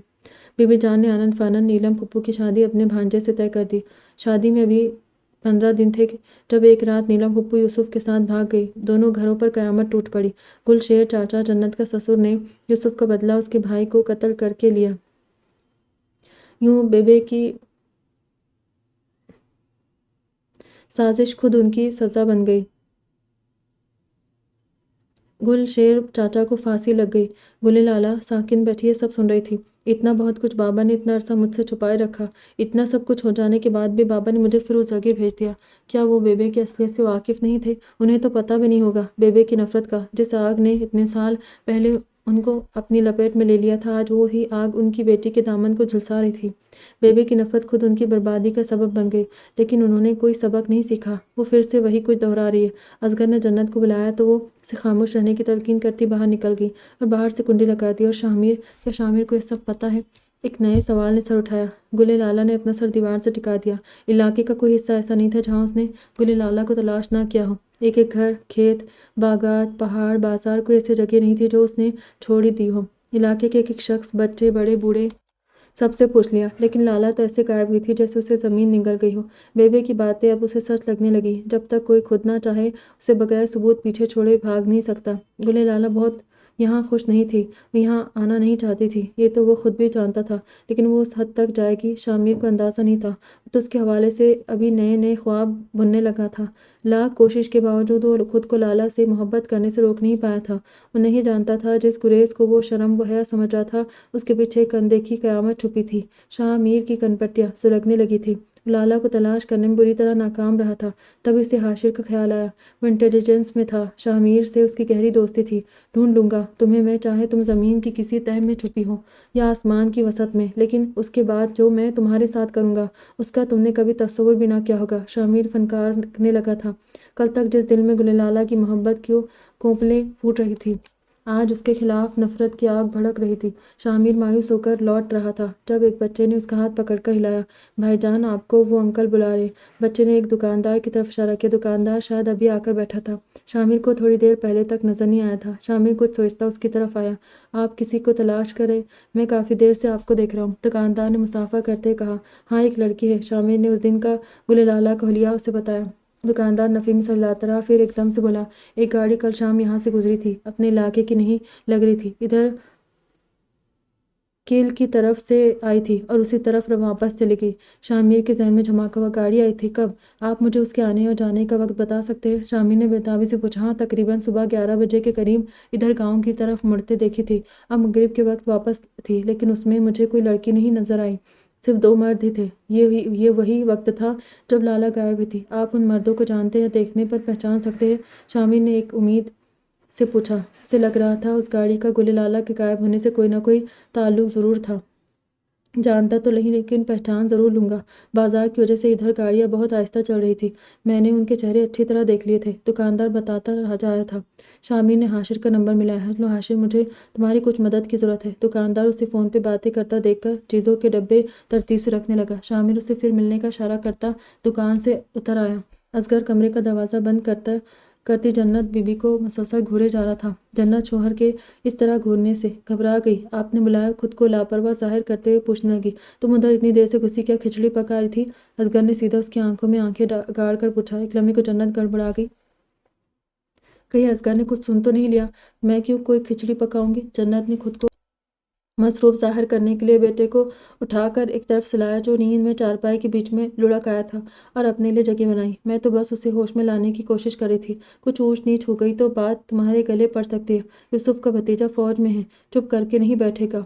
بی بی جان نے آنن فانن نیلم پھپھو کی شادی اپنے بھانجے سے طے کر دی۔ شادی میں ابھی 15 دن تھے جب ایک رات نیلم پھپھو یوسف کے ساتھ بھاگ گئی۔ دونوں گھروں پر قیامت ٹوٹ پڑی۔ گل شیر چاچا جنت کا سسر نے یوسف کا بدلہ اس کے بھائی کو قتل کر کے لیا۔ یوں بیبے کی سازش خود ان کی سزا بن گئی۔ گل شیر چاچا کو پھانسی لگ گئی۔ گل لالہ ساکن بیٹھی یہ سب سن رہی تھی۔ اتنا بہت کچھ بابا نے اتنا عرصہ مجھ سے چھپائے رکھا۔ اتنا سب کچھ ہو جانے کے بعد بھی بابا نے مجھے پھر اس جگہ بھیج دیا۔ کیا وہ بیبے کی اصلیت سے واقف نہیں تھے؟ انہیں تو پتہ بھی نہیں ہوگا بیبے کی نفرت کا، جس آگ نے اتنے سال پہلے ان کو اپنی لپیٹ میں لے لیا تھا، آج وہی آگ ان کی بیٹی کے دامن کو جھلسا رہی تھی۔ بیبے کی نفرت خود ان کی بربادی کا سبب بن گئی، لیکن انہوں نے کوئی سبق نہیں سیکھا۔ وہ پھر سے وہی کچھ دہرا رہی ہے۔ اصغر نے جنت کو بلایا تو وہ اسے خاموش رہنے کی تلقین کرتی باہر نکل گئی اور باہر سے کنڈی لگا دی۔ اور شامیر، کیا شامیر کو یہ سب پتہ ہے؟ ایک نئے سوال نے سر اٹھایا۔ گل لالہ نے اپنا سر دیوار سے ٹکا دیا۔ علاقے کا کوئی حصہ ایسا نہیں تھا جہاں اس نے گل لالہ کو تلاش نہ کیا ہو۔ ایک ایک گھر، کھیت، باغات، پہاڑ، بازار، کوئی ایسی جگہ نہیں تھی جو اس نے چھوڑ ہی دی ہو۔ علاقے کے ایک ایک شخص، بچے، بڑے، بوڑھے، سب سے پوچھ لیا، لیکن لالہ تو ایسے غائب ہوئی تھی جیسے اسے زمین نگل گئی ہو۔ بیبے کی باتیں اب اسے سچ لگنے لگی۔ جب تک کوئی خود نہ چاہے اسے بغیر ثبوت پیچھے چھوڑے بھاگ نہیں سکتا۔ گل لالہ بہت یہاں خوش نہیں تھی، وہ یہاں آنا نہیں چاہتی تھی، یہ تو وہ خود بھی جانتا تھا، لیکن وہ اس حد تک جائے گی شامیر کو اندازہ نہیں تھا۔ وہ تو اس کے حوالے سے ابھی نئے نئے خواب بننے لگا تھا۔ لاکھ کوشش کے باوجود وہ خود کو لالہ سے محبت کرنے سے روک نہیں پایا تھا۔ وہ نہیں جانتا تھا جس گریز کو وہ شرم و حیا سمجھ رہا تھا، اس کے پیچھے ایک اندیکھی قیامت چھپی تھی۔ شاہ میر کی کنپٹیاں سلگنے لگی تھی۔ وہ لالہ کو تلاش کرنے میں بری طرح ناکام رہا تھا۔ تب اسے حاشر کا خیال آیا۔ وہ انٹیلیجنس میں تھا، شاہ میر سے اس کی گہری دوستی تھی۔ ڈھونڈ لوں گا تمہیں میں، چاہے تم زمین کی کسی تہہ میں چھپی ہو یا آسمان کی وسط میں، لیکن اس کے بعد جو میں تمہارے ساتھ کروں گا اس کا تم نے کبھی تصور بھی نہ کیا ہوگا۔ شاہ میر فنکارنے لگا تھا۔ کل تک جس دل میں گل لالہ کی محبت کی کونپلیں پھوٹ رہی تھی، آج اس کے خلاف نفرت کی آگ بھڑک رہی تھی۔ شاہ میر مایوس ہو کر لوٹ رہا تھا جب ایک بچے نے اس کا ہاتھ پکڑ کر ہلایا۔ بھائی جان، آپ کو وہ انکل بلا رہے۔ بچے نے ایک دکاندار کی طرف اشارہ کیا۔ دکاندار شاید ابھی آ کر بیٹھا تھا۔ شاہ میر کو تھوڑی دیر پہلے تک نظر نہیں آیا تھا۔ شاہ میر کچھ سوچتا اس کی طرف آیا۔ آپ کسی کو تلاش کر رہے؟ میں کافی دیر سے آپ کو دیکھ رہا ہوں، دکاندار نے مصافحہ کرتے کہا۔ ہاں، ایک لڑکی ہے۔ شاہ میر نے اس دن کا گل لالہ کا حلیہ اسے بتایا۔ دکاندار نفی میں سلاتا رہا، پھر ایک دم سے بولا، ایک گاڑی کل شام یہاں سے گزری تھی، اپنے علاقے کی نہیں لگ رہی تھی، ادھر کیل کی طرف سے آئی تھی اور اسی طرف واپس چلی گئی۔ شاہ میر کے ذہن میں جھمکا ہوا، گاڑی آئی تھی کب؟ آپ مجھے اس کے آنے اور جانے کا وقت بتا سکتے ہیں؟ شاہ میر نے بےتابی سے پوچھا۔ ہاں، تقریباً صبح 11 بجے کے قریب ادھر گاؤں کی طرف مڑتے دیکھی تھی۔ اب مغرب کے وقت واپس تھی، لیکن اس میں مجھے کوئی لڑکی نہیں نظر آئی، صرف 2 مرد ہی تھے۔ یہ وہی وقت تھا جب لالہ غائب ہوئی تھی۔ آپ ان مردوں کو جانتے ہیں، دیکھنے پر پہچان سکتے ہیں؟ شاہ میر نے ایک امید سے پوچھا۔ اسے لگ رہا تھا اس گاڑی کا گل لالہ کے غائب ہونے سے کوئی نہ کوئی تعلق ضرور تھا۔ جانتا تو نہیں لیکن پہچان ضرور لوں گا۔ بازار کی وجہ سے ادھر گاڑیاں بہت آہستہ چل رہی تھی، میں نے ان کے چہرے اچھی طرح دیکھ لیے تھے۔ دکاندار بتاتا رہ جایا تھا۔ شامر نے حاشر کا نمبر ملایا۔ ہیلو حاشر، مجھے تمہاری کچھ مدد کی ضرورت ہے۔ دکاندار اسے فون پہ باتیں کرتا دیکھ کر چیزوں کے ڈبے ترتیب سے رکھنے لگا۔ شامر اسے پھر ملنے کا اشارہ کرتا دکان سے اتر آیا۔ اصغر کمرے کا دروازہ بند کرتی جنت بی بی کو مسلسل گھورے جا رہا تھا۔ جنت شوہر کے اس طرح گھورنے سے گھبرا گئی۔ آپ نے بلایا؟ خود کو لاپرواہ ظاہر کرتے ہوئے پوچھنے لگی۔ تم ادھر اتنی دیر سے گھسی کیا کھچڑی پکا رہی تھی؟ اصغر نے سیدھا اس کی آنکھوں میں آنکھیں گاڑ کر پوچھا۔ ایک لمحے کو جنت گڑبڑا گئی۔ کہیں اصغر نے کچھ سن تو نہیں لیا؟ میں کیوں کوئی کھچڑی پکاؤں گی؟ جنت نے خود کو مصروف ظاہر کرنے کے لیے بیٹے کو اٹھا کر ایک طرف سلایا جو نیند میں چارپائی کے بیچ میں لڑک آیا تھا، اور اپنے لیے جگہ بنائی۔ میں تو بس اسے ہوش میں لانے کی کوشش کر رہی تھی۔ کچھ اونچ نیچ ہو گئی تو بات تمہارے گلے پڑ سکتی ہے۔ یوسف کا بھتیجا فوج میں ہے، چپ کر کے نہیں بیٹھے گا۔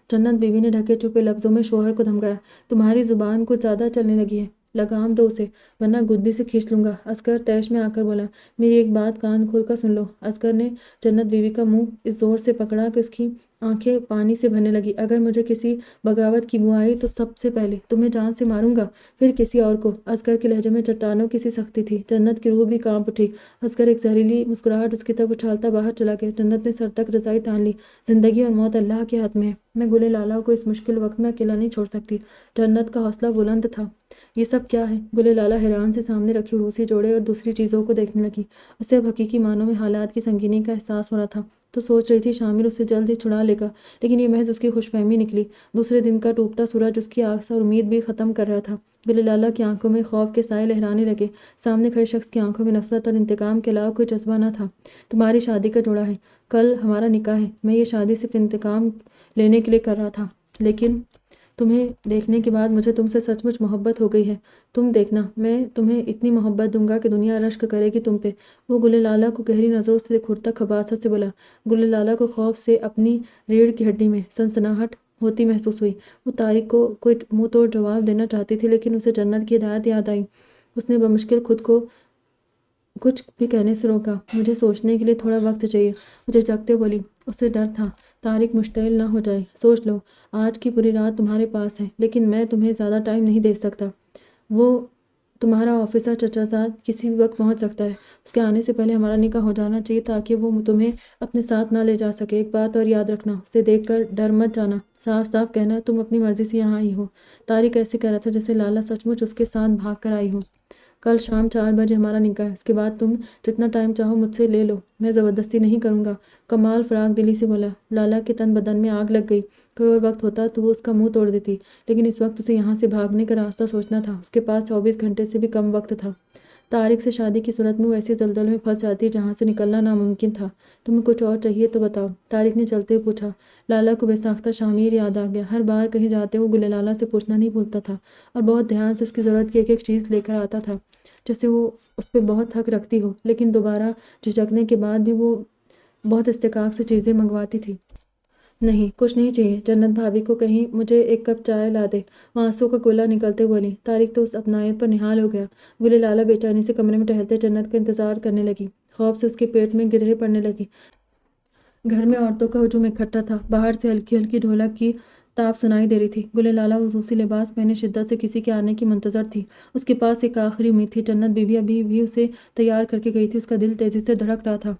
جنت بیوی نے ڈھکے چھپے لفظوں میں شوہر کو دھمکایا۔ تمہاری زبان کچھ زیادہ چلنے لگی ہے، لگام دو اسے ورنہ گدی سے کھینچ لوں گا۔ اصغر طیش میں آ کر بولا۔ میری ایک بات کان کھول کر سن لو۔ اصغر نے جنت بیوی کا منہ اس زور سے پکڑا کہ اس کی آنکھیں پانی سے بھرنے لگی۔ اگر مجھے کسی بغاوت کی بو آئی تو سب سے پہلے تمہیں جان سے ماروں گا، پھر کسی اور کو۔ اصغر کے لہجے میں چٹانوں کی سی سختی تھی۔ جنت کی روح بھی کانپ اٹھی۔ اصغر ایک زہریلی مسکراہٹ اس کی طرف اچھالتا باہر چلا گیا۔ جنت نے سر تک رضائی تان لی۔ زندگی اور موت اللہ کے ہاتھ میں ہے، میں گل لالہ کو اس مشکل وقت میں اکیلا نہیں چھوڑ سکتی۔ جنت کا حوصلہ بلند تھا۔ یہ سب کیا ہے؟ گل لالہ حیران سے سامنے رکھی روسی جوڑے اور دوسری چیزوں کو دیکھنے لگی۔ اسے اب حقیقی معنوں میں حالات کی سنگینی کا احساس ہو رہا تھا۔ تو سوچ رہی تھی شامر اسے جلد ہی چھڑا لے گا، لیکن یہ محض اس کی خوش فہمی نکلی۔ دوسرے دن کا ڈوبتا سورج اس کی آس اور امید بھی ختم کر رہا تھا۔ گل لالہ کی آنکھوں میں خوف کے سائے لہرانے لگے۔ سامنے کھڑے شخص کی آنکھوں میں نفرت اور انتقام کے علاوہ کوئی جذبہ نہ تھا۔ تمہاری شادی کا جوڑا ہے، کل ہمارا نکاح ہے۔ میں یہ شادی صرف انتقام لینے کے لیے کر رہا تھا، لیکن تمہیں دیکھنے کے بعد مجھے تم سے سچ مچ محبت ہو گئی ہے۔ تم دیکھنا، میں تمہیں اتنی محبت دوں گا کہ دنیا رشک کرے گی تم پہ۔ وہ گل لالہ کو گہری نظروں سے گھورتا خباثت سے بولا۔ گل لالہ کو خوف سے اپنی ریڑھ کی ہڈی میں سنسناہٹ ہوتی محسوس ہوئی۔ وہ طارق کو کوئی منہ توڑ جواب دینا چاہتی تھی، لیکن اسے جنت کی ہدایت یاد آئی۔ اس نے بمشکل خود کو کچھ بھی کہنے سے روکا۔ مجھے سوچنے کے لیے تھوڑا وقت چاہیے، وہ جھجکتے بولی۔ اسے ڈر تھا طارق مشتعل نہ ہو جائے۔ سوچ لو، آج کی پوری رات تمہارے پاس ہے، لیکن میں تمہیں زیادہ ٹائم نہیں دے سکتا۔ وہ تمہارا آفیسر چچا زاد کسی بھی وقت پہنچ سکتا ہے۔ اس کے آنے سے پہلے ہمارا نکاح ہو جانا چاہیے تاکہ وہ تمہیں اپنے ساتھ نہ لے جا سکے۔ ایک بات اور یاد رکھنا، اسے دیکھ کر ڈر مت جانا، صاف صاف کہنا تم اپنی مرضی سے یہاں آئی ہو۔ طارق ایسے کہہ رہا تھا جیسے لالہ سچ مچ اس کے ساتھ بھاگ کر آئی ہو۔ کل شام 4 بجے ہمارا نکاح ہے، اس کے بعد تم جتنا ٹائم چاہو مجھ سے لے لو، میں زبردستی نہیں کروں گا۔ کمال فراق دلی سے بولا۔ لالہ کے تن بدن میں آگ لگ گئی۔ کوئی اور وقت ہوتا تو وہ اس کا منہ توڑ دیتی، لیکن اس وقت اسے یہاں سے بھاگنے کا راستہ سوچنا تھا۔ اس کے پاس 24 گھنٹے سے بھی کم وقت تھا۔ طارق سے شادی کی صورت میں وہ ایسی دلدل میں پھنس جاتی جہاں سے نکلنا ناممکن تھا۔ تمہیں کچھ اور چاہیے تو بتاؤ، طارق نے چلتے ہوئے پوچھا۔ لالہ کو بے ساختہ شامر یاد آ گیا۔ ہر بار کہیں جاتے وہ گل لالہ سے پوچھنا نہیں بھولتا تھا، اور بہت دھیان سے اس کی ضرورت کی ایک ایک چیز لے کر آتا تھا جسے وہ اس پہ بہت حق رکھتی ہو، لیکن دوبارہ جھجکنے کے بعد بھی وہ بہت استحقاق سے چیزیں منگواتی تھی۔ نہیں، کچھ نہیں چاہیے۔ جنت بھابھی کو کہیں مجھے ایک کپ چائے لا دے، وہ آنسوں کا گولہ نکلتے بولی۔ طارق تو اس اپنائیت پر نہال ہو گیا۔ گل لالہ بے چینی سے کمرے میں ٹہلتے جنت کا انتظار کرنے لگی۔ خوف سے اس کے پیٹ میں گرہیں پڑنے لگی۔ گھر میں عورتوں کا ہجوم اکٹھا تھا۔ باہر سے ہلکی ہلکی ڈھولک کی تاپ سنائی دے رہی تھی۔ گل لالہ روسی لباس پہنے شدت سے کسی کے آنے کی منتظر تھی۔ اس کے پاس ایک آخری امید تھی۔ جنت بی بی ابھی بھی اسے تیار کر کے گئی تھی۔ اس کا دل تیزی سے دھڑک رہا تھا۔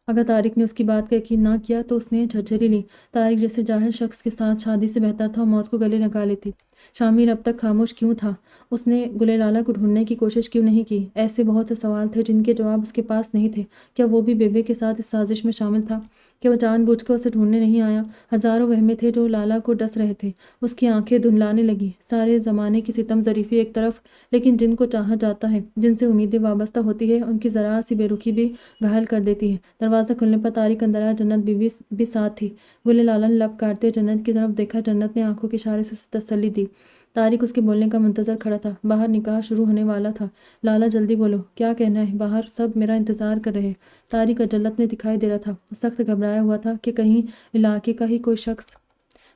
اگر طارق نے اس کی بات کا یقین نہ کیا تو اس نے جھرجھری لی۔ طارق جیسے جاہل شخص کے ساتھ شادی سے بہتر تھا وہ موت کو گلے لگا لیتی۔ شامر اب تک خاموش کیوں تھا؟ اس نے گل لالہ کو ڈھونڈنے کی کوشش کیوں نہیں کی؟ ایسے بہت سے سوال تھے جن کے جواب اس کے پاس نہیں تھے۔ کیا وہ بھی بیبے کے ساتھ اس سازش میں شامل تھا؟ کیا وہ جان بوجھ کر اسے ڈھونڈنے نہیں آیا؟ ہزاروں وہمیں تھے جو لالہ کو ڈس رہے تھے۔ اس کی آنکھیں دھندلانے لگیں۔ سارے زمانے کی ستم ظریفی ایک طرف، لیکن جن کو چاہا جاتا ہے، جن سے امیدیں وابستہ ہوتی ہے، ان کی ذرا سی بے رخی بھی گھائل کر دیتی ہے۔ دروازہ کھلنے پر طارق اندر آیا۔ جنت بی بی بھی ساتھ تھی۔ گل لالہ نے لب کاٹتے جنت کی طرف دیکھا۔ جنت نے آنکھوں کے اشارے سے تسلی دی۔ طارق اس کے بولنے کا منتظر کھڑا تھا۔ باہر نکاح شروع ہونے والا تھا۔ لالہ جلدی بولو، کیا کہنا ہے؟ باہر سب میرا انتظار کر رہے ہیں۔ طارق عجلت میں دکھائی دے رہا تھا، سخت گھبرایا ہوا تھا کہ کہیں علاقے کا ہی کوئی شخص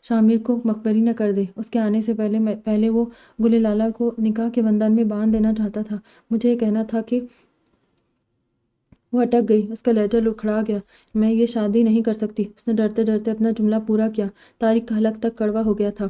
شامر کو مخبری نہ کر دے۔ اس کے آنے سے پہلے وہ گل لالہ کو نکاح کے بندھن میں باندھ دینا چاہتا تھا۔ مجھے یہ کہنا تھا کہ وہ اٹک گئی۔ اس کا لہجہ لڑکھڑا گیا۔ میں یہ شادی نہیں کر سکتی۔ اس نے ڈرتے ڈرتے اپنا جملہ پورا کیا۔ طارق کا حلق تک کڑوا ہو گیا تھا۔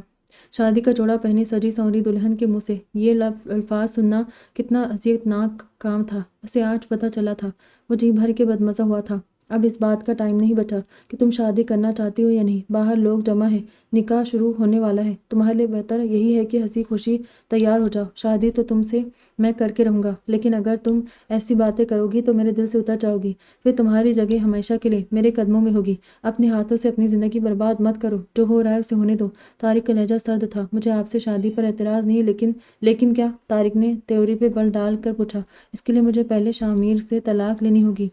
شادی کا جوڑا پہنے سجی سنوری دلہن کے منہ سے یہ الفاظ سننا کتنا اذیت ناک کام تھا، اسے آج پتہ چلا تھا۔ وہ جی بھر کے بدمزہ ہوا تھا۔ اب اس بات کا ٹائم نہیں بچا کہ تم شادی کرنا چاہتی ہو یا نہیں، باہر لوگ جمع ہیں، نکاح شروع ہونے والا ہے، تمہارے لیے بہتر یہی ہے کہ ہنسی خوشی تیار ہو جاؤ، شادی تو تم سے میں کر کے رہوں گا، لیکن اگر تم ایسی باتیں کرو گی تو میرے دل سے اتر جاؤ گی، پھر تمہاری جگہ ہمیشہ کے لیے میرے قدموں میں ہوگی۔ اپنے ہاتھوں سے اپنی زندگی برباد مت کرو، جو ہو رہا ہے اسے ہونے دو۔ طارق کا لہجہ سرد تھا۔ مجھے آپ سے شادی پر اعتراض نہیں، لیکن کیا؟ طارق نے تیوری پہ بل ڈال کر پوچھا۔ اس کے لیے مجھے پہلے شامیر سے طلاق لینی ہوگی۔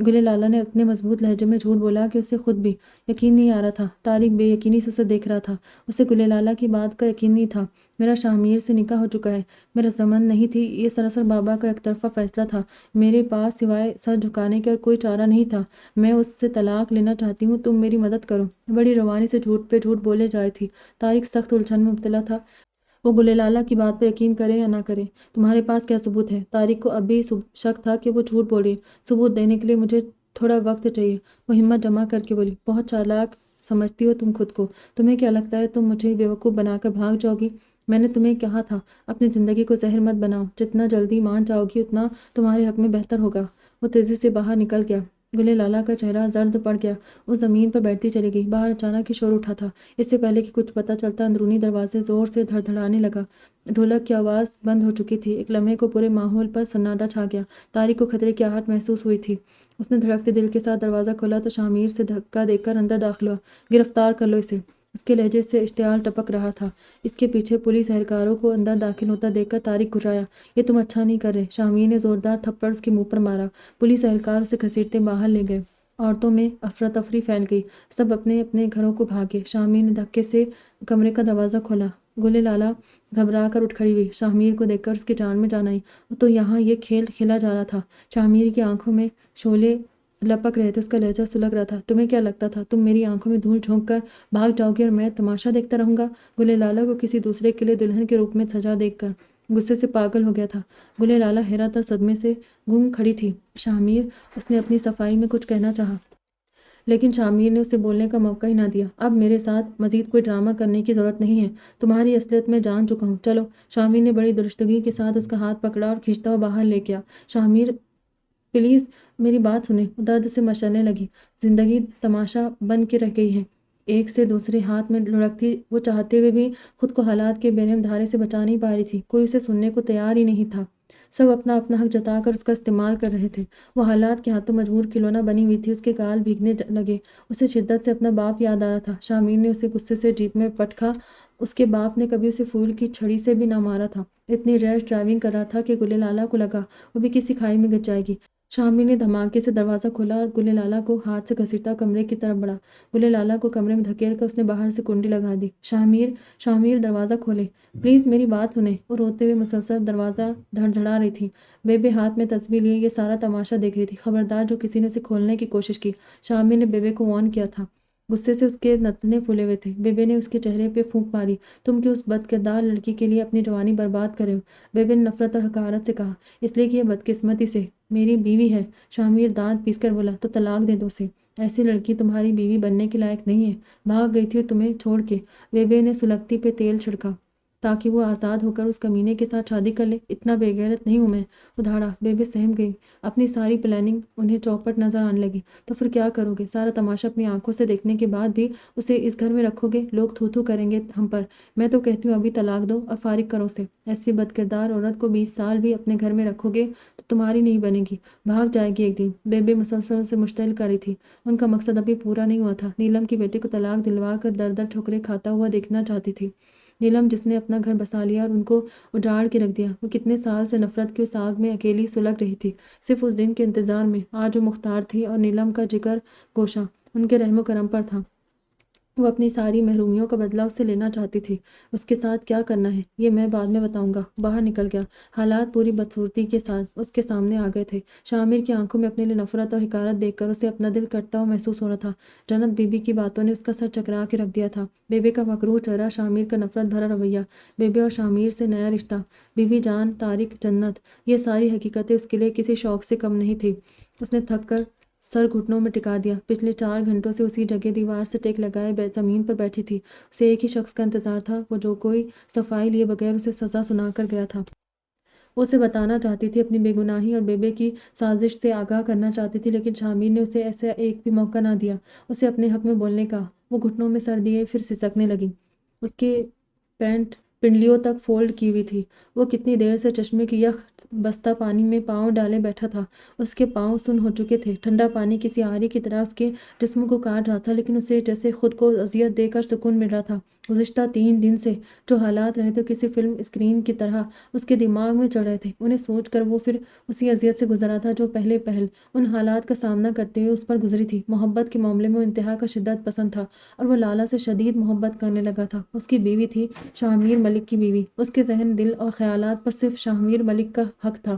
گلے لالا نے اپنے مضبوط لہجے میں جھوٹ بولا کہ اسے خود بھی یقین نہیں آ رہا تھا۔ طارق بے یقینی سے اسے دیکھ رہا تھا۔ اسے گلے لالا کی بات کا یقین نہیں تھا۔ میرا شامیر سے نکاح ہو چکا ہے، میرا ضمن نہیں تھی، یہ سراسر بابا کا ایک طرفہ فیصلہ تھا، میرے پاس سوائے سر جھکانے کے اور کوئی چارہ نہیں تھا۔ میں اس سے طلاق لینا چاہتی ہوں، تم میری مدد کرو۔ بڑی روانی سے جھوٹ پہ جھوٹ بولے جائے تھی۔ طارق سخت الجھن میں مبتلا تھا، وہ گلے لالا کی بات پہ یقین کرے یا نہ کرے۔ تمہارے پاس کیا ثبوت ہے؟ طارق کو اب بھی شک تھا کہ وہ جھوٹ بول رہی ہے۔ ثبوت دینے کے لیے مجھے تھوڑا وقت چاہیے، وہ ہمت جمع کر کے بولی۔ بہت چالاک سمجھتی ہو تم خود کو، تمہیں کیا لگتا ہے تم مجھے بیوقوف بنا کر بھاگ جاؤ گی؟ میں نے تمہیں کہا تھا اپنی زندگی کو زہر مت بناؤ، جتنا جلدی مان جاؤ گی اتنا تمہارے حق میں بہتر ہوگا۔ وہ تیزی سے باہر نکل گیا۔ گلے لالا کا چہرہ زرد پڑ گیا، وہ زمین پر بیٹھتی چلی گئی۔ باہر اچانک ہی شور اٹھا تھا۔ اس سے پہلے کہ کچھ پتہ چلتا اندرونی دروازے زور سے دھڑدھڑانے لگا۔ ڈھولک کی آواز بند ہو چکی تھی۔ ایک لمحے کو پورے ماحول پر سناٹا چھا گیا۔ طارق کو خطرے کی آہٹ محسوس ہوئی تھی۔ اس نے دھڑکتے دل کے ساتھ دروازہ کھولا تو شامیر سے دھکا دے کر اندر داخل ہوا۔ گرفتار کر لو اسے، اس کے لہجے سے اشتعال ٹپک رہا تھا۔ اس کے پیچھے پولیس اہلکاروں کو اندر داخل ہوتا دیکھ کر طارق گھبرایا۔ یہ تم اچھا نہیں کر رہے۔ شامیر نے زوردار تھپڑ اس کے منہ پر مارا۔ پولیس اہلکار اسے گھسیٹتے باہر لے گئے۔ عورتوں میں افراتفری پھیل گئی، سب اپنے اپنے گھروں کو بھاگے۔ شامیر نے دھکے سے کمرے کا دروازہ کھولا۔ گلے لالا گھبرا کر اٹھ کھڑی ہوئی۔ شامیر کو دیکھ کر اس کی جان میں جان آئی۔ تو یہاں یہ کھیل کھیلا جا رہا تھا۔ شامیر کی آنکھوں میں شعلے لپک رہے تھے، اس کا لہجہ سلگ رہا تھا۔ تمہیں کیا لگتا تھا تم میری آنکھوں میں دھول جھونک کر بھاگ جاؤ گی اور میں تماشا دیکھتا رہوں گا؟ گلے لالا کو کسی دوسرے کے لیے دلہن کے روپ میں سجا دیکھ کر غصے سے پاگل ہو گیا تھا۔ گلے لالا حیرت اور صدمے سے گم کھڑی تھی۔ شامیر، اس نے اپنی صفائی میں کچھ کہنا چاہا، لیکن شامیر نے اسے بولنے کا موقع ہی نہ دیا۔ اب میرے ساتھ مزید کوئی ڈرامہ کرنے کی ضرورت نہیں ہے، تمہاری اصلیت میں جان چکا ہوں، چلو۔ شامیر نے بڑی درستگی کے ساتھ اس کا ہاتھ پکڑا اور کھینچتا ہوا باہر لے گیا۔ شامیر، پلیز میری بات سنیں۔ وہ درد سے مچلنے لگی۔ زندگی تماشا بن کے رہ گئی ہے، ایک سے دوسرے ہاتھ میں لڑکتی، وہ چاہتے ہوئے بھی خود کو حالات کے بے رحم دھارے سے بچا نہیں پا رہی تھی۔ کوئی اسے سننے کو تیار ہی نہیں تھا، سب اپنا اپنا حق جتا کر اس کا استعمال کر رہے تھے۔ وہ حالات کے ہاتھوں مجبور کھلونا بنی ہوئی تھی۔ اس کے گال بھیگنے لگے، اسے شدت سے اپنا باپ یاد آ رہا تھا۔ شامیر نے اسے غصے سے جیپ میں پٹکا۔ اس کے باپ نے کبھی اسے پھول کی چھڑی سے بھی نہ مارا تھا۔ اتنی ریش ڈرائیونگ کر رہا تھا کہ گلے لالا کو لگا وہ بھی کسی کھائی میں گر جائے گی۔ شامیر نے دھماکے سے دروازہ کھولا اور گلے لالا کو ہاتھ سے گھسیٹتا کمرے کی طرف بڑھا۔ گلے لالا کو کمرے میں دھکیل کر اس نے باہر سے کنڈی لگا دی۔ شامیر، شامیر دروازہ کھولے، پلیز میری بات سنیں۔ وہ روتے ہوئے مسلسل دروازہ دھڑدھڑا رہی تھی۔ بیبے ہاتھ میں تسبیح لیے یہ سارا تماشا دیکھ رہی تھی۔ خبردار جو کسی نے اسے کھولنے کی کوشش کی۔ شامیر نے بیبے کو وارن کیا تھا۔ غصے سے اس کے نتنے پھولے ہوئے تھے۔ بیبے نے اس کے چہرے پہ پھونک ماری۔ تم کیوں اس بد کردار لڑکی کے لیے اپنی جوانی برباد کر رہے ہو؟ بیبے نے نفرت اور حقارت سے کہا۔ اس لیے کہ یہ بدقسمتی سے میری بیوی ہے۔ شامیر دانت پیس کر بولا۔ تو طلاق دے دو اسے، ایسی لڑکی تمہاری بیوی بننے کے لائق نہیں ہے، بھاگ گئی تھی تمہیں چھوڑ کے۔ بیبے نے سلگتی پہ تیل چھڑکا تاکہ وہ آزاد ہو کر اس کمینے کے ساتھ شادی کر لے۔ اتنا بے غیرت نہیں ہوں میں، وہ دھاڑا۔ بیبے سہم گئی، اپنی ساری پلاننگ انہیں چوپٹ نظر آنے لگی۔ تو پھر کیا کرو گے؟ سارا تماشا اپنی آنکھوں سے دیکھنے کے بعد بھی اسے اس گھر میں رکھو گے؟ لوگ تھو تھو کریں گے ہم پر۔ میں تو کہتی ہوں ابھی طلاق دو اور فارغ کرو اسے۔ ایسی بدکردار عورت کو 20 سال بھی اپنے گھر میں رکھو گے تو تمہاری نہیں بنے گی، بھاگ جائے گی ایک دن۔ بیبے مسلسل اسے مشتعل کر رہی تھی۔ ان کا مقصد ابھی پورا نہیں ہوا تھا۔ نیلم کی بیٹی کو طلاق دلوا کر در در ٹھوکریں کھاتا ہوا دیکھنا چاہتی تھی۔ نیلم جس نے اپنا گھر بسا لیا اور ان کو اجاڑ کے رکھ دیا، وہ کتنے سال سے نفرت کی اس آگ میں اکیلی سلگ رہی تھی، صرف اس دن کے انتظار میں۔ آج وہ مختار تھی اور نیلم کا جگر گوشہ ان کے رحم و کرم پر تھا۔ وہ اپنی ساری محرومیوں کا بدلہ اس سے لینا چاہتی تھی۔ اس کے ساتھ کیا کرنا ہے یہ میں بعد میں بتاؤں گا۔ باہر نکل گیا۔ حالات پوری بدصورتی کے ساتھ اس کے سامنے آ گئے تھے۔ شامیر کی آنکھوں میں اپنے لیے نفرت اور حقارت دیکھ کر اسے اپنا دل کٹتا ہوا محسوس ہو رہا تھا۔ جنت بی بی کی باتوں نے اس کا سر چکرا کے رکھ دیا تھا۔ بیبے کا مکروہ چہرہ، شامیر کا نفرت بھرا رویہ، بیبے اور شامیر سے نیا رشتہ، بی بی جان، طارق، جنت، یہ ساری حقیقتیں اس کے لیے کسی شوق سے کم نہیں تھیں۔ اس نے تھک کر سر گھٹنوں میں ٹکا دیا۔ پچھلے 4 گھنٹوں سے اسی جگہ دیوار سے ٹیک لگائے زمین پر بیٹھی تھی۔ اسے ایک ہی شخص کا انتظار تھا، وہ جو کوئی صفائی لیے بغیر اسے سزا سنا کر گیا تھا۔ وہ اسے بتانا چاہتی تھی، اپنی بے گناہی اور بیبے کی سازش سے آگاہ کرنا چاہتی تھی، لیکن شامیر نے اسے ایسا ایک بھی موقع نہ دیا اسے اپنے حق میں بولنے کا۔ وہ گھٹنوں میں سر دیے پھر سسکنے لگی۔ اس کی پینٹ پنڈلیوں تک فولڈ کی ہوئی تھی۔ وہ کتنی دیر سے چشمے کی یخ بستہ پانی میں پاؤں ڈالے بیٹھا تھا۔ اس کے پاؤں سن ہو چکے تھے۔ ٹھنڈا پانی کسی آری کی طرح اس کے جسم کو کاٹ رہا تھا، لیکن اسے جیسے خود کو اذیت دے کر سکون مل رہا تھا۔ گزشتہ 3 دن سے جو حالات رہے تھے کسی فلم اسکرین کی طرح اس کے دماغ میں چل رہے تھے، انہیں سوچ کر وہ پھر اسی اذیت سے گزر رہا تھا جو پہلے ان حالات کا سامنا کرتے ہوئے اس پر گزری تھی۔ محبت کے معاملے میں وہ انتہا کا شدت پسند تھا اور وہ لالا سے شدید محبت کرنے لگا تھا۔ اس کی بیوی تھی، شاہ ملک کی بیوی۔ اس کے ذہن، دل اور خیالات پر صرف شاہ ملک کا حق تھا۔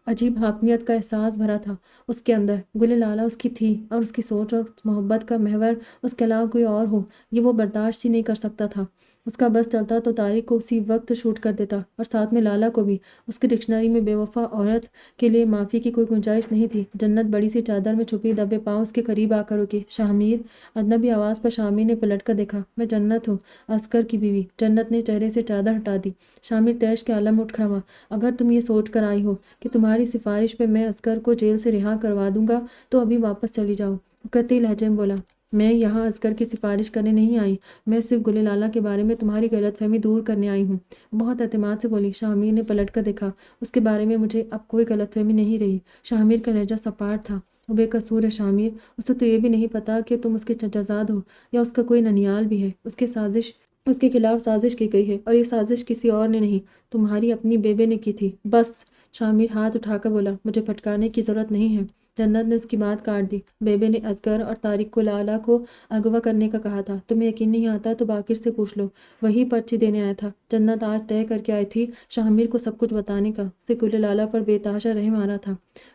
عجیب حاکمیت کا احساس بھرا تھا اس کے اندر۔ گل لالا اس کی تھی اور اس کی سوچ اور محبت کا محور اس کے علاوہ کوئی اور ہو، یہ وہ برداشت ہی نہیں کر سکتا تھا۔ اس کا بس چلتا تو طارق کو اسی وقت شوٹ کر دیتا اور ساتھ میں لالا کو بھی۔ اس کی ڈکشنری میں بے وفا عورت کے لیے معافی کی کوئی گنجائش نہیں تھی۔ جنت بڑی سی چادر میں چھپی دبے پاؤں اس کے قریب آ کر رکی۔ شاہمیر، اجنبی آواز پر شامیر نے پلٹ کر دیکھا۔ میں جنت ہوں، عسکر کی بیوی۔ جنت نے چہرے سے چادر ہٹا دی۔ شامیر تیش کے عالم میں اٹھ کھڑا ہوا۔ اگر تم یہ سوچ کر آئی ہو کہ تمہاری سفارش پہ میں عسکر کو جیل سے رہا کروا دوں گا تو ابھی واپس چلی جاؤ۔ قطعی لہجے میں بولا، میں یہاں عسکر کی سفارش کرنے نہیں آئی، میں صرف گل لالا کے بارے میں تمہاری غلط فہمی دور کرنے آئی ہوں۔ بہت اعتماد سے بولی۔ شاہمیر نے پلٹ کر دیکھا۔ اس کے بارے میں مجھے اب کوئی غلط فہمی نہیں رہی۔ شاہمیر کا لہجہ سپاٹ تھا۔ وہ بے قصور ہے شاہمیر، اسے تو یہ بھی نہیں پتا کہ تم اس کے چچازاد ہو یا اس کا کوئی ننیال بھی ہے۔ اس کے خلاف سازش کی گئی ہے اور یہ سازش کسی اور نے نہیں، تمہاری اپنی بیبے نے کی تھی۔ بس، شامیر ہاتھ اٹھا کر بولا، مجھے پھٹکانے کی ضرورت نہیں ہے۔ جنت نے اس کی بات کاٹ دی۔ بیبے نے اصغر اور طارق کو لالا کو اغوا کرنے کا کہا تھا۔ تمہیں یقین نہیں آتا تو باقر سے پوچھ لو، وہی پرچی دینے آیا تھا۔ جنت آج طے کر کے آئی تھی شاہمیر کو سب کچھ بتانے کا۔ اسے گل لالا پر بے تحاشا رحم آ رہا تھا،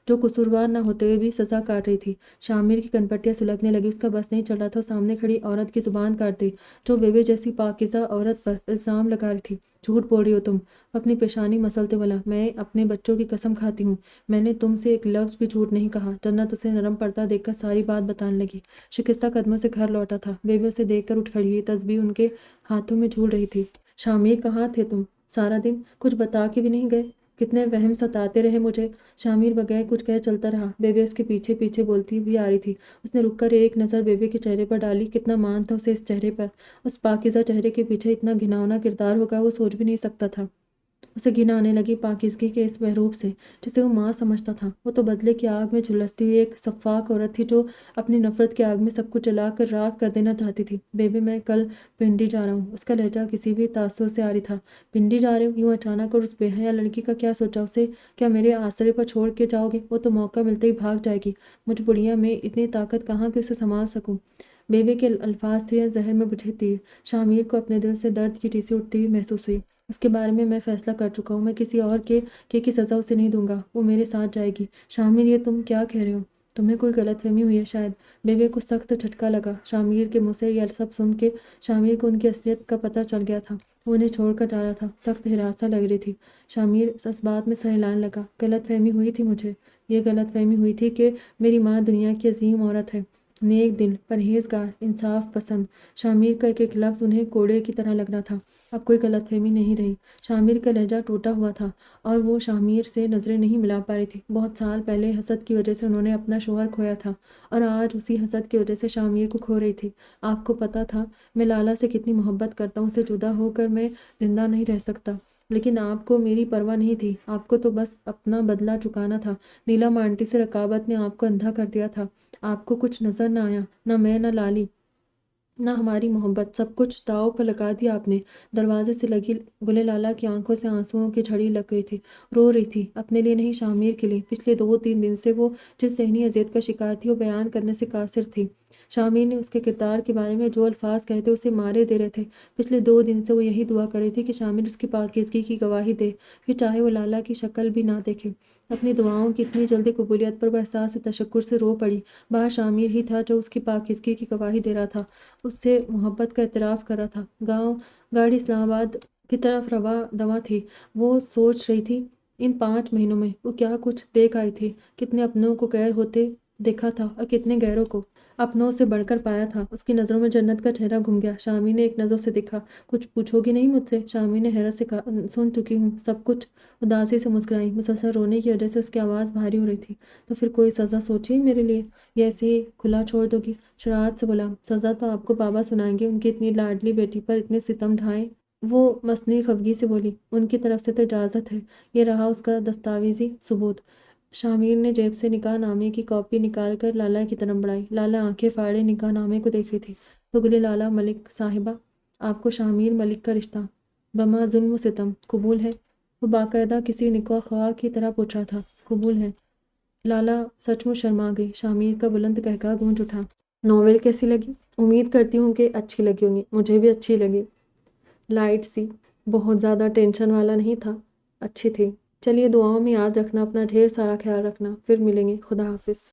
جو قصوروار نہ ہوتے ہوئے بھی سزا کاٹ رہی تھی۔ شاہمیر کی کنپٹیاں سلگنے لگی۔ اس کا بس نہیں چل رہا تھا سامنے کھڑی عورت کی زبان کاٹ دے، جو بیبے جیسی پاکیزہ عورت پر الزام لگا رہی تھی۔ جھوٹ بول رہی ہو تم۔ اپنی پیشانی مسلتے بولا، میں اپنے بچوں کی قسم کھاتی ہوں، میں نے تم سے ایک لفظ بھی جھوٹ نہیں کہا۔ جنت اسے نرم پڑتا دیکھ کر ساری بات بتانے لگی۔ شکستہ قدموں سے گھر لوٹا تھا۔ بیبی اسے دیکھ کر اٹھ کھڑی ہوئی، تسبیح ان کے ہاتھوں میں جھول رہی تھی۔ شامیر، کہاں تھے تم سارا دن؟ کچھ بتا کے بھی نہیں گئے؟ کتنے وہم ستاتے رہے مجھے۔ شامیر بغیر کچھ کہے چلتا رہا۔ بیبی اس کے پیچھے پیچھے بولتی ہوئی آ رہی تھی۔ اس نے رک کر ایک نظر بیبی کے چہرے پر ڈالی۔ کتنا مان تھا اسے اس چہرے پر۔ اس پاکیزہ چہرے کے پیچھے اتنا گھناؤنا کردار ہوگا وہ سوچ بھی نہیں سکتا تھا۔ اسے گھن آنے لگی پاکیزگی کے اس محروب سے جسے وہ ماں سمجھتا تھا۔ وہ تو بدلے کی آگ میں جھلستی ہوئی ایک سفاک عورت تھی جو اپنی نفرت کی آگ میں سب کچھ جلا کر راکھ کر دینا چاہتی تھی۔ بیبی، میں کل پنڈی جا رہا ہوں۔ اس کا لہجہ کسی بھی تاثر سے آ رہی تھا۔ پنڈی جا رہے ہو؟ یوں اچانک، اور اس بے حیا لڑکی کا کیا سوچا؟ اسے کیا میرے آسرے پر چھوڑ کے جاؤ گے؟ وہ تو موقع ملتے ہی بھاگ جائے گی۔ مجھ بڑھیا میں اتنی طاقت کہاں کہ اسے سنبھال سکوں۔ بیبی کے الفاظ تھے زہر میں بجھے تیر۔ شامیر کو اپنے دل سے درد کی ٹیسی اٹھتی ہوئی محسوس ہوئی۔ اس کے بارے میں فیصلہ کر چکا ہوں، میں کسی اور کی سزا اسے نہیں دوں گا، وہ میرے ساتھ جائے گی۔ شامیر، یہ تم کیا کہہ رہے ہو؟ تمہیں کوئی غلط فہمی ہوئی ہے شاید۔ بیبی کو سخت جھٹکا لگا۔ شامیر کے منہ سے یہ سب سن کے شامیر کو ان کی اصلیت کا پتہ چل گیا تھا۔ وہ انہیں چھوڑ کر جا رہا تھا۔ سخت ہراساں لگ رہی تھی۔ شامیر اس بات میں سر ہلانے لگا۔ غلط فہمی ہوئی تھی مجھے، یہ غلط فہمی ہوئی تھی کہ میری ماں دنیا کی عظیم عورت ہے، نیک دل، پرہیزگار، انصاف پسند۔ شامیر کا ایک ایک لفظ انہیں کوڑے کی طرح لگ رہا تھا۔ اب کوئی غلط فہمی نہیں رہی۔ شامیر کا لہجہ ٹوٹا ہوا تھا اور وہ شامیر سے نظریں نہیں ملا پا رہی تھی۔ بہت سال پہلے حسد کی وجہ سے انہوں نے اپنا شوہر کھویا تھا اور آج اسی حسد کی وجہ سے شامیر کو کھو رہی تھی۔ آپ کو پتہ تھا میں لالا سے کتنی محبت کرتا ہوں، اسے جدا ہو کر میں زندہ نہیں رہ سکتا، لیکن آپ کو میری پرواہ نہیں تھی۔ آپ کو تو بس اپنا بدلہ چکانا تھا۔ نیلم آنٹی سے رقابت نے آپ کو اندھا کر دیا تھا۔ آپ کو کچھ نظر نہ آیا، نہ میں، نہ لالی، نہ ہماری محبت، سب کچھ داؤ پر لگا دیا آپ نے۔ دروازے سے لگی گل لالا کی آنکھوں سے آنسوؤں کی جھڑی لگ گئی تھی۔ رو رہی تھی، اپنے لیے نہیں، شامیر کے لیے۔ پچھلے 2-3 دن سے وہ جس ذہنی اذیت کا شکار تھی وہ بیان کرنے سے قاصر تھی۔ شامیر نے اس کے کردار کے بارے میں جو الفاظ کہے تھے اسے مارے دے رہے تھے۔ پچھلے 2 دن سے وہ یہی دعا کر رہی تھی کہ شامیر اس کی پاکیزگی کی گواہی دے، پھر چاہے وہ لالا کی شکل بھی نہ دیکھے۔ اپنی دعاؤں کی اتنی جلدی قبولیت پر وہ احساس تشکر سے رو پڑی۔ باہر شامیر ہی تھا جو اس کی پاکیزگی کی گواہی دے رہا تھا، اس سے محبت کا اعتراف کر رہا تھا۔ گاڑی اسلام آباد کی طرف رواں دواں تھی۔ وہ سوچ رہی تھی ان 5 مہینوں میں وہ کیا کچھ دیکھ آئی تھی، کتنے اپنوں کو غیر ہوتے دیکھا تھا اور کتنے غیروں کو اپنوں سے بڑھ کر پایا تھا۔ اس کی نظروں میں جنت کا چہرہ گھم گیا۔ شامی نے ایک نظر سے دیکھا۔ کچھ پوچھو گی نہیں مجھ سے؟ شامی نے حیرت سے کہا، سن چکی ہوں سب کچھ۔ اداسی سے مسکرائی۔ مسلسل رونے کی وجہ سے اس کی آواز بھاری ہو رہی تھی۔ تو پھر کوئی سزا سوچی میرے لیے، یا ایسے ہی کھلا چھوڑ دو گی؟ شرارت سے بولا، سزا تو آپ کو بابا سنائیں گے، ان کی اتنی لاڈلی بیٹی پر اتنے ستم ڈھائے۔ وہ مصنوعی خفگی سے بولی، ان کی طرف سے تو اجازت ہے۔ یہ رہا اس کا دستاویزی ثبوت۔ شامیر نے جیب سے نکاح نامے کی کاپی نکال کر لالا کی طرف بڑھائی۔ لالا آنکھیں پھاڑے نکاح نامے کو دیکھ رہی تھی۔ تو بولی، لالا ملک صاحبہ، آپ کو شامیر ملک کا رشتہ بما ظلم و ستم قبول ہے؟ وہ باقاعدہ کسی نکاح خواہ کی طرح پوچھ رہا تھا۔ قبول ہے۔ لالا سچ مچ شرما گئی۔ شامیر کا بلند قہقہہ گونج اٹھا۔ ناول کیسی لگی؟ امید کرتی ہوں کہ اچھی لگی ہوگی۔ مجھے بھی اچھی لگی۔ لائٹ سی، بہت زیادہ ٹینشن والا نہیں تھا، اچھی تھی۔ چلیے دعاؤں میں یاد رکھنا، اپنا ڈھیر سارا خیال رکھنا، پھر ملیں گے، خدا حافظ۔